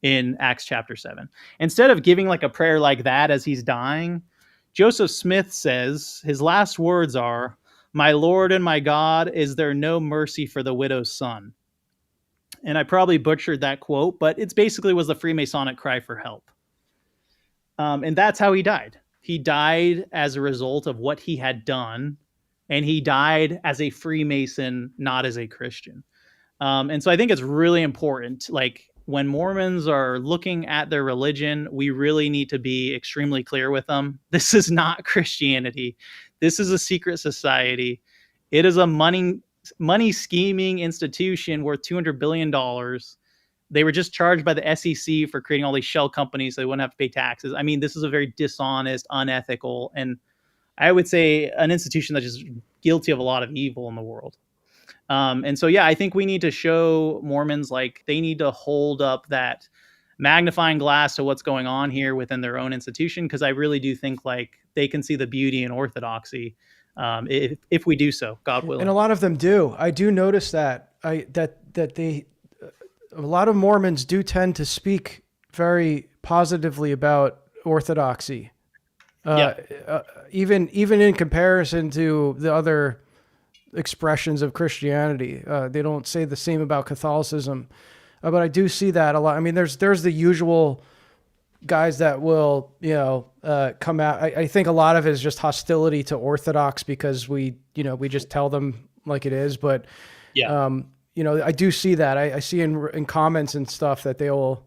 in Acts chapter 7. Instead of giving like a prayer like that as he's dying, Joseph Smith says his last words are, "My Lord and my God, is there no mercy for the widow's son?" And I probably butchered that quote, but it's basically was the Freemasonic cry for help. And that's how he died. He died as a result of what he had done and he died as a Freemason, not as a Christian. And so I think it's really important. Like when Mormons are looking at their religion, we really need to be extremely clear with them. This is not Christianity. This is a secret society. It is a money scheming institution worth $200 billion. They were just charged by the SEC for creating all these shell companies so they wouldn't have to pay taxes. I mean, this is a very dishonest, unethical, and I would say an institution that is guilty of a lot of evil in the world. And so, yeah, I think we need to show Mormons like they need to hold up that magnifying glass to what's going on here within their own institution, because I really do think like they can see the beauty in orthodoxy if we do so, God willing. And a lot of them do. I do notice that a lot of Mormons do tend to speak very positively about orthodoxy, even in comparison to the other expressions of Christianity. They don't say the same about Catholicism, but I do see that a lot. I mean, there's the usual guys that will, come out. I think a lot of it is just hostility to Orthodox because we just tell them like it is. But, I do see that. I see in comments and stuff that they'll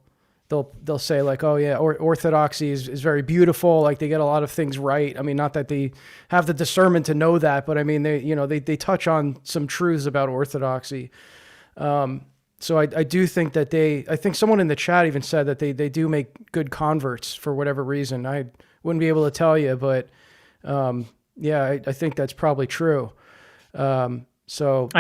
say like, oh yeah, orthodoxy is very beautiful. Like they get a lot of things right. I mean, not that they have the discernment to know that, but I mean, they touch on some truths about orthodoxy. So I do think that I think someone in the chat even said that they do make good converts for whatever reason. I wouldn't be able to tell you, but I think that's probably true. I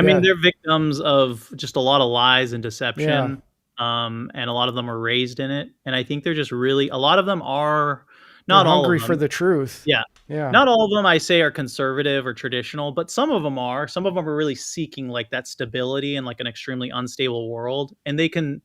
mean, they're victims of just a lot of lies and deception. Yeah. And a lot of them are raised in it. And I think they're just really, a lot of them are not hungry for the truth. Yeah. Not all of them I say are conservative or traditional, but some of them are. Some of them are really seeking like that stability in like an extremely unstable world. And and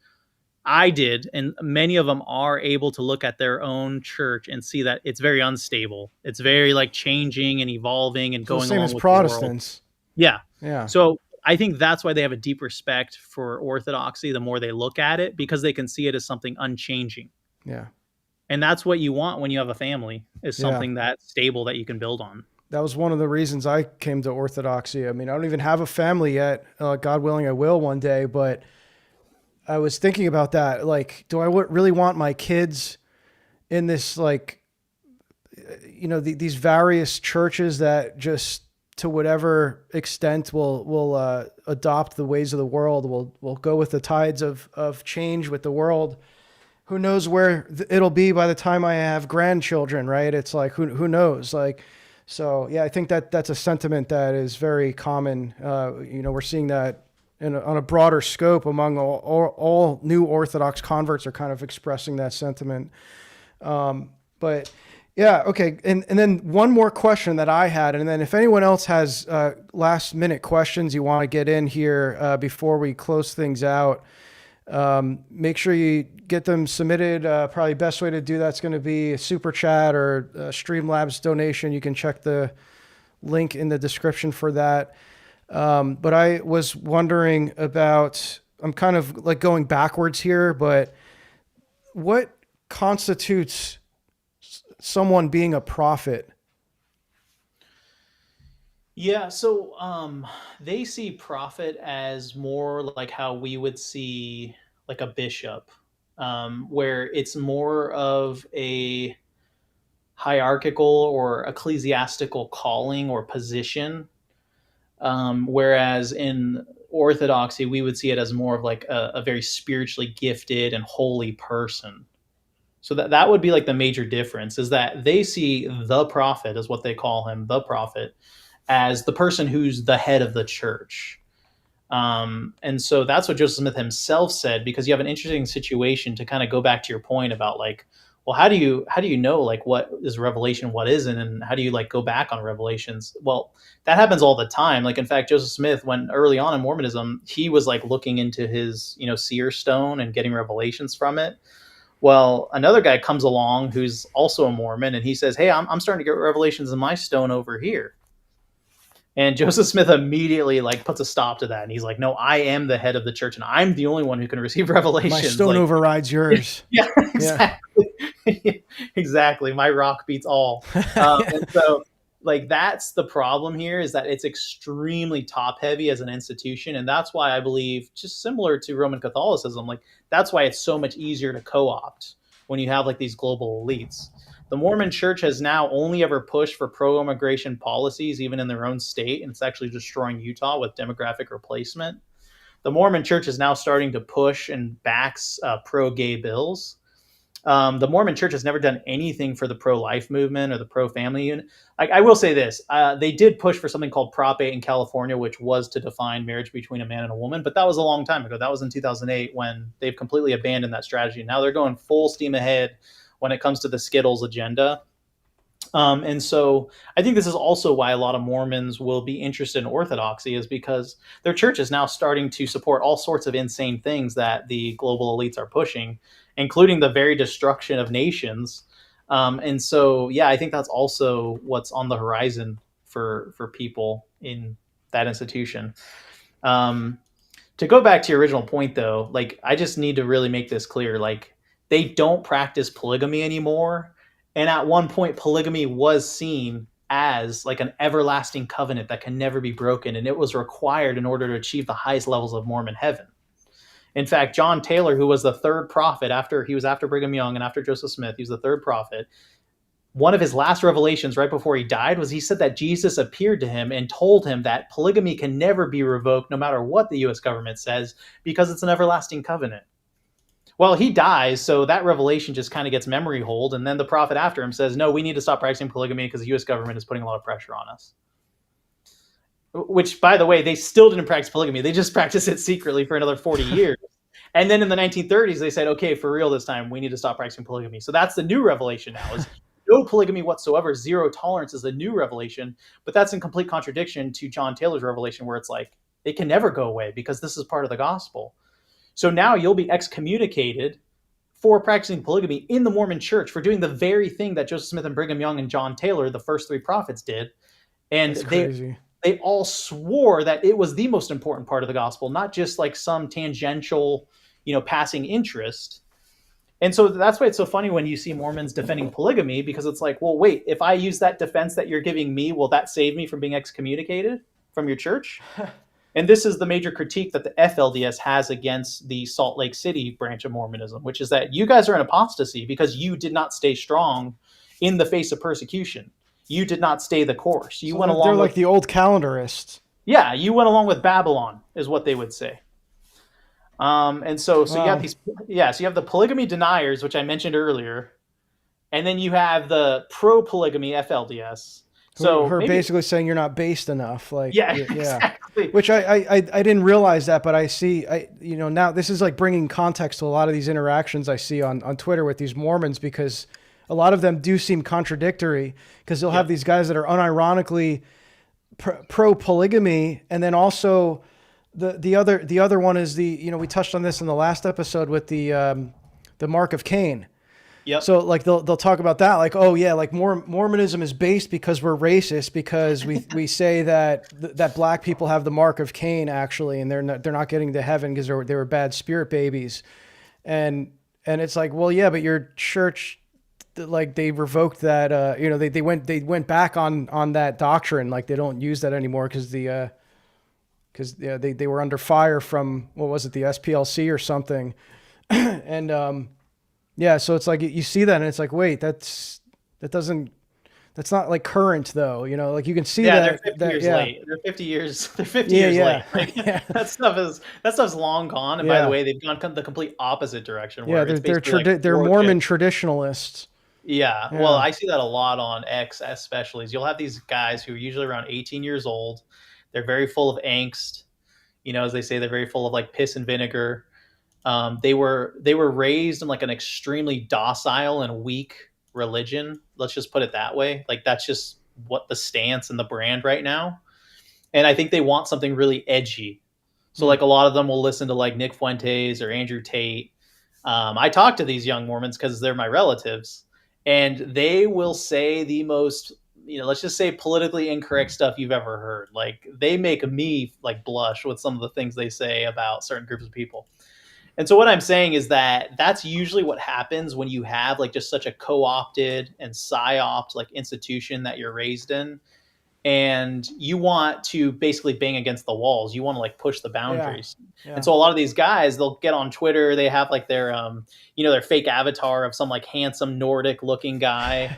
many of them are able to look at their own church and see that it's very unstable. It's very like changing and evolving and going along with Protestants. The world. Yeah. So I think that's why they have a deep respect for orthodoxy the more they look at it, because they can see it as something unchanging. Yeah. And that's what you want when you have a family, is something that's stable that you can build on. That was one of the reasons I came to orthodoxy. I mean, I don't even have a family yet. God willing, I will one day. But I was thinking about that. Like, do I really want my kids in this, like, these various churches that just, to whatever extent, will adopt the ways of the world, will go with the tides of change with the world. Who knows where it'll be by the time I have grandchildren, right? It's like, who knows? Like, so yeah, I think that's a sentiment that is very common. We're seeing that on a broader scope among all new Orthodox converts are kind of expressing that sentiment. But yeah, okay. And then one more question that I had, and then if anyone else has last minute questions you want to get in here before we close things out, make sure you get them submitted. Probably best way to do that's going to be a super chat or a Streamlabs donation. You can check the link in the description for that. But I was wondering about, I'm kind of like going backwards here, but what constitutes someone being a prophet? Yeah, so they see prophet as more like how we would see like a bishop, where it's more of a hierarchical or ecclesiastical calling or position, whereas in Orthodoxy we would see it as more of like a very spiritually gifted and holy person. So that would be like the major difference, is that they see the prophet, is what they call him, the prophet, as the person who's the head of the church. And so that's what Joseph Smith himself said, because you have an interesting situation to kind of go back to your point about like, well, how do you know like what is revelation, what isn't, and how do you like go back on revelations? Well, that happens all the time. Like, in fact, Joseph Smith, when early on in Mormonism, he was like looking into his, seer stone and getting revelations from it. Well, another guy comes along who's also a Mormon, and he says, hey, I'm starting to get revelations in my stone over here. And Joseph Smith immediately like puts a stop to that. And he's like, no, I am the head of the church and I'm the only one who can receive revelations. My stone overrides yours. Yeah, exactly. Yeah. Exactly. My rock beats all. And so like that's the problem here, is that it's extremely top heavy as an institution, and that's why I believe, just similar to Roman Catholicism, like that's why it's so much easier to co-opt when you have like these global elites. The Mormon church has now only ever pushed for pro-immigration policies even in their own state, and it's actually destroying Utah with demographic replacement. The Mormon church is now starting to push and backs pro-gay bills. The Mormon Church has never done anything for the pro-life movement or the pro-family unit. Like, I will say this: they did push for something called Prop 8 in California, which was to define marriage between a man and a woman. But that was a long time ago. That was in 2008 when they've completely abandoned that strategy. Now they're going full steam ahead when it comes to the Skittles agenda. And so I think this is also why a lot of Mormons will be interested in Orthodoxy, is because their church is now starting to support all sorts of insane things that the global elites are pushing, including the very destruction of nations. And so, yeah, I think that's also what's on the horizon for people in that institution. Um, to go back to your original point, though, like I just need to really make this clear. Like, they don't practice polygamy anymore, and at one point polygamy was seen as like an everlasting covenant that can never be broken, and it was required in order to achieve the highest levels of Mormon heaven. In fact, John Taylor, who was the third prophet, after Brigham Young and after Joseph Smith, he was the third prophet. One of his last revelations right before he died was he said that Jesus appeared to him and told him that polygamy can never be revoked no matter what the US government says, because it's an everlasting covenant. Well, he dies, so that revelation just kind of gets memory hold, and then the prophet after him says, no, we need to stop practicing polygamy because the US government is putting a lot of pressure on us. Which, by the way, they still didn't practice polygamy. They just practiced it secretly for another 40 years. And then in the 1930s, they said, okay, for real this time, we need to stop practicing polygamy. So that's the new revelation now, is no polygamy whatsoever, zero tolerance is a new revelation. But that's in complete contradiction to John Taylor's revelation, where it's like, it can never go away because this is part of the gospel. So now you'll be excommunicated for practicing polygamy in the Mormon church for doing the very thing that Joseph Smith and Brigham Young and John Taylor, the first three prophets, did. And That's crazy. they all swore that it was the most important part of the gospel, not just like some tangential, passing interest. And so that's why it's so funny when you see Mormons defending polygamy, because it's like, well, wait, if I use that defense that you're giving me, will that save me from being excommunicated from your church? And this is the major critique that the FLDS has against the Salt Lake City branch of Mormonism, which is that you guys are in apostasy because you did not stay strong in the face of persecution. You did not stay the course. You went along. They're like the old calendarists. Yeah, you went along with Babylon, is what they would say. And so Wow. you have these, so you have the polygamy deniers, which I mentioned earlier, and then you have the pro-polygamy FLDS. So who are basically saying you're not based enough. Like, yeah, exactly. Which I didn't realize that, but I see, now this is like bringing context to a lot of these interactions I see on Twitter with these Mormons, because a lot of them do seem contradictory, because they'll have these guys that are unironically pro polygamy, and then also the other one is we touched on this in the last episode with the mark of Cain. Yep. So like they'll talk about that, like, oh yeah, like Mormonism is based because we're racist, because we say that black people have the mark of Cain actually, and they're not getting to heaven because they were bad spirit babies, and it's like, well, yeah, but your church, like, they revoked that, they went back on that doctrine, like they don't use that anymore because they were under fire from, what was it, the SPLC or something, and yeah, so it's like you see that and it's like, wait, that's not like current though, like you can see that. They're 50 years late. They're 50 years. They're 50 years late. Like, that stuff's long gone. And by the way, they've gone the complete opposite direction. Where they're Mormon traditionalists. Yeah. Well, I see that a lot on X, especially. You'll have these guys who are usually around 18 years old. They're very full of angst. As they say, they're very full of like piss and vinegar. They were raised in like an extremely docile and weak religion. Let's just put it that way. Like, that's just what the stance and the brand right now. And I think they want something really edgy. So like a lot of them will listen to like Nick Fuentes or Andrew Tate. I talk to these young Mormons because they're my relatives, and they will say the most, let's just say politically incorrect stuff you've ever heard. Like, they make me like blush with some of the things they say about certain groups of people. And so what I'm saying is that that's usually what happens when you have like just such a co-opted and psyoped like institution that you're raised in, and you want to basically bang against the walls. You want to like push the Yeah. boundaries. And Yeah. so a lot of these guys, they'll get on Twitter, they have like their their fake avatar of some like handsome Nordic looking guy,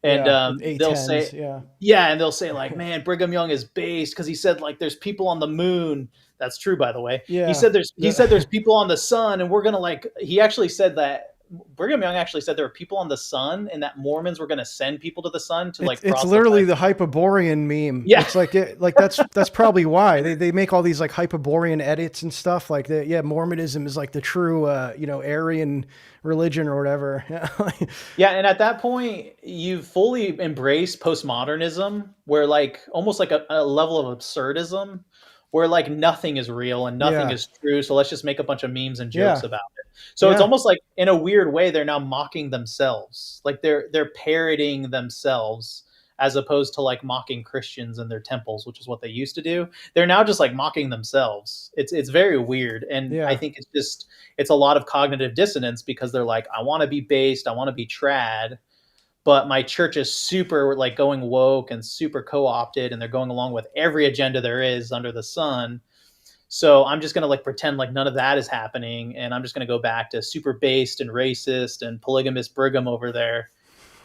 and Yeah. With they'll A10s. say, Yeah. yeah, and they'll say like, man, Brigham Young is based because he said like there's people on the moon. That's true, by the way. He Yeah. said there's people on the sun, and we're gonna like. He actually said that Brigham Young actually said there were people on the sun, and that Mormons were gonna send people to the sun to like It's literally proselytize. the Hyperborean meme. Yeah, It's like that's probably why they make all these like Hyperborean edits and stuff like that. Yeah, Mormonism is like the true Aryan religion or whatever. Yeah. yeah, and at that point, you fully embrace postmodernism, where like almost like a level of absurdism, where like nothing is real and nothing Yeah. is true. So let's just make a bunch of memes and jokes Yeah. about it. So it's Yeah. almost like in a weird way they're now mocking themselves, like they're parroting themselves as opposed to like mocking Christians in their temples, which is what they used to do. They're now just like mocking themselves. It's very weird, and I Yeah. think it's a lot of cognitive dissonance because they're like, I want to be based, I want to be trad, but my church is super like going woke and super co-opted, and they're going along with every agenda there is under the sun. So I'm just going to like pretend like none of that is happening, and I'm just going to go back to super based and racist and polygamous Brigham over there,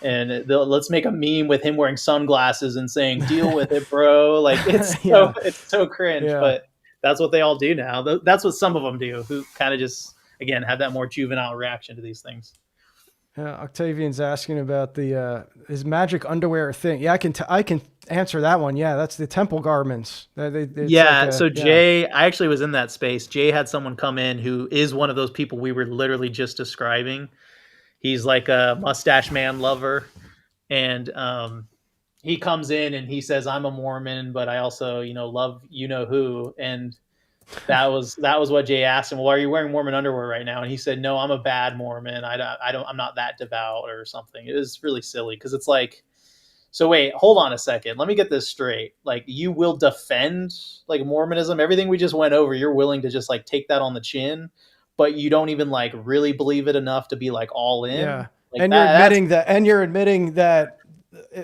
and let's make a meme with him wearing sunglasses and saying "Deal with it, bro." Like Yeah. it's so cringe, Yeah. but that's what they all do now. That's what some of them do, who kind of just again have that more juvenile reaction to these things. Octavian's asking about the his magic underwear thing. Yeah, I can answer that one. Yeah, that's the temple garments. It's Yeah, like so yeah. Jay, I actually was in that space. Jay had someone come in who is one of those people we were literally just describing. He's like a mustache man lover, and he comes in and he says, "I'm a Mormon, but I also, love you know who." And that was what Jay asked him. Well, are you wearing Mormon underwear right now? And he said, "No, I'm a bad Mormon. I'm not that devout or something." It was really silly because it's like, so wait, hold on a second. Let me get this straight. Like, you will defend like Mormonism, everything we just went over. You're willing to just like take that on the chin, but you don't even like really believe it enough to be like all in. Yeah. Like And that's you're admitting that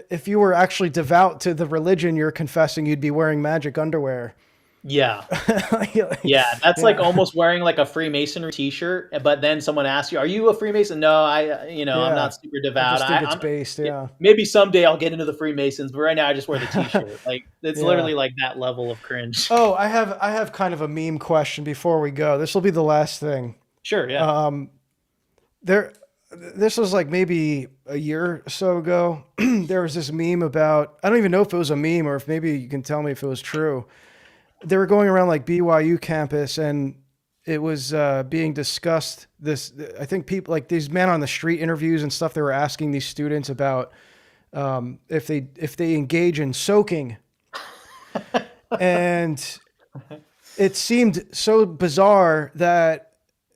if you were actually devout to the religion you're confessing, you'd be wearing magic underwear. yeah. Yeah. Yeah, that's like almost wearing like a Freemasonry T-shirt, but then someone asks you, "Are you a Freemason?" No, I'm Yeah. not super I devout. just think it's based. Yeah. Maybe someday I'll get into the Freemasons, but right now I just wear the T-shirt. Like it's Yeah. literally like that level of cringe. Oh, I have kind of a meme question before we go. This will be the last thing. Sure, yeah, There, this was like maybe a year or so ago. There was this meme about, I don't even know if it was a meme or if maybe you can tell me if it was true. They were going around like BYU campus and it was being discussed. I think people like these men on the street interviews and stuff, they were asking these students about if they engage in soaking. And it seemed so bizarre that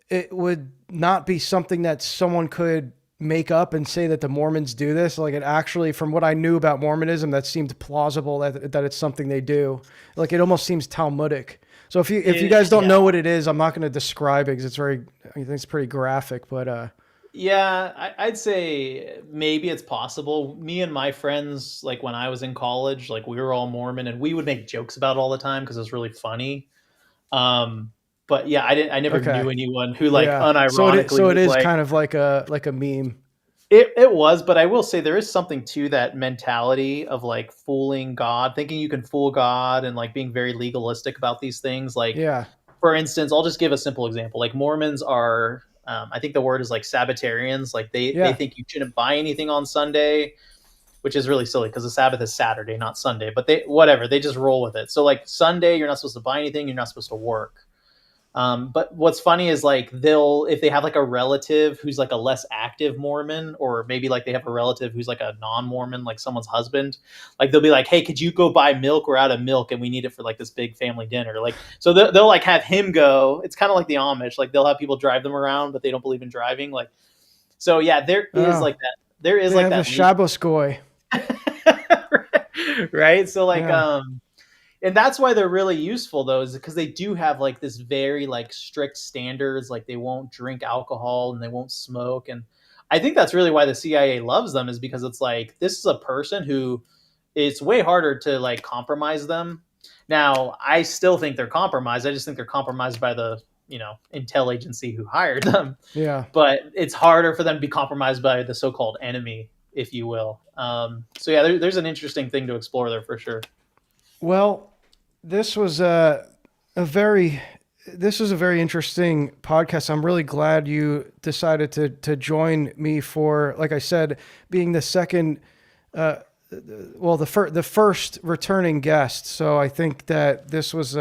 it would not be something that someone could make up and say that the Mormons do this. Like, it actually, from what I knew about Mormonism, that seemed plausible that it's something they do. Like, it almost seems Talmudic. So if you guys don't know what it is, I'm not going to describe it because I think it's pretty graphic, but yeah. I'd say maybe it's possible. Me and my friends, like when I was in college, like we were all Mormon, and we would make jokes about it all the time because it was really funny. Um, but yeah, I never okay. knew anyone who like Yeah. So unironically it was is like, kind of like a meme. it was, but I will say there is something to that mentality of like fooling God, thinking you can fool God, and like being very legalistic about these things. Like, Yeah. for instance, I'll just give a simple example. Like Mormons are, I think the word is like Sabbatarians. Like they Yeah. think you shouldn't buy anything on Sunday, which is really silly because the Sabbath is Saturday, not Sunday. But they just roll with it. So like Sunday, you're not supposed to buy anything. You're not supposed to work. But what's funny is like if they have like a relative who's like a less active Mormon, or maybe like they have a relative who's like a non-Mormon, like someone's husband, like they'll be like, "Hey, could you go buy milk? We're out of milk and we need it for like this big family dinner." Like, so they'll like have him go. It's kind of like the Amish, like they'll have people drive them around, but they don't believe in driving. Like, so yeah, there is Oh, like that. There is they like have the that. Shabbos goy. Right. So like, Yeah. And that's why they're really useful though, is because they do have like this very like strict standards, like they won't drink alcohol and they won't smoke. And I think that's really why the CIA loves them, is because it's like, this is a person who, it's way harder to like compromise them. Now, I still think they're compromised. I just think they're compromised by the, intel agency who hired them. Yeah. But it's harder for them to be compromised by the so-called enemy, if you will. So yeah, there's an interesting thing to explore there for sure. Well, this was a very interesting podcast. I'm really glad you decided to join me for, like I said, being the second, the first returning guest. So I think that this was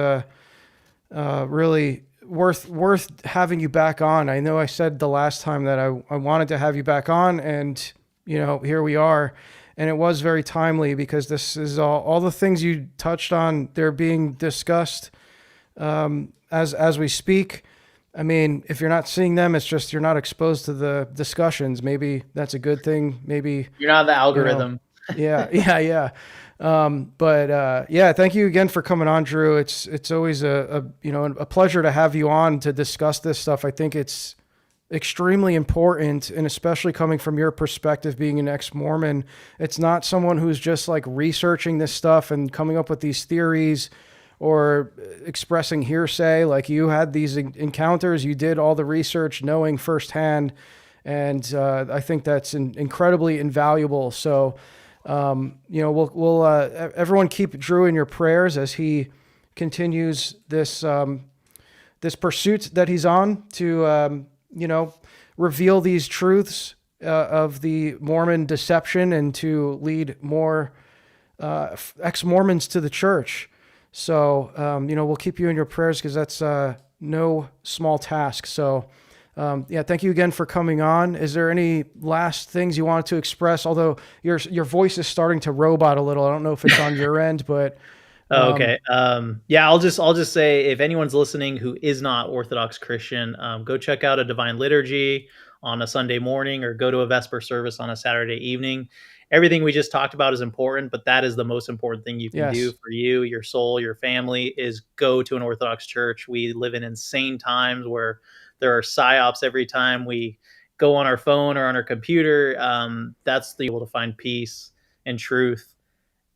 really worth having you back on. I know I said the last time that I wanted to have you back on, and here we are. And it was very timely because this is all the things you touched on. They're being discussed as we speak. I mean, if you're not seeing them, it's just you're not exposed to the discussions. Maybe that's a good thing. Maybe you're not the algorithm. Yeah. Thank you again for coming on, Drew. It's always a pleasure to have you on to discuss this stuff. I think it's extremely important, and especially coming from your perspective, being an ex-Mormon, it's not someone who's just like researching this stuff and coming up with these theories or expressing hearsay. Like, you had these encounters, you did all the research, knowing firsthand, and I think that's incredibly invaluable. So, we'll everyone keep Drew in your prayers as he continues this pursuit that he's on to reveal these truths of the Mormon deception and to lead more ex-Mormons to the church. So, we'll keep you in your prayers because that's no small task. So, thank you again for coming on. Is there any last things you wanted to express? Although your voice is starting to robot a little. I don't know if it's on your end, but... Okay. I'll just say, if anyone's listening who is not Orthodox Christian, go check out a Divine Liturgy on a Sunday morning, or go to a Vesper service on a Saturday evening. Everything we just talked about is important, but that is the most important thing you can do for you, your soul, your family, is go to an Orthodox church. We live in insane times where there are psyops every time we go on our phone or on our computer. That's the able to find peace and truth,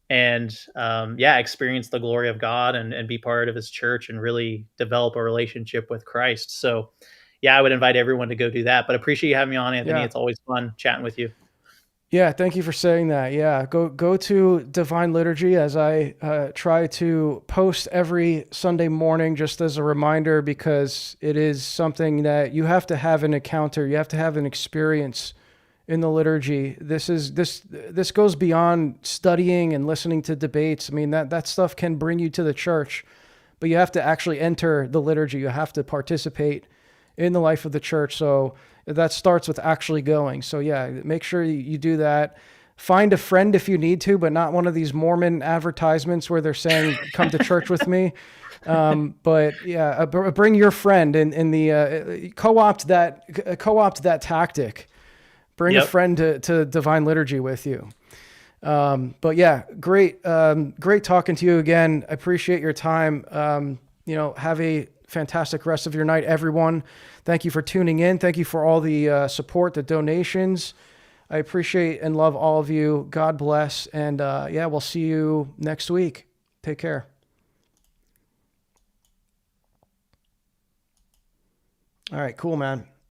and experience the glory of God and be part of his church and really develop a relationship with Christ. So I would invite everyone to go do that. But I appreciate you having me on, Anthony. It's always fun chatting with you. Yeah, thank you for saying that. Yeah, go to Divine Liturgy, as I try to post every Sunday morning, just as a reminder, because it is something that you have to have an encounter, you have to have an experience in the liturgy. This goes beyond studying and listening to debates. I mean, that stuff can bring you to the church, but you have to actually enter the liturgy. You have to participate in the life of the church. So that starts with actually going. So make sure you do that. Find a friend if you need to, but not one of these Mormon advertisements where they're saying, come to church with me. Bring your friend and co-opt that tactic. Bring a friend to Divine Liturgy with you. Great talking to you again. I appreciate your time. Have a fantastic rest of your night, everyone. Thank you for tuning in. Thank you for all the support, the donations. I appreciate and love all of you. God bless. And we'll see you next week. Take care. All right, cool, man.